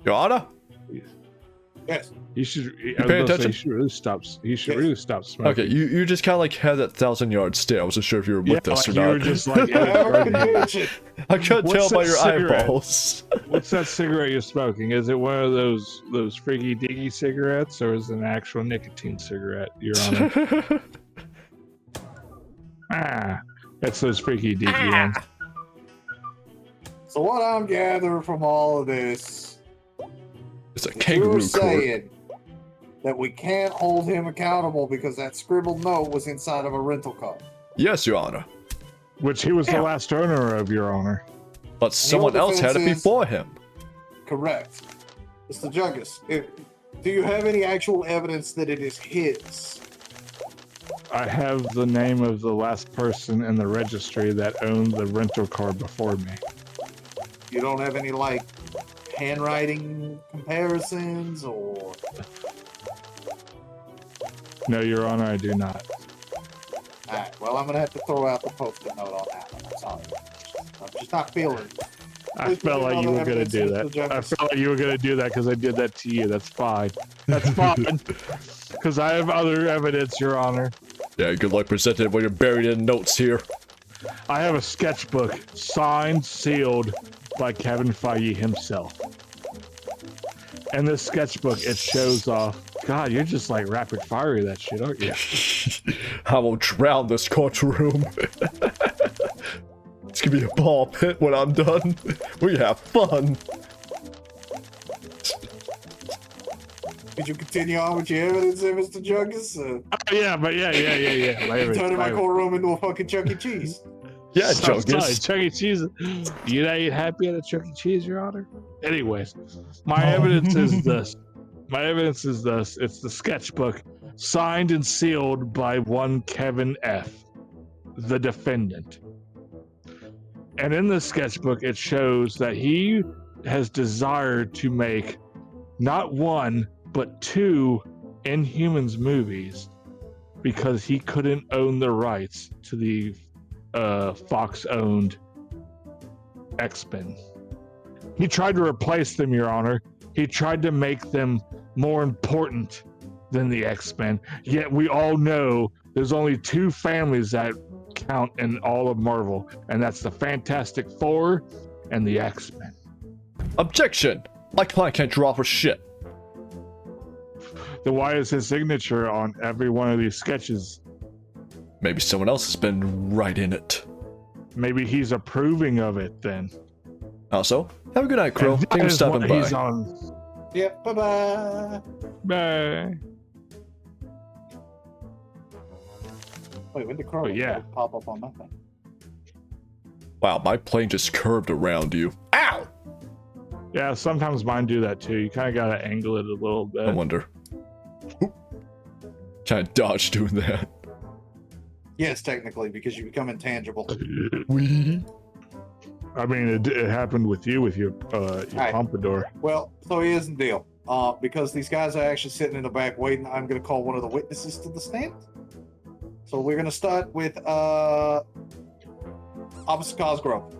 Your Honor? Yes. He should. paying attention? He should really stop. He should Yes. really stop smoking. Okay, you just kind of like had that 1,000-yard stare. I wasn't sure if you were with us like or you were not. just like. Never could reach it. I couldn't What's tell by that your cigarette? eyeballs. What's that cigarette you're smoking? Is it one of those freaky diggy cigarettes, or is it an actual nicotine cigarette? Your Honor. That's those freaky diggy ones. So what I'm gathering from all of this, It's a you're kangaroo court. saying that we can't hold him accountable because that scribbled note was inside of a rental car. Yes, Your Honor. Which he was the last owner of, Your Honor. But someone else had it defense is- before him. Correct. Mr. Jungus, do you have any actual evidence that it is his? I have the name of the last person in the registry that owned the rental car before me. You don't have any, like, handwriting comparisons or... No, Your Honor, I do not. Alright, well, I'm gonna have to throw out the post-it note on that one. I'm sorry. I'm just not feeling it. I felt like you were gonna do that. I felt like you were gonna do that because I did that to you. That's fine. That's fine. Because I have other evidence, Your Honor. Yeah, good luck presenting it when you're buried in notes here. I have a sketchbook signed, sealed by Kevin Feige himself. And this sketchbook, it shows off. God, you're just like rapid fire that shit, aren't you? I will drown this courtroom. It's gonna be a ball pit when I'm done. We have fun. Could you continue on with your evidence there, Mr. Jungus? Yeah. My evidence, Turning my my- courtroom into a fucking Chuck E. Cheese. Yeah, Sorry, Jungus. Chuck E. Cheese. You not eat happy at a Chuck E. Cheese, Your Honor? Anyways, my evidence is this. My evidence is this. It's the sketchbook signed and sealed by one Kevin F., the defendant. And in this sketchbook, it shows that he has desired to make not one, but 2 Inhumans movies because he couldn't own the rights to the Fox-owned X-Men. He tried to replace them, Your Honor. He tried to make them more important than the X-Men. Yet we all know there's only 2 families that count in all of Marvel, and that's the Fantastic Four and the X-Men. Objection! My client can't draw for shit. Then why is his signature on every one of these sketches Maybe someone else has been right in it. Maybe he's approving of it then. Also, have a good night, Crow. And Thank you for that is stopping what by. he's on. Yep. Bye bye. Bye. Wait, when did Crow yeah. pop up on my thing? Wow, my plane just curved around you. Ow! Yeah, sometimes mine do that too. You kind of got to angle it a little bit. I wonder. Kind of dodge doing that. Yes, technically, because you become intangible. Wee. I mean, it happened with you with your Right. pompadour. Well, so here's the deal. Because these guys are actually sitting in the back waiting, I'm going to call one of the witnesses to the stand. So we're going to start with Officer Cosgrove.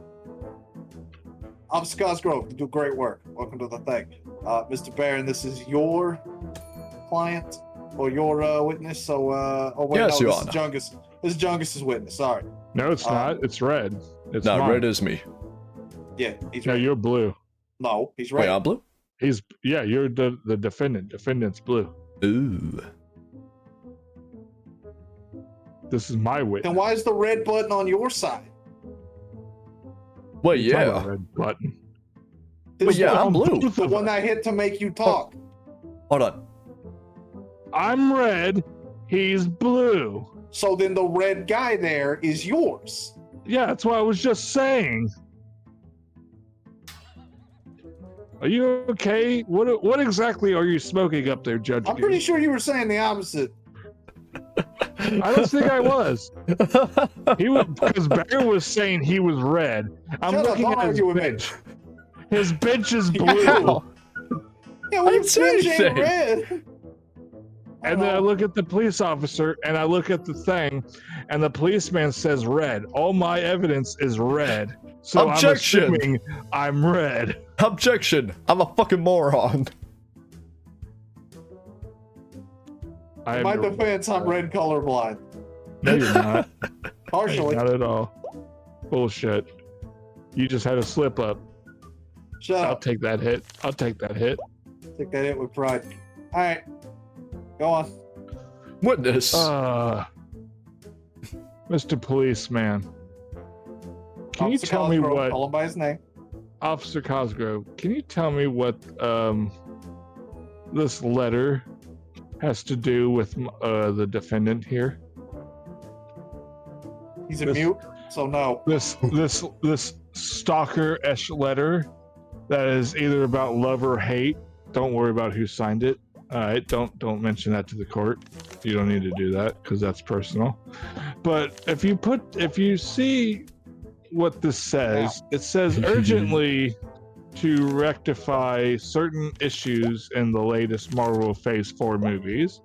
Officer Cosgrove, you do great work. Welcome to the thing. Mr. Barron, this is your client or your witness. So, oh wait, Yes, no, Your this is Honor. Jungus. This is Jungus's witness. Sorry. No, it's not. It's red. It's No, mine. red is me. Yeah, he's No, red. you're blue. No, he's Wait, red. I'm blue? You're the defendant. Defendant's blue. Ooh. This is my witness. Then why is the red button on your side? Wait, You're talking about yeah. red button. But This yeah, one- I'm blue. The one I hit to make you talk. Hold on. I'm red. He's blue. So then the red guy there is yours. Yeah, that's what I was just saying. Are you okay? What exactly are you smoking up there, Judge? I'm pretty sure you were saying the opposite. I don't think I was. He was because Bear was saying he was red. I'm Shut up, looking don't at his argue with me. bench. His bench is blue. Ow. Yeah, I well, didn't say your bench ain't anything. red. And then I look at the police officer and I look at the thing, and the policeman says red. All my evidence is red. So Objection. I'm assuming I'm red. Objection! I'm a fucking moron. I In am my your- defense, I'm red colorblind. No, you're not. Partially. Not at all. Bullshit. You just had a slip up. Shut I'll up. take that hit. I'll take that hit. Take that hit with pride. All right. Go on. Witness. Mr. Policeman. Can you Officer tell me Cosgrove, what Call him by his name. Officer Cosgrove, can you tell me what this letter has to do with the defendant here? He's a This- mute, so no. This stalker-esh letter that is either about love or hate. Don't worry about who signed it. All right, don't mention that to the court. You don't need to do that because that's personal. But if you see what this says, it says urgently to rectify certain issues in the latest Marvel Phase 4 movies.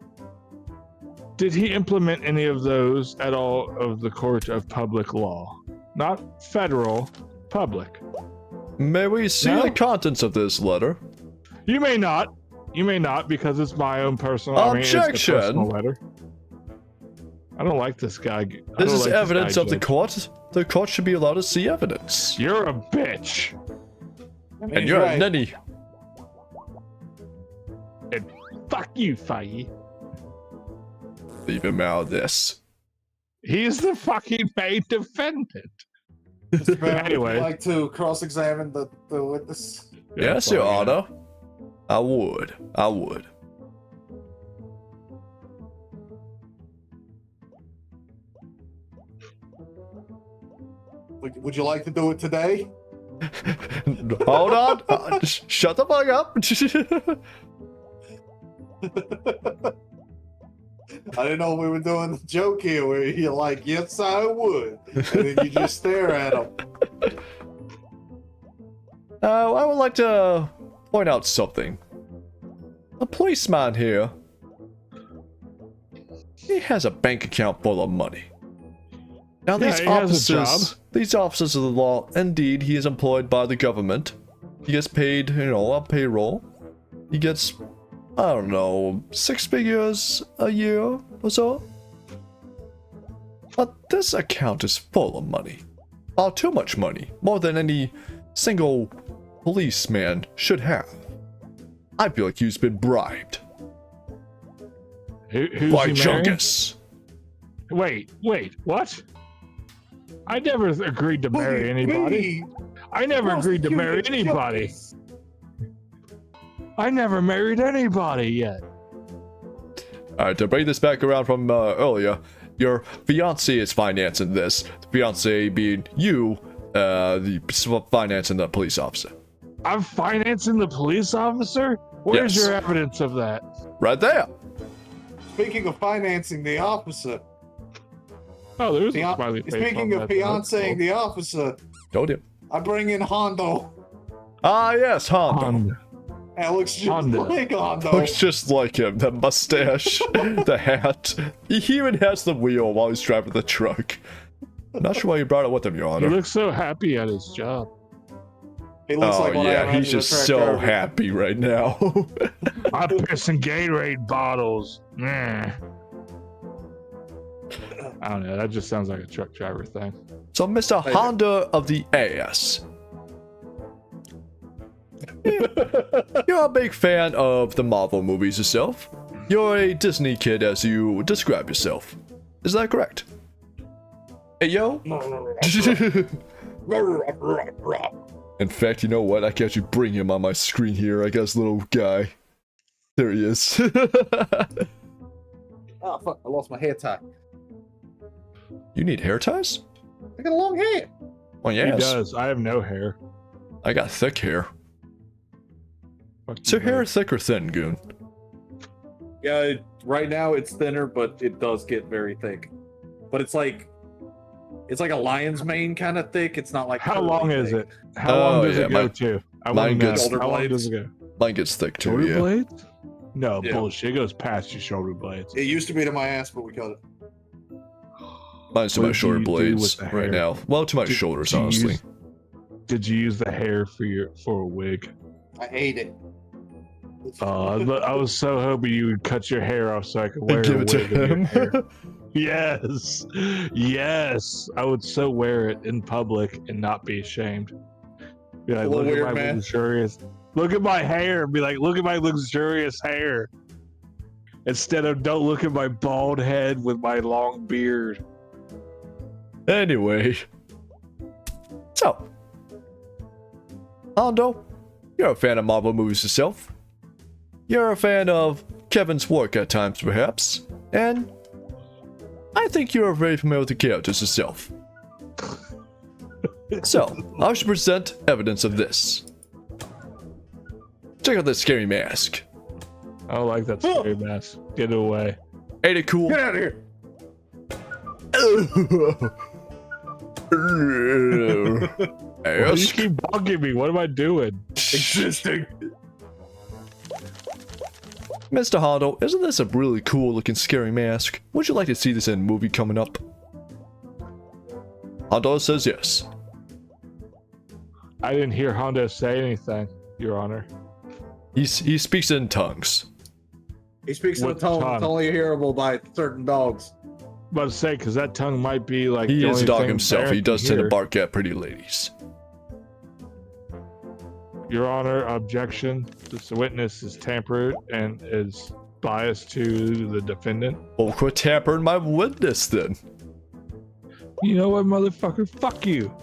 Did he implement any of those at all of the court of public law? Not federal, public. May we see No. the contents of this letter? You may not. You may not because it's my own personal. Objection. It's a personal letter. I don't like this guy. I This don't is like evidence guy, of the Judge. court. The court should be allowed to see evidence. You're a bitch. And And he's you're right. a ninny. Fuck you, Feige. Leave him out of this. He's the fucking main defendant. Mr. Barron, would you Anyway. like to cross-examine the witness? Yes, Your Honor. I would. I would. Would you like to do it today? Hold on. Shut the fuck up. I didn't know we were doing the joke here where you're like, yes, I would. And then you just stare at him. I would like to point out something. The policeman here, he has a bank account full of money. Now Yeah, these he has a officers of the law, indeed, he is employed by the government. He gets paid, a payroll. He gets, I don't know, 6 figures a year or so. But this account is full of money. Far too much money, more than any single policeman should have. I feel like he's been bribed Who's by he marrying? Jungus. Wait, what? I never agreed to marry anybody. I never agreed to marry anybody. I never married anybody yet. Alright, to bring this back around from earlier, your fiance is financing this. The fiance being you, the financing the police officer. I'm financing the police officer? Where's Yes. your evidence of that? Right there. Speaking of financing the officer, Oh, there's a smiley face. speaking on of that. That's fiancing cool. the officer, Told you. I bring in Hondo. Ah, yes, Hondo. Honda. That looks just Hondo. like Hondo. Looks just like him. The mustache, the hat. He even has the wheel while he's driving the truck. I'm not sure why you brought it with him, Your He Honor. looks so happy at his job. He looks Oh, like what I yeah, imagine he's a just truck so driver. happy right now. I'm pissing Gatorade bottles. Nah. I don't know. That just sounds like a truck driver thing. So, Mr. Honda of the AS. You're a big fan of the Marvel movies yourself. You're a Disney kid as you describe yourself. Is that correct? Hey, yo. In fact, you know what? I can actually bring him on my screen here. I got this little guy. There he is. Oh, fuck. I lost my hair tie. You need hair ties? I got a long hair. Oh, He yes. does. I have no hair. I got thick hair. Fuck Is your you, hair man. thick or thin, Goon? Yeah, right now it's thinner, but it does get very thick. But it's like a lion's mane kind of thick. It's not like How curly long is thick. it? How long does yeah, it go my- to? I mine want to know. gets- Shoulder How long blades. does it go? Mine gets thick too, Shoulder yeah. blades? No, Yeah. bullshit. It goes past your shoulder blades. It used to be to my ass, but we cut it. Mine's to What my do shoulder you do blades with the right hair? now. Well, to my Did- shoulders, did you honestly. use- Did you use the hair for a wig? I hate it. I was so hoping you would cut your hair off so I could wear And give a it to wig of your him. hair. Yes, yes. I would so wear it in public and not be ashamed. Be like, A little look weird, at my man. luxurious. Look at my hair. Be like, look at my luxurious hair. Instead of don't look at my bald head with my long beard. Anyway. So. Hondo, you're a fan of Marvel movies yourself. You're a fan of Kevin's work at times, perhaps. And I think you're very familiar with the characters yourself. So, I should present evidence of this. Check out this scary mask. I don't like that scary mask. Get it away. Ain't it cool? Get out of here. Why do you Ask. keep bugging me? What am I doing? Existing. Mr. Hondo, isn't this a really cool looking scary mask? Would you like to see this in a movie coming up? Hondo says yes. I didn't hear Hondo say anything, Your Honor. He speaks in tongues. He speaks in a What tone tongue? that's only hearable by certain dogs. About to say, because that tongue might be like. He the is a only dog thing himself. Barrett He does can tend to hear. bark at pretty ladies. Your Honor, objection. This witness is tampered and is biased to the defendant. Well, quit tampering my witness then. You know what, motherfucker? Fuck you.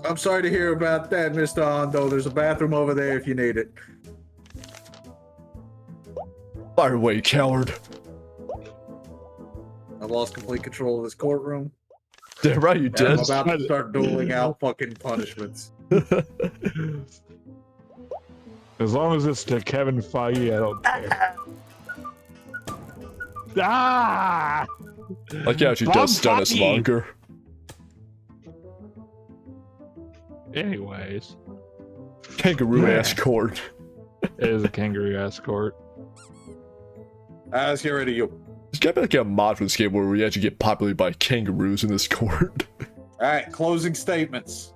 I'm sorry to hear about that, Mr. Hondo. There's a bathroom over there if you need it. Fire away, coward. I've lost complete control of this courtroom. Damn right you And did. I'm about to start doling out fucking punishments. As long as it's to Kevin Feige, I don't care. Ah! Like he actually Bob does stun us Feige. longer. Anyways, Kangaroo ass cord. it is a kangaroo ass court. Let's get rid of you. There's gotta be like a mod for this game where we actually get populated by kangaroos in this court. Alright, closing statements.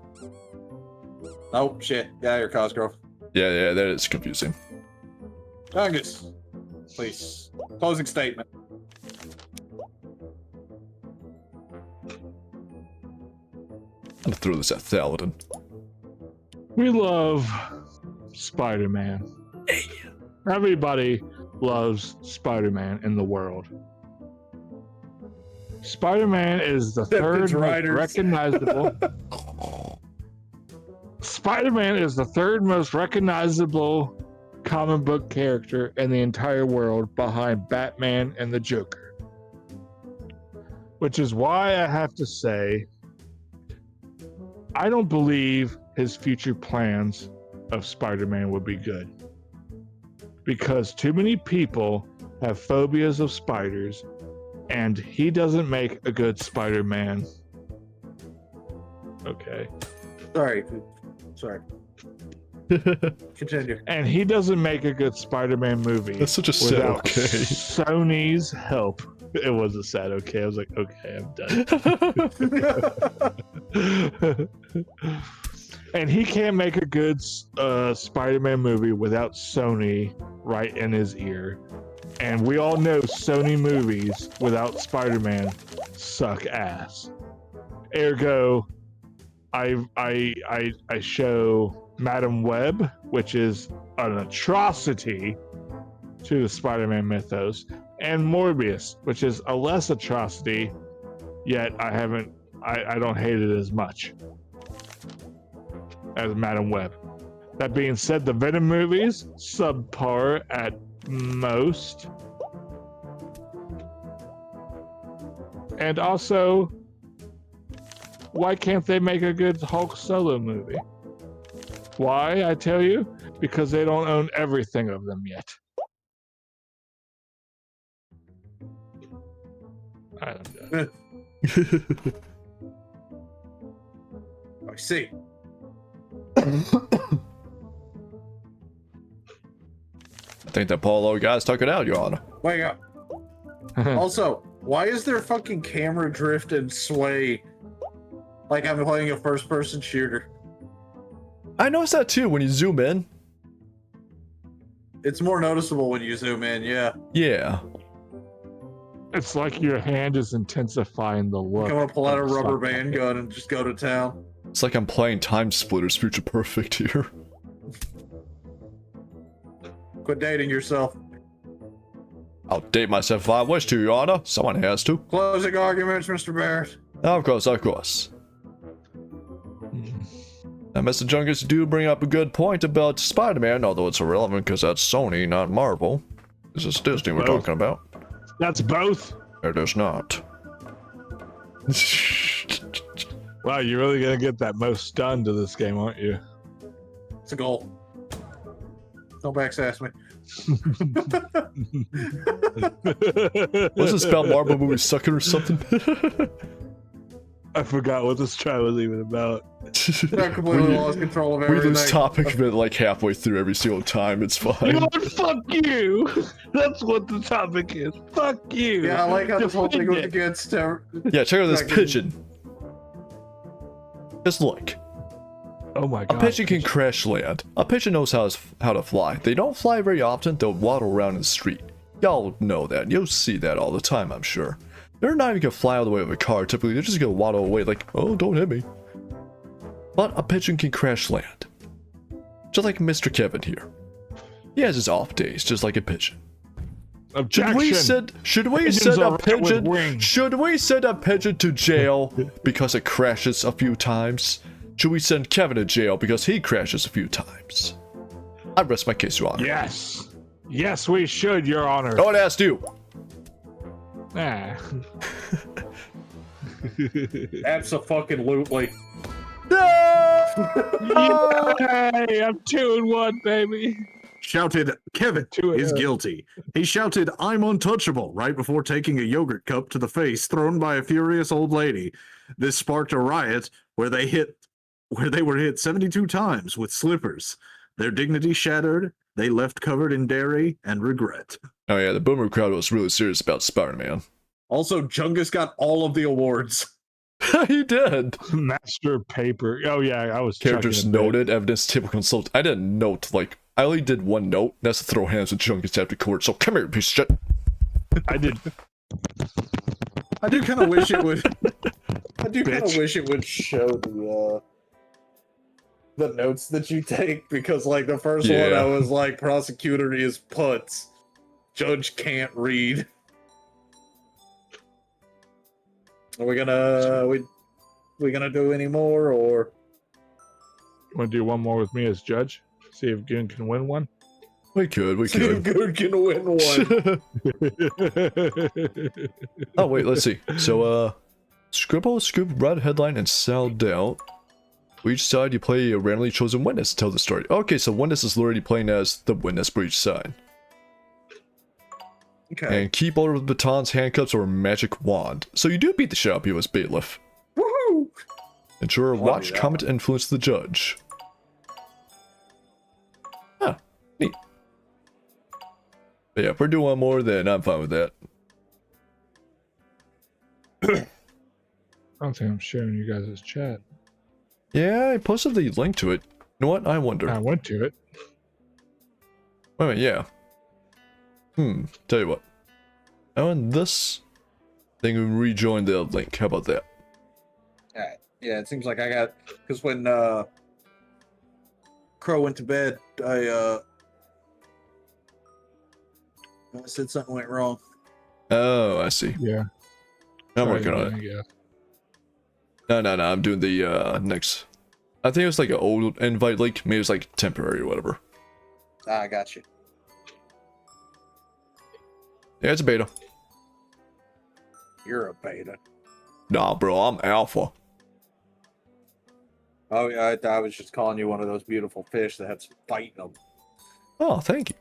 Oh, shit. Get out of here, Cosgrove. Yeah, that is confusing. Jungus, please. Closing statement. I'm gonna throw this at Thaladin. We love Spider-Man. Everybody loves Spider-Man in the world. Spider-Man is the Except third it's most writers. recognizable. Spider-Man is the third most recognizable comic book character in the entire world behind Batman and the Joker. Which is why I have to say, I don't believe his future plans of Spider-Man would be good. Because too many people have phobias of spiders, and he doesn't make a good Spider-Man. Okay. Sorry. Continue. And he doesn't make a good Spider-Man movie That's such a sad without okay. Sony's help. It was a sad okay. I was like, okay, I'm done. And he can't make a good Spider-Man movie without Sony right in his ear. And we all know Sony movies without Spider-Man suck ass. Ergo, I show Madam Web, which is an atrocity to the Spider-Man mythos, and Morbius, which is a less atrocity, yet I don't hate it as much as Madam Web. That being said, the Venom movies, subpar at most. And also, why can't they make a good Hulk solo movie? Why, I tell you? Because they don't own everything of them yet. I'm done. I see. I think that Paulo guy's took it out, Your Honor. Wake up. Also, why is there fucking camera drift and sway like I'm playing a first-person shooter? I noticed that too when you zoom in. It's more noticeable when you zoom in, yeah. Yeah. It's like your hand is intensifying the look. I'm gonna pull out a of the rubber sock. band gun and just go to town. It's like I'm playing Time Splitters Future Perfect here. Quit dating yourself. I'll date myself if I wish to, Your Honor. Someone has to. Closing arguments, Mr. Barrett. Of course, of course. Now, Mr. Jungus, you do bring up a good point about Spider-Man, although it's irrelevant because that's Sony, not Marvel. This is Disney we're Both. talking about. That's both. It is not. Wow, you're really gonna get that most stunned to this game, aren't you? It's a goal. Don't backsass me. What's this about Marvel movies sucking or something? I forgot what this try was even about. I completely lost control of We everything. lose topic but like halfway through every single time. It's You fine. know what? Fuck you. That's what the topic is. Fuck you. Yeah, I like how this whole thing Defend was it. against Yeah, check out this Fucking- pigeon. Just look. Oh my A god. pigeon can crash land. A pigeon knows how to fly. They don't fly very often, they'll waddle around in the street. Y'all know that. You'll see that all the time, I'm sure. They're not even gonna fly all the way with a car, typically they're just gonna waddle away like, oh, don't hit me. But a pigeon can crash land. Just like Mr. Kevin here. He has his off days, just like a pigeon. Objection. Should we Pigeons send are a red with pigeon? wings. Should we send a pigeon to jail because it crashes a few times? Should we send Kevin to jail because he crashes a few times? I rest my case, Your Honor. Yes. Yes, we should, Your Honor. No one asked you. Ah. Abso-fucking-lutely. Yay, I'm 2-1, baby. Shouted, Kevin is guilty. He shouted, I'm untouchable, right before taking a yogurt cup to the face thrown by a furious old lady. This sparked a riot where they were hit 72 times with slippers. Their dignity shattered. They left covered in dairy and regret. Oh yeah, the boomer crowd was really serious about Spider-Man. Also, Jungus got all of the awards. He did. Master paper. Oh yeah, I was Characters chucking a bit. noted, evidence table consult. I didn't note, like, I only did one note. That's to throw hands with Jungus after court. So come here, piece of shit. I did. I do kind of wish it would. I do kind of Bitch. wish it would show the notes that you take, because like the first one Yeah. I was like, prosecutor is putz, judge can't read. Are we gonna do any more or? You want to do one more with me as judge? See if Goon can win one. We could. Good can win one. Oh wait, let's see. So Scribble, Scoop, Red Headline, and Sound Out. For each side, you play a randomly chosen witness to tell the story. Okay, so witness is already playing as the witness for each side. Okay. And keep all of the batons, handcuffs, or magic wand. So you do beat the shit out of you as bailiff. Woohoo! Ensure Wanna watch, do that comment, influence the judge. Ah, neat. But yeah, if we're doing one more, then I'm fine with that. I don't think I'm sharing you guys' chat. Yeah, I posted the link to it. You know what? I wonder. I went to it. Wait a minute, yeah. Tell you what. Oh, and this thing will rejoin the link. How about that? Alright. Yeah, it seems like I got because when Crow went to bed, I said something went wrong. Oh, I see. Yeah. I'm working on it. Yeah. No, I'm doing the next. I think it was like an old invite link. Maybe it's like temporary or whatever. Ah, I got you. Yeah, it's a beta. You're a beta. Nah, bro, I'm alpha. Oh yeah, I was just calling you one of those beautiful fish that had some fight in them. Oh, thank you.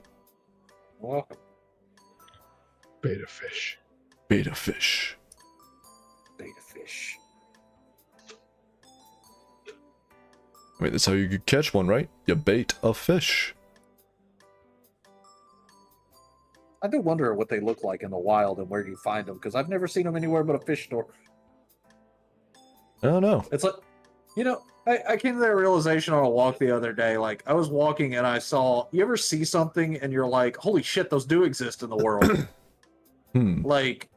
You're welcome. Beta fish. Beta fish. Beta fish. Wait, that's how you could catch one, right? You bait a fish. I do wonder what they look like in the wild and where you find them, because I've never seen them anywhere but a fish store. I don't know. It's like, you know, I came to that realization on a walk the other day. Like, I was walking and I saw, you ever see something and you're like, holy shit, those do exist in the world. Like,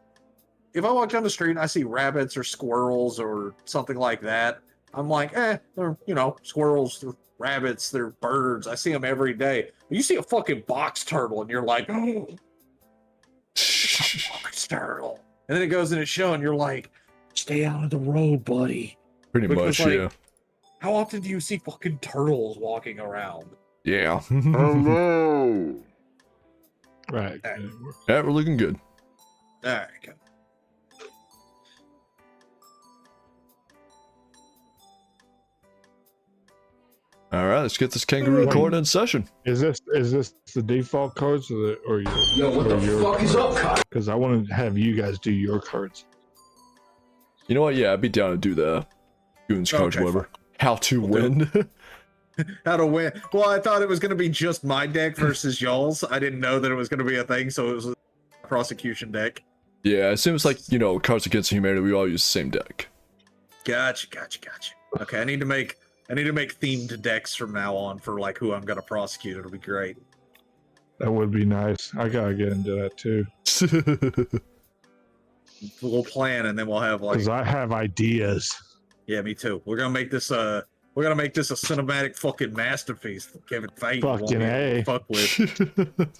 if I walk down the street and I see rabbits or squirrels or something like that, I'm like, they're, you know, squirrels, they're rabbits, they're birds. I see them every day. You see a fucking box turtle and you're like, oh, box turtle. And then it goes in a show and you're like, stay out of the road, buddy. Pretty Because, much, like, yeah. how often do you see fucking turtles walking around? Yeah. Hello. Right. Yeah, we're looking good. All right, go. All right, let's get this kangaroo Wait. court in session. Is this the default cards or your? Yo, what the fuck is up, Kyle? Because I want to have you guys do your cards. You know what? Yeah, I'd be down to do the Goon's cards, Okay, whatever. How to We'll win. How to win? Well, I thought it was going to be just my deck versus y'all's. I didn't know that it was going to be a thing, so it was a prosecution deck. Yeah, it seems like, you know, Cards Against Humanity, we all use the same deck. Gotcha. Okay, I need to make themed decks from now on for like who I'm going to prosecute. It'll be great. That would be nice. I gotta get into that too. We'll plan, and then we'll have like. Because I have ideas. Yeah, me too. We're gonna make this a cinematic fucking masterpiece that Kevin Feige won't Fucking be able A. to fuck with.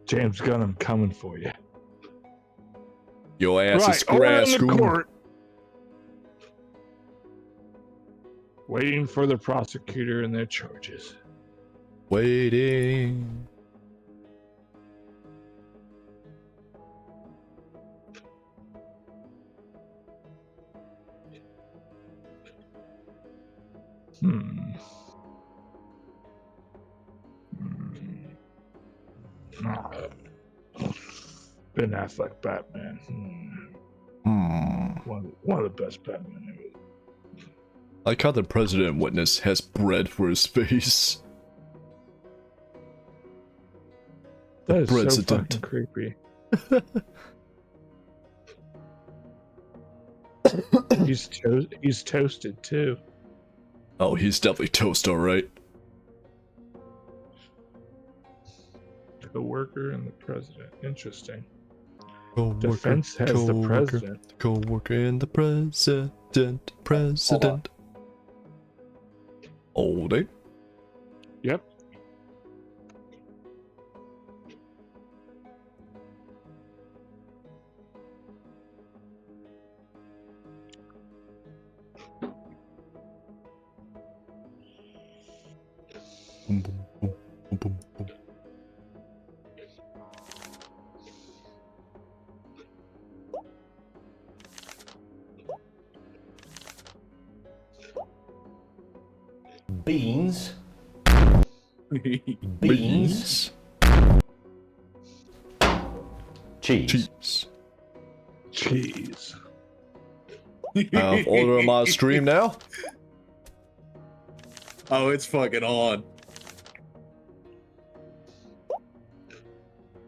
James Gunn, I'm coming for you. Your ass is over grass, in the Goon. court. Waiting for the prosecutor and their charges. Waiting. Ben Affleck Batman. One of the best Batman movies. I like how the president witness has bread for his face. That is so president. fucking creepy. He's toasted too. Oh, he's definitely toast, alright. The worker and the president. Interesting. Co-worker, Defense has the co-worker, president. Co-worker and the president. All day. Yep. Boom, boom, boom, boom, boom, boom. Beans. Beans. Cheese. Cheese. Cheese. Order on my stream now. Oh, it's fucking on.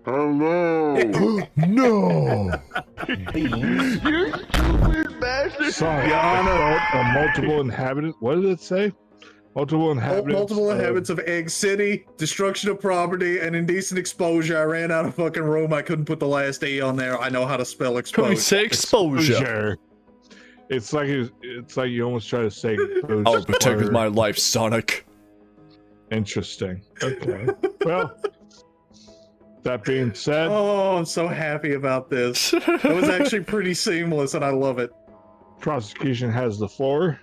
Hello. No. Beans. You stupid bastard. Sorry, multiple inhabitants. What did it say? Multiple inhabitants. Multiple inhabitants of Egg City, destruction of property, and indecent exposure. I ran out of fucking room. I couldn't put the last E on there. I know how to spell Can we exposure. say exposure? Exposure. It's like you almost try to say. exposure. I'll protect with my life, Sonic. Interesting. Okay. Well, that being said, Oh, I'm so happy about this. It was actually pretty seamless, and I love it. prosecution has the floor.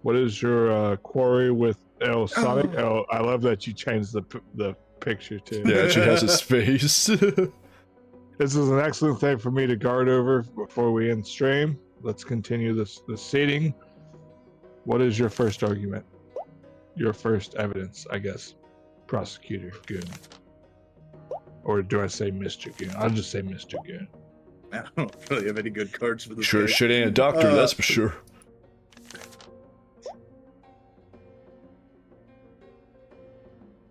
What is your quarry with El Sonic? Oh, I love that you changed the picture too. Yeah, she has his face. This is an excellent thing for me to guard over before we end stream. Let's continue this seating. What is your first argument? Your first evidence, I guess. Prosecutor Goon. Or do I say Mr. Goon? I'll just say Mr. Goon. I don't really have any good cards for this. Sure, game. shit ain't a doctor, that's for sure.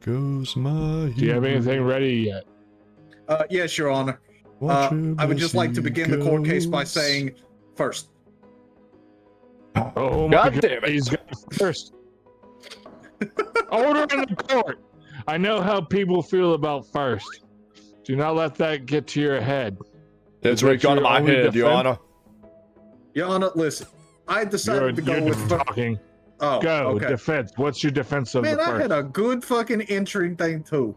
Goes my. Do you have anything ready yet? Yes, Your Honor. I would just like to begin the court case by saying, first, Oh my God God! damn it. He's got first. Order in the court. I know how people feel about first. Do not let that get to your head. It's that right got in your my only head, Your defense? Honor. Your Honor, listen. I decided to go with first. talking. Oh, Go okay. defense. What's your defense of Man, the I first? had a good fucking entering thing too.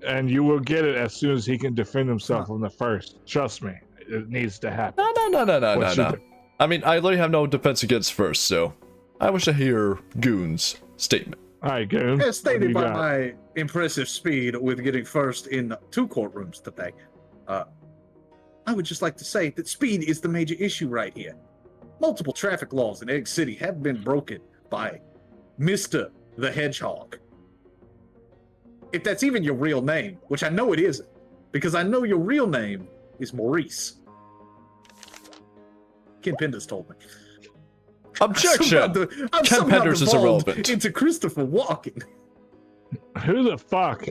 And you will get it as soon as he can defend himself on the first. Trust me, it needs to happen. No. What's your I mean, I literally have no defense against first, so I wish to hear Goon's statement. All right, Goon. As what do stated you by got? my impressive speed with getting first in 2 courtrooms today, I would just like to say that speed is the major issue right here. Multiple traffic laws in Egg City have been broken by Mr. the Hedgehog. If that's even your real name, which I know it isn't, because I know your real name is Maurice. Ken Penders told me. Objection! I'm Ken somehow Penders is devolved irrelevant. into Christopher Walken. Who the fuck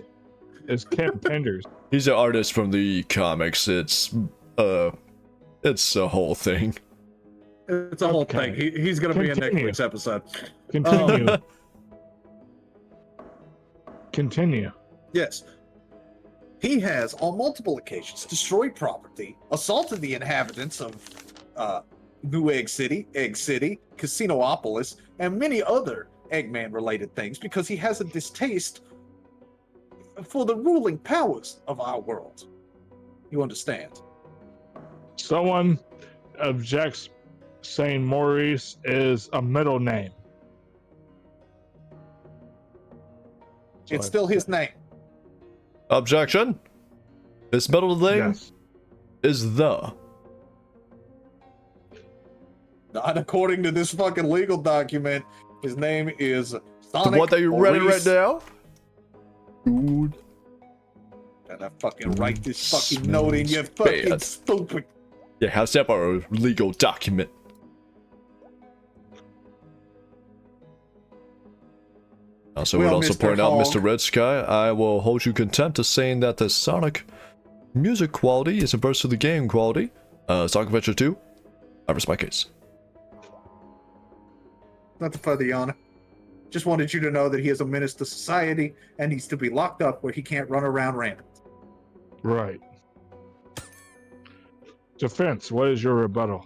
is Ken Penders? He's an artist from the comics. It's a whole thing. It's a whole Okay. thing. He's going to be in next Continue. week's episode. Continue. Continue. Yes. He has, on multiple occasions, destroyed property, assaulted the inhabitants of New Egg City, Casinoopolis, and many other Eggman-related things because he has a distaste for the ruling powers of our world. You understand? Someone objects saying Maurice is a middle name. It's still his name. Objection! His middle name Yes. is the. Not according to this fucking legal document. His name is Sonic The one that you read it Maurice. right now? Dude. And I fucking write this fucking note in, you fucking bad. stupid. Yeah, how's that for a legal document? Also, would Well, also Mr. point out, Hogg. Mr. Red Sky, I will hold you contempt to saying that the Sonic music quality is inverse to the game quality. Sonic Adventure 2, I rest my case. Not to further your honor. Just wanted you to know that he is a menace to society and needs to be locked up where he can't run around rampant. Right. Defense, what is your rebuttal?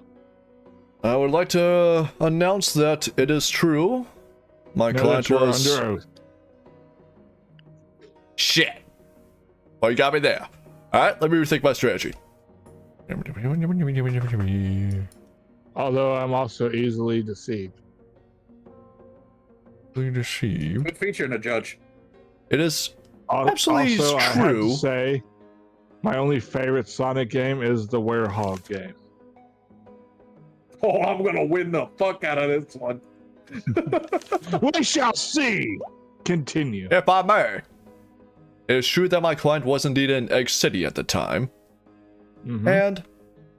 I would like to announce that it is true. My Know client that you're was... under oath. Shit. Oh, you got me there. Alright, let me rethink my strategy. Although I'm also easily deceived. Deceived. Good feature in a judge. It is Al- absolutely also, I have true. to say, my only favorite Sonic game is the Werehog game. Oh, I'm gonna win the fuck out of this one. We shall see. Continue. If I may. It is true that my client was indeed in Egg City at the time, Mhm. and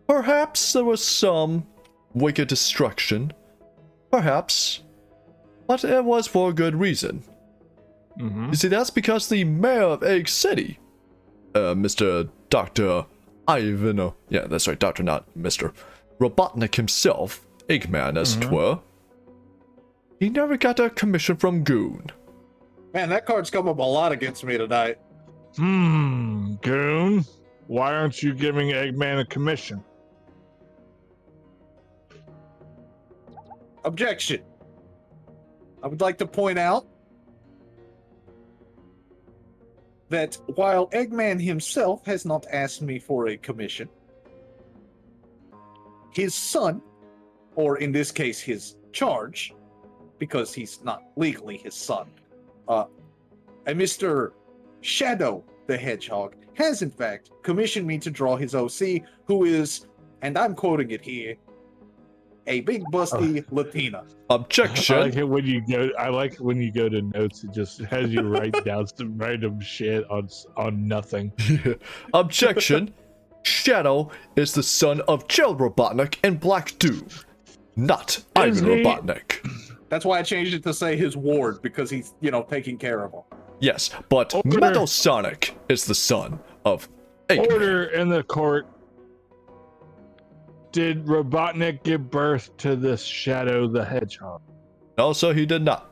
perhaps there was some wicked destruction. Perhaps. But it was for a good reason. Mhm. You see, that's because the mayor of Egg City, Mr. Dr. Ivan, yeah, that's right, Dr. not Mr. Robotnik himself, Eggman as it were, he never got a commission from Goon. Man, that card's come up a lot against me tonight. Goon, why aren't you giving Eggman a commission? Objection. I would like to point out that while Eggman himself has not asked me for a commission, his son, or in this case his charge, because he's not legally his son, a Mr. Shadow the Hedgehog, has in fact commissioned me to draw his OC, who is, and I'm quoting it here, a big busty Latina. Objection. I like it when you go. I like when you go to notes. It just has you write down some random shit on nothing. Objection. Shadow is the son of Gerald Robotnik and Black Doom, not Ivan he? Robotnik. That's why I changed it to say his ward, because he's, taking care of him. Yes, but Order. Metal Sonic is the son of Eggman. Order in the court. Did Robotnik give birth to this Shadow the Hedgehog? Also, he did not.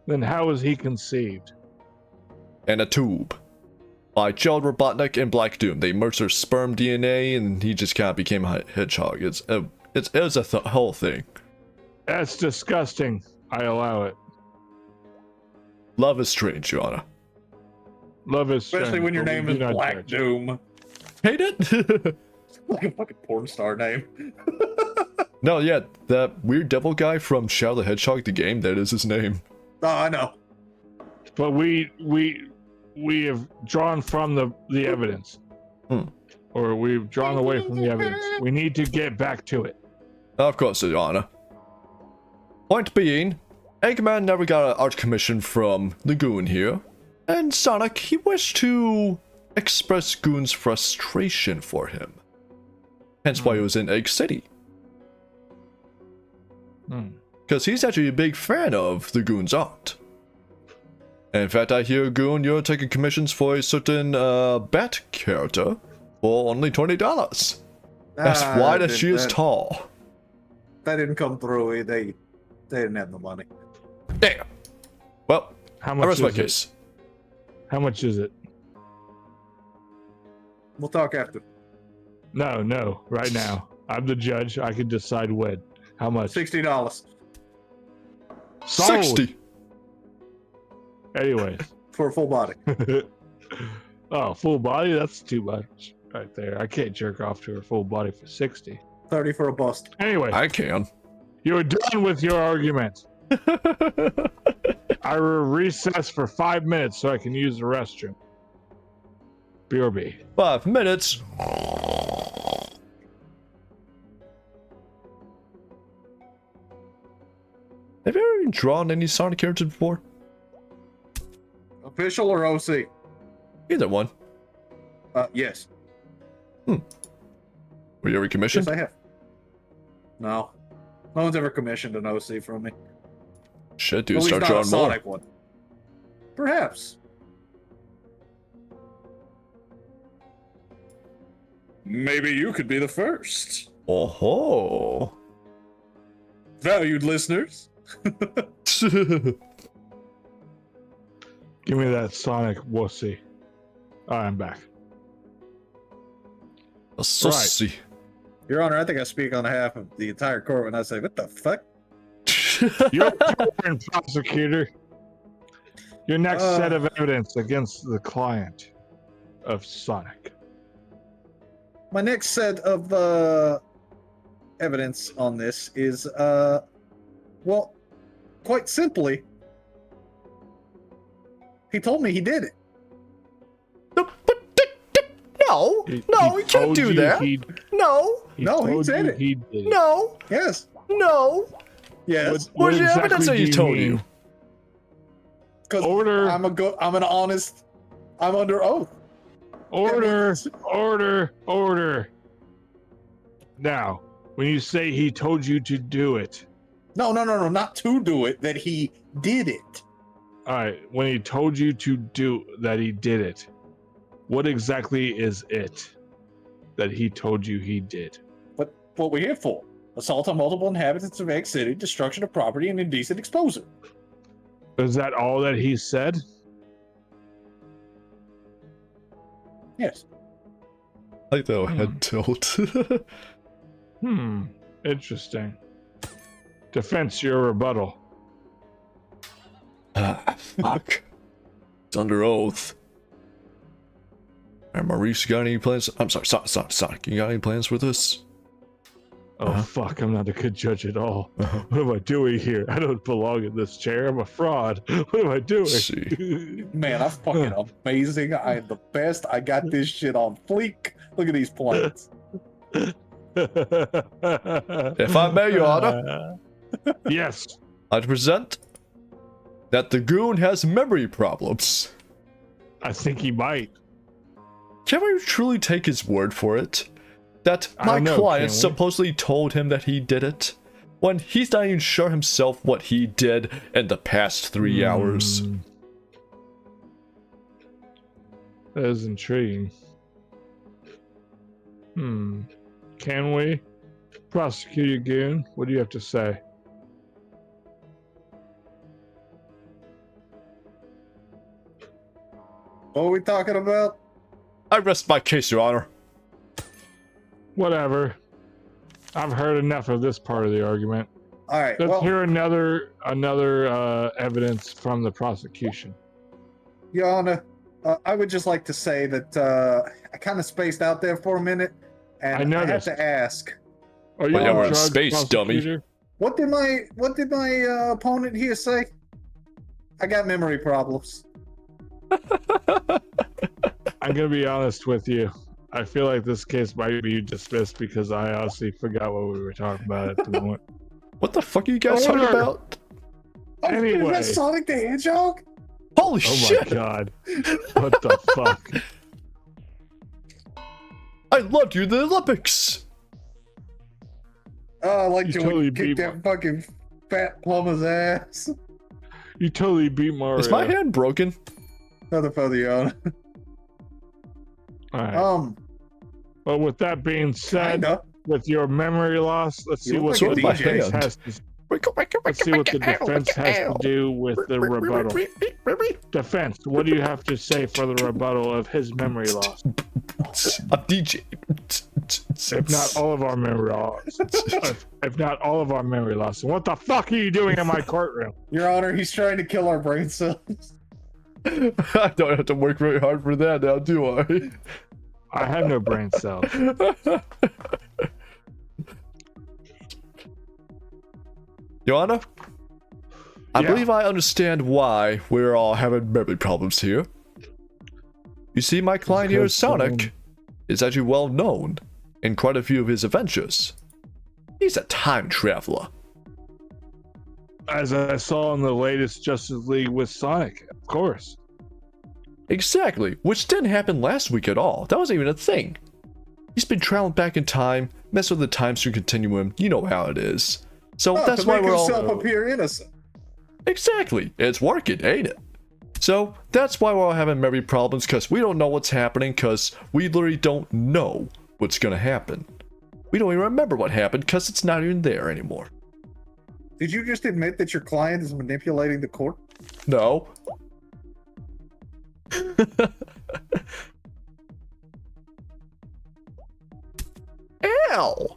Then how was he conceived? In a tube. By Gerald Robotnik and Black Doom. They merged their sperm DNA and he just kind of became a hedgehog. It was a whole thing. That's disgusting. I allow it. Love is strange, Your Honor. Love is Especially strange, when your but we name do is not Black judge. Doom. Hate it? Like a fucking porn star name. No, yeah, that weird devil guy from Shadow the Hedgehog, the game, that is his name. Oh, I know. But we have drawn from the evidence. Or we've drawn away from the evidence. We need to get back to it. Of course, Your Honor. Point being, Eggman never got an art commission from the Goon here, and Sonic, he wished to express Goon's frustration for him. Hence why he was in Egg City. Because he's actually a big fan of the Goon's art. And in fact, I hear, Goon, you're taking commissions for a certain bat character for only $20. As wide as she is tall. That didn't come through. They didn't have the money. Damn. Well, How I much rest my is it? case. How much is it? We'll talk after. No, right now. I'm the judge. I can decide when. How much? $60 Sold. 60. Anyways. for a full body. Oh, full body? That's too much right there. I can't jerk off to her full body for 60. 30 for a bust. Anyway, I can. you're done with your argument. I will recess for 5 minutes so I can use the restroom. BRB. 5 minutes. Have you ever even drawn any Sonic characters before? Official or OC? Either one. Yes. Were you ever commissioned? Yes, I have. No. No one's ever commissioned an OC from me. Shit, dude, At least start not a drawing more. Sonic one. Perhaps. Maybe you could be the first. Oh Valued listeners. Give me that Sonic wussy. I'm back. A sussy. Your Honor, I think I speak on behalf of the entire court when I say, what the fuck? Your turn, prosecutor. Your next set of evidence against the client of Sonic. My next set of evidence on this is, well, quite simply, He told me he did it. No, He you can't told do you that. No, he told said you it. He did it. No, Yes. no. Yes. Where's the exactly evidence that do he you told mean? you? Because Order. I'm an honest. I'm under oath. Order. Now, when you say he told you to do it, No, not to do it. That he did it. all right, when he told you to do that, he did it. What exactly is it that he told you he did? But what we're here for? Assault on multiple inhabitants of X City, destruction of property, and indecent exposure. Is that all that he said? Yes. Like the head tilt. Interesting. Defense, your rebuttal. Fuck. It's under oath. And Maurice, you got any plans? I'm sorry, Sonic, you got any plans for this? Oh, fuck, I'm not a good judge at all. What am I doing here? I don't belong in this chair. I'm a fraud. What am I doing? See. Man, I'm fucking amazing. I am the best. I got this shit on fleek. Look at these points. If I may, Your Honor. Yes. I'd present that the Goon has memory problems. I think he might. Can we truly take his word for it? That I my don't know, client can we? supposedly told him that he did it, when he's not even sure himself what he did in the past 3 hours. That is intriguing. Can we? Prosecutor Goon, what do you have to say? What are we talking about? I rest my case, Your Honor. Whatever. I've heard enough of this part of the argument. All right. Let's Well, hear another evidence from the prosecution. Your Honor, I would just like to say that I kind of spaced out there for a minute, and I I have noticed. to ask, Are you Well, yeah, on we're in drugs, space, dummy. prosecutor? what did my opponent here say? I got memory problems. I'm gonna be honest with you. I feel like this case might be dismissed because I honestly forgot what we were talking about at the moment. What the fuck are you guys talking Order! about? Oh, Anyway. is that Sonic the Hedgehog? Holy Oh shit! my god. What the fuck? I loved you in the Olympics! Oh, I like You to totally kick beat that fucking fat plumber's ass. You totally beat Mario. Is my hand broken? Another for the Honor. Alright. Well, with that being said, Kinda. with your memory loss, let's see You what look the like a defense DJ. has to Let's see what the defense has to do with the rebuttal. Defense, what do you have to say for the rebuttal of his memory loss? A DJ. If not all of our memory loss. If not all of our memory loss. And what the fuck are you doing in my courtroom? Your Honor, he's trying to kill our brain cells. I don't have to work very hard for that now, do I? I have no brain cells. Your Honor, I Yeah. believe I understand why we're all having memory problems here. You see, my client here, Because Sonic, is actually well known in quite a few of his adventures. He's a time traveler. As I saw in the latest Justice League with Sonic, of course. Exactly, which didn't happen last week at all. That wasn't even a thing. He's been traveling back in time, messing with the time stream continuum. You know how it is. So that's to why make we're himself all appear innocent. exactly. It's working, ain't it? So that's why we're all having memory problems, because we don't know what's happening, because we literally don't know what's gonna happen. We don't even remember what happened because it's not even there anymore. Did you just admit that your client is manipulating the court? No. Ow!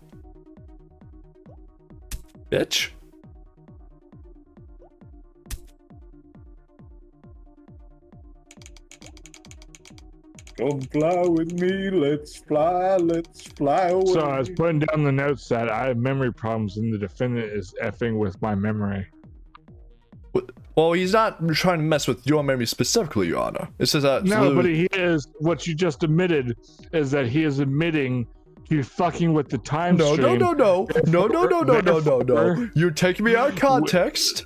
Bitch. Come fly with me, let's fly away. So I was putting down the notes that I have memory problems and the defendant is effing with my memory. Well, Well, he's not trying to mess with your memory specifically, Your Honor. It says that. No, but he is. What you just admitted is that he is admitting to fucking with the time stream. No. You're taking me out of context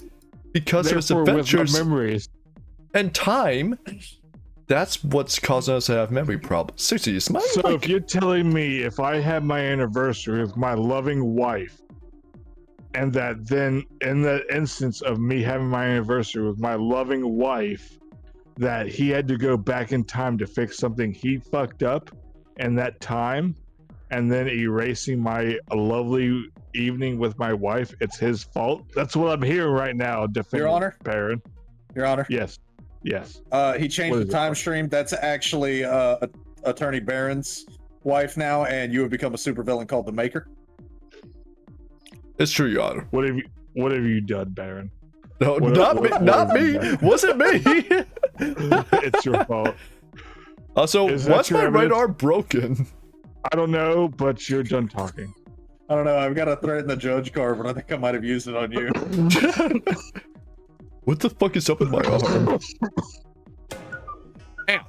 because of his adventures memories and time. That's what's causing us to have memory problems. Seriously, it's my So if you're telling me if I had my anniversary with my loving wife, and that then in the instance of me having my anniversary with my loving wife, that he had to go back in time to fix something he fucked up in that time, and then erasing my lovely evening with my wife, it's his fault? That's what I'm hearing right now, Your Honor? Baron. Your Honor? Yes. He changed the time stream. That's actually Attorney Barron's wife now, and you have become a supervillain called the Maker. It's true, Your Honor. What have you done, Baron? No, not me. Wasn't me. It's your fault. Also, why's my right arm broken? I don't know, but you're done talking. I don't know. I've got to threaten the judge card, but I think I might have used it on you. What the fuck is up with my arm? Ow.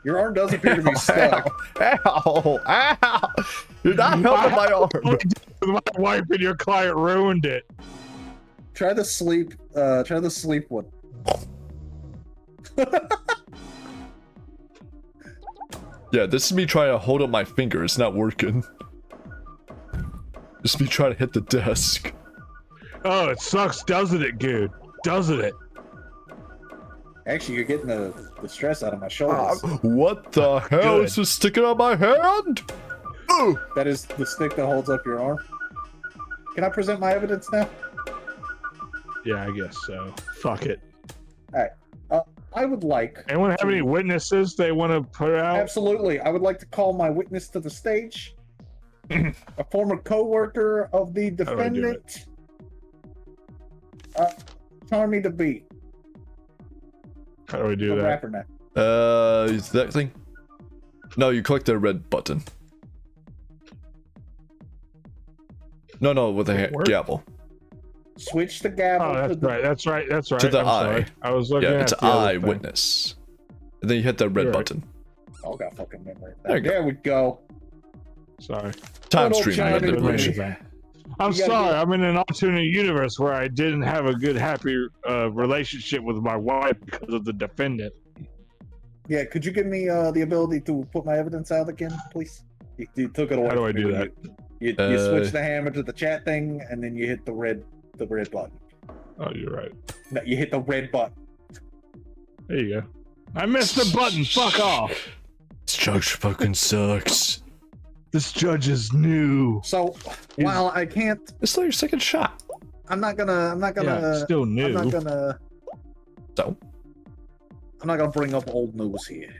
Your arm does appear to be stuck. Ow! You're not helping my arm. My wife and your client ruined it. Try the sleep. Try the sleep one. Yeah, this is me trying to hold up my finger. It's not working. Just me trying to hit the desk. Oh, it sucks, doesn't it, Goon? Doesn't it? Actually, you're getting the stress out of my shoulders. What the hell is this sticking on my hand? Ooh. That is the stick that holds up your arm. Can I present my evidence now? Yeah, I guess so. Fuck it. Alright. I would like... Anyone have any witnesses they want to put out? Absolutely. I would like to call my witness to the stage. A former co-worker of the defendant. Charmy to be. How do we do that? Rapper now. Is that thing? No, you click the red button. No, with the gavel. Switch the gavel. Oh, that's right. That's right. To the I'm eye. sorry. I was looking at it's the other eye thing. witness. And then you hit the red button. Oh, got fucking memory. There we go. Sorry. Time Little stream Johnny manipulation. I'm sorry. I'm in an alternate universe where I didn't have a good, happy relationship with my wife because of the defendant. Yeah, could you give me the ability to put my evidence out again, please? You took it away. How do I from me do when that? You switch the hammer to the chat thing, and then you hit the red button. Oh, you're right. No, you hit the red button. There you go. I missed the button. Fuck off. This judge fucking sucks. This judge is new. So while I can't, It's like your second shot. I'm not gonna. Yeah, still new. I'm not gonna bring up old news here.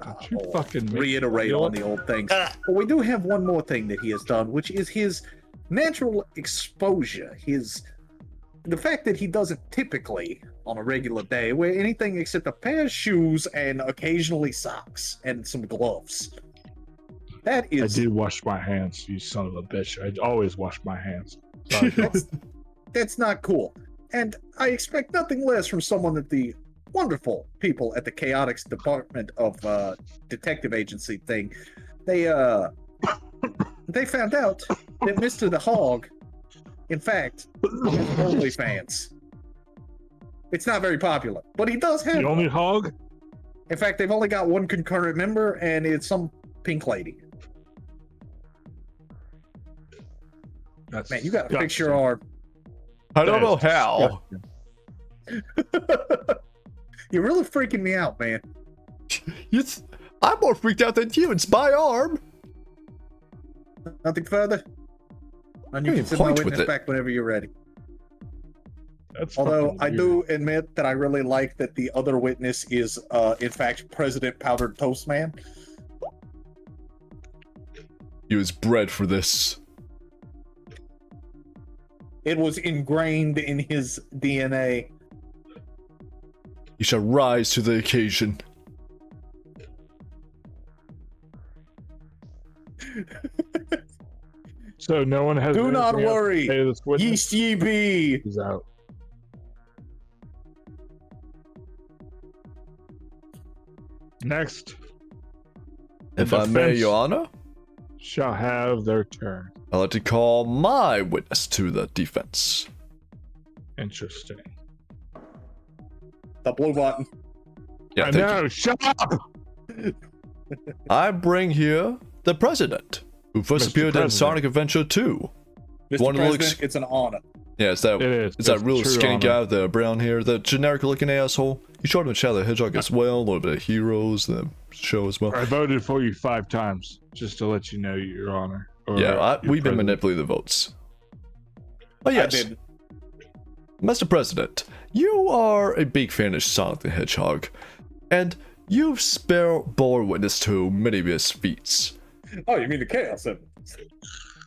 Don't you fucking reiterate on the old things. But we do have one more thing that he has done, which is his natural exposure. The fact that he doesn't typically, on a regular day, wear anything except a pair of shoes and occasionally socks and some gloves. That is. I did wash my hands, you son of a bitch. I always wash my hands. Sorry. That's not cool. And I expect nothing less from someone that the wonderful people at the Chaotix Department of Detective Agency thing. They found out that Mr. the Hog, in fact, has OnlyFans. It's not very popular, but he does have The only hog? In fact, they've only got one concurrent member, and it's some pink lady. That's Man, you gotta fix your arm. I don't know how. You're really freaking me out, man. I'm more freaked out than you. It's my arm. Nothing further? And you Hey, can send my point with witness it. back whenever you're ready. That's Although fucking I weird. do admit that I really like that the other witness is, in fact, President Powdered Toast Man. He was bred for this. It was ingrained in his DNA. He shall rise to the occasion. So no one has. Do not anything else to worry. say to this witness? Yeast ye be. He's out. Next, If I may, defense Your Honor, shall have their turn. I'd like to call my witness to the defense. Interesting. The blue button. Yeah, I thank know. Shut up. you. I bring here the president, who first Mr. appeared in President. Sonic Adventure 2. Mr. One of the President, looks- it's an honor. Yeah, it's that. It is. It's that It's real true skinny honor. guy with the brown hair, the generic looking asshole. He showed him Shadow the Hedgehog as well, a little bit of Heroes, the show as well. I voted for you 5 times, just to let you know, Your Honor. Or Yeah, your we've been President. manipulating the votes. But yes, I did. Mr. President, you are a big fan of Sonic the Hedgehog, and you've bore witness to many of his feats. Oh, you mean the Chaos Emeralds?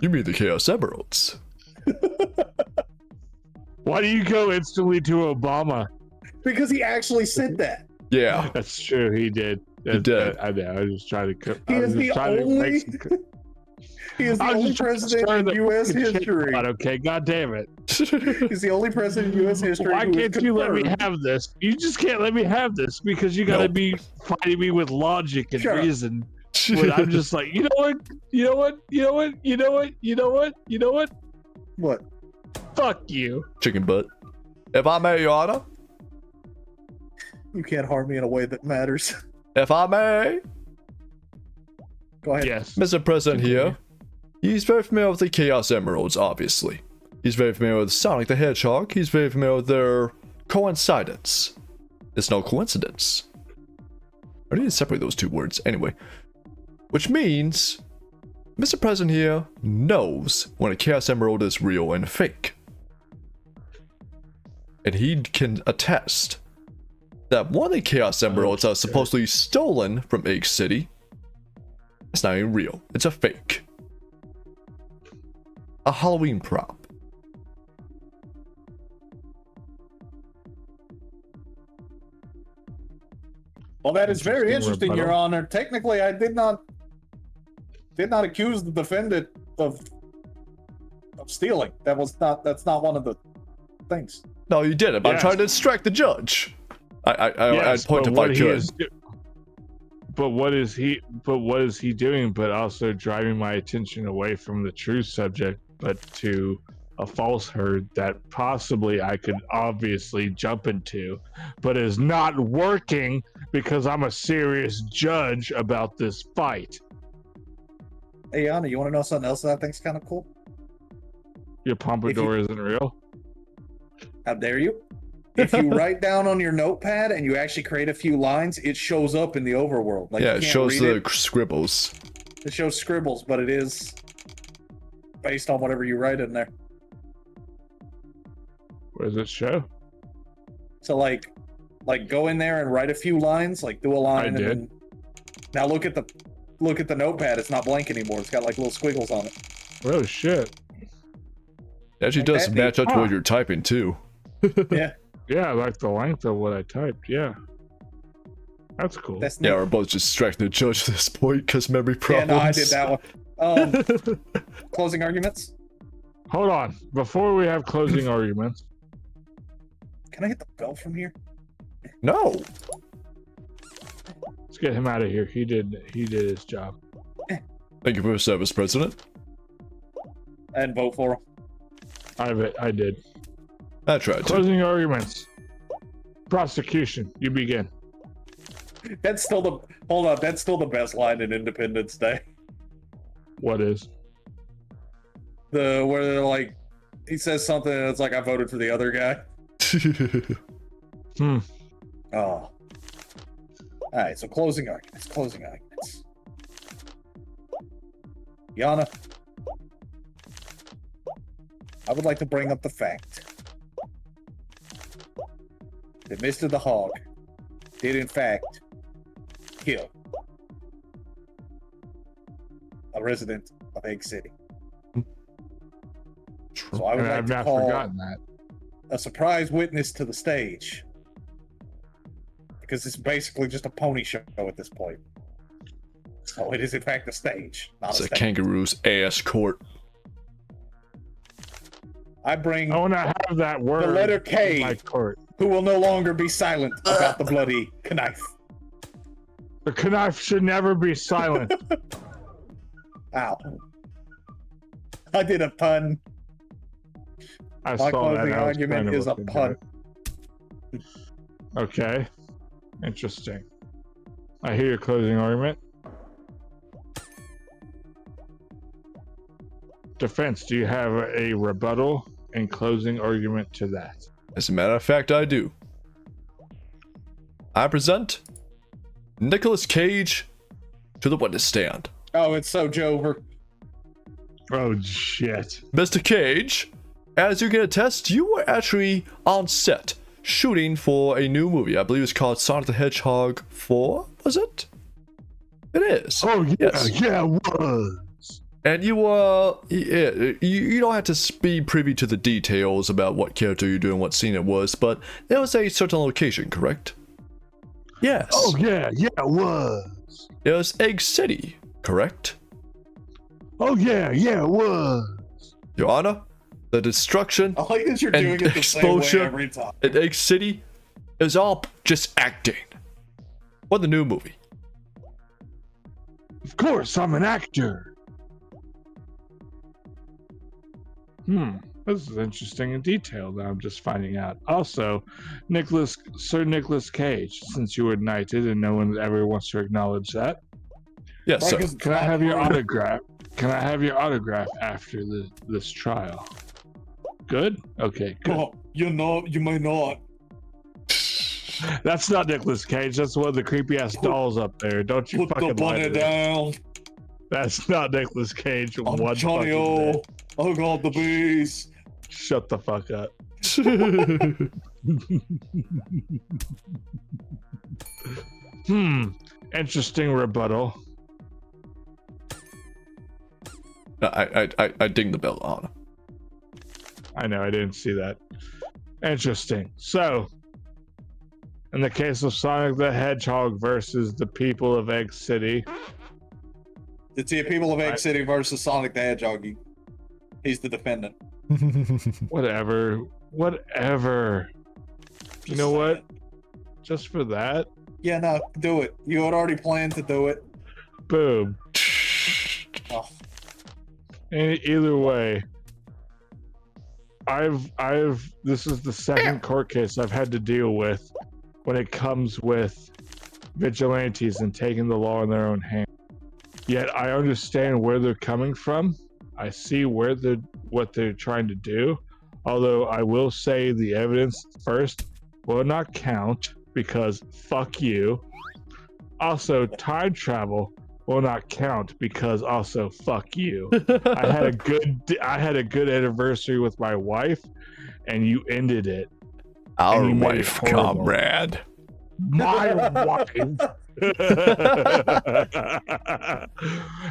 You mean the Chaos Emeralds? Why do you go instantly to Obama? Because he actually said that. Yeah, That's true. He did. did. I know. I was just trying to. He is the only. He is the I was only just trying to president stir in the U.S. fucking shit history. pot, okay, God damn it! He's the only president in U.S. history. Why who is can't you let me confirmed- have this? You just can't let me have this because you gotta Nope. be fighting me with logic and Shut up. reason. When I'm just like, you know what? You know what? You know what? You know what? You know what? You know what? What? Fuck you. Chicken butt. If I may, Your Honor, You can't harm me in a way that matters. if I may, Go ahead. Yes. Mr. President here, he's very familiar with the Chaos Emeralds, obviously. He's very familiar with Sonic the Hedgehog. He's very familiar with their coincidence. It's no coincidence. I need to separate those two words anyway. Which means, Mr. President here knows when a Chaos Emerald is real and fake. And he can attest that one of the Chaos Emeralds that was supposedly stolen from Egg City, it's not even real. It's a fake. A Halloween prop. Well, that is very Interesting interesting, Your rebuttal. Honor. Technically, I did not accuse the defendant of stealing. That's not one of the things. No, you did it. But I'm Yes. trying to distract the judge. Yes, I'd point but if I what he could. is do- But what is he? But what is he doing? But also driving my attention away from the true subject, but to a falsehood that possibly I could obviously jump into, but is not working because I'm a serious judge about this fight. Hey, Your Honor, you want to know something else that I think's kind of cool? Your pompadour isn't real. How dare you? If you write down on your notepad and you actually create a few lines, it shows up in the overworld. Like, Yeah, you it can't shows read the scribbles. It shows scribbles, but it is based on whatever you write in there. What does it show? So like go in there and write a few lines, like do a line. I and did. Then, now look at the notepad. It's not blank anymore. It's got like little squiggles on it. Oh shit! It actually does that match up to Ah. what you're typing too. Yeah, Yeah, I like the length of what I typed. Yeah, that's cool. that's Yeah, neat. we're both just distracting the judge at this point because memory Yeah, problems. no, I did that one. Closing arguments. Hold on, before we have closing arguments. Can I hit the bell from here? No. Let's get him out of here. He did his job. Thank you for your service, President. And vote for him. I did. I tried to. Closing arguments. Prosecution. You begin. That's still the hold on. That's still the best line in Independence Day. What is? Where they're like, he says something and it's like, I voted for the other guy. Hmm. Oh. All right, so closing arguments. Closing arguments. Yana, I would like to bring up the fact that Mr. the Hog did, in fact, kill a resident of Egg City. So I would And like I've to not call forgotten that. a surprise witness to the stage, because it's basically just a pony show at this point. So it is in fact a stage, not It's a a stage. kangaroo's ass court. I bring I want to have that word. the letter in K, my court. who will no longer be silent about the bloody knife. The knife should never be silent. Ow. I did a pun. I My saw that. closing I was trying argument to is a look into pun. it. Okay. Interesting. I hear your closing argument. Defense, do you have a rebuttal and closing argument to that? As a matter of fact, I do. I present Nicolas Cage to the witness stand. Oh, it's so Jover. Oh, shit. Mr. Cage, as you can attest, you were actually on set shooting for a new movie. I believe it's called Sonic the Hedgehog 4, was it? It is. Oh, yeah, Yes. yeah, it was. And you don't have to be privy to the details about what character you're doing, what scene it was, but there was a certain location, correct? Yes. Oh, yeah, yeah, it was. It was Egg City, correct? Oh, yeah, yeah, it was. Your Honor, the destruction I like that you're and doing it the same way exposure every time. at Egg City is all just acting. For the new movie. Of course, I'm an actor. This is interesting and detailed that I'm just finding out. Also, Sir Nicolas Cage, since you were knighted and no one ever wants to acknowledge that, Yes, sir. can I have your autograph? Can I have your autograph after this trial? Good? Okay, good. Oh, you may not. That's not Nicolas Cage. That's one of the creepy ass dolls up there. Don't you Put fucking the lie bunny to me. down. That's not Nicolas Cage. I'm One Johnny fucking O. day. Oh god, the bees. Shut the fuck up. Interesting rebuttal. I ding the bell, Honor. I know, I didn't see that. Interesting. So, in the case of Sonic the Hedgehog versus the people of Egg City, It's the people of Egg City versus Sonic the Hedgehog. He's the defendant. whatever. You know what? Just for that, Yeah, no, do it. You had already planned to do it. boom. Oh, Either way, this is the second court case I've had to deal with when it comes with vigilantes and taking the law in their own hands. Yet I understand where they're coming from. I see what they're trying to do. Although I will say the evidence first will not count because fuck you. Also, time travel will not count because also fuck you. I had a good anniversary with my wife, and you ended it. Our you made it wife, horrible. comrade. My wife.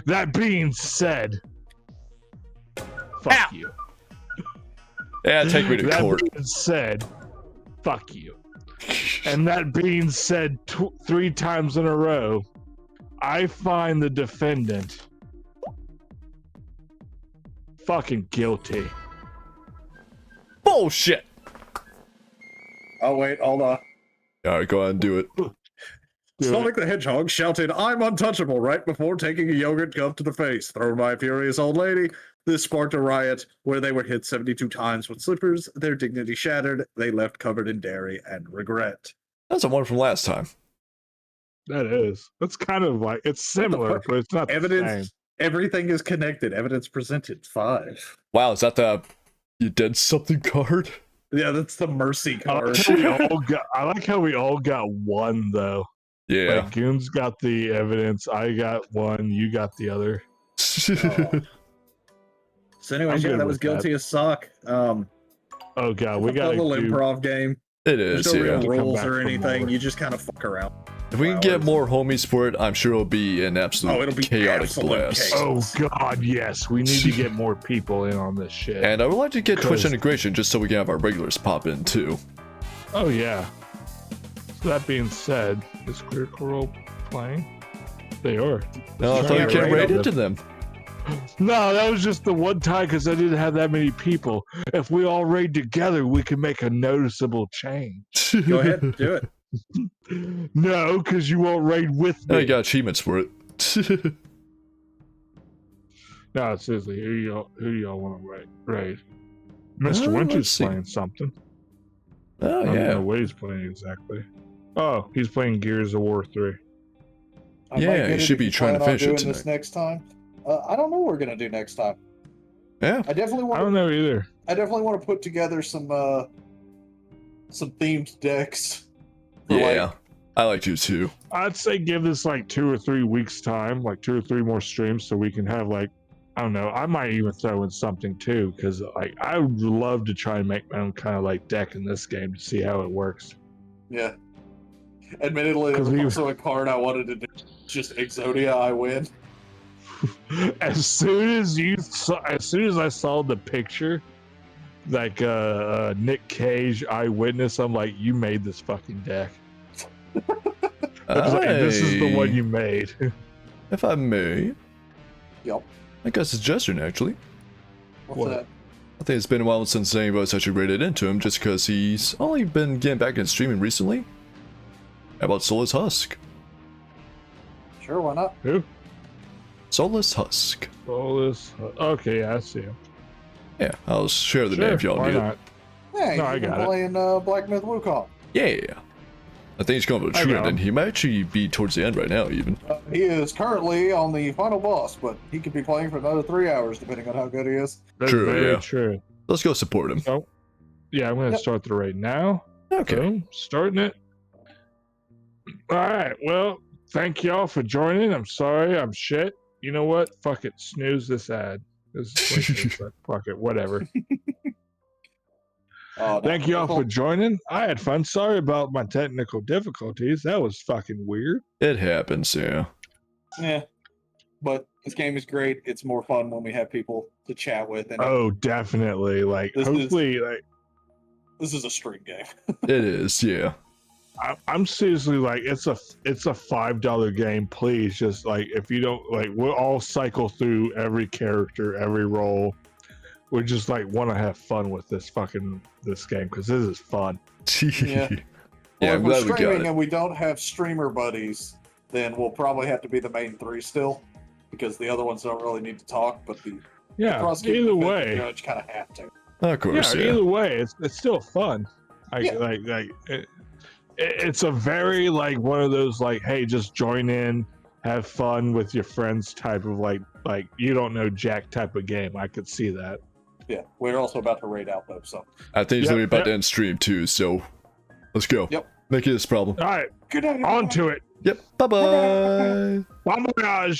That being said, fuck you. Yeah, take me to That court. being said, fuck you. And that being said 3 times in a row, I find the defendant fucking guilty. Bullshit. oh wait, hold on. Alright, go ahead and do it. Sonic the Hedgehog shouted, "I'm untouchable," right before taking a yogurt cup to the face, thrown by a furious old lady. This sparked a riot where they were hit 72 times with slippers, their dignity shattered, they left covered in dairy and regret. That's the one from last time. That is. That's kind of like, it's similar, fuck? but it's not the same. Evidence, everything is connected. Evidence presented, 5. Wow, is that the you did something card? Yeah, that's the mercy I card. like how we all got one, though. Yeah. Like, Goon's got the evidence, I got one, you got the other. Oh. So anyways, I'm yeah, good that was with guilty as suck. Oh god, we It's a got little improv game. It There's is, no yeah. real Come rules back or for anything. more. You just kind of fuck around. If we can get more homies for it, I'm sure it'll be an absolute Oh, it'll be chaotic absolute blast. chaos. Oh god, yes. We need to get more people in on this shit. And I would like to get Twitch 'Cause- integration just so we can have our regulars pop in too. Oh yeah. So that being said, is Critical Role playing? They are. No, I thought you Yeah, can't right. raid into them. No, that was just the one time because I didn't have that many people. If we all raid together, we can make a noticeable change. Go ahead, do it. No, because you won't raid with I me. got achievements for it. No, seriously, who do y'all want to raid? Mr. Let's Winter's see. playing something. Oh I don't yeah. know what he's playing exactly. Oh, he's playing Gears of War 3. I might Yeah, get you it should if be you trying to plan on finish it doing this tonight. next time. I don't know what we're gonna do next time. Yeah. I definitely I want. don't know either. I definitely want to put together some themed decks. for, Yeah. like, I like you too. I'd say give this like 2 or 3 weeks time, like 2 or 3 more streams, so we can have like, I don't know. I might even throw in something too, because like I would love to try and make my own kind of like deck in this game to see how it works. yeah. Admittedly, there 'Cause was we- also a card I wanted to do. Just Exodia, I win. As soon as I saw the picture, like Nick Cage eyewitness, I'm like, you made this fucking deck. I was like, this is the one you made. If I may, Yep. I got a suggestion actually. What's What? that? I think it's been a while since anybody's actually rated into him, just because he's only been getting back in streaming recently. How about Soulless Husk? Sure, why not? Who? Soulless Husk. Oh, this. Okay, yeah, I see him. Yeah, I'll share the name if y'all why need not? Yeah, No, I you've been got it. playing Black Myth Wukong. it. Yeah. I think he's going for a I trend, got him. and he might actually be towards the end right now, even. He is currently on the final boss, but he could be playing for another 3 hours, depending on how good he is. That's True, very yeah. true. Let's go support him. So, yeah, I'm gonna Yep. start the raid now. Okay. Boom, starting it. All right. Well, thank y'all for joining. I'm sorry, I'm shit. You know what? Fuck it. Snooze this ad. This is fuck it. Whatever. Thank y'all for joining. I had fun. Sorry about my technical difficulties. That was fucking weird. It happens, yeah. Yeah, but this game is great. It's more fun when we have people to chat with, and Oh, definitely. Like, This is- hopefully, like, this is a stream game. It is, yeah. I'm seriously like, it's a $5 game. Please, just like, if you don't like, we'll all cycle through every character, every role. We just like want to have fun with this game because this is fun. Yeah. Yeah, Well, I'm if we're glad we got streaming it. and we don't have streamer buddies, then we'll probably have to be the main 3 still, because the other ones don't really need to talk. But the Yeah. prosecutor Either and the way. judge kind of have to. Of course, Yeah. yeah. Either way, it's still fun. Yeah. It's a very like one of those like, hey, just join in, have fun with your friends type of like you don't know jack type of game. I could see that. Yeah, we're also about to raid out though. So I think he's Yep, gonna be about yep. to end stream too, so let's go. Yep. Make it this problem. All right, good night. on to it. Yep. Bye bye. Bon voyage.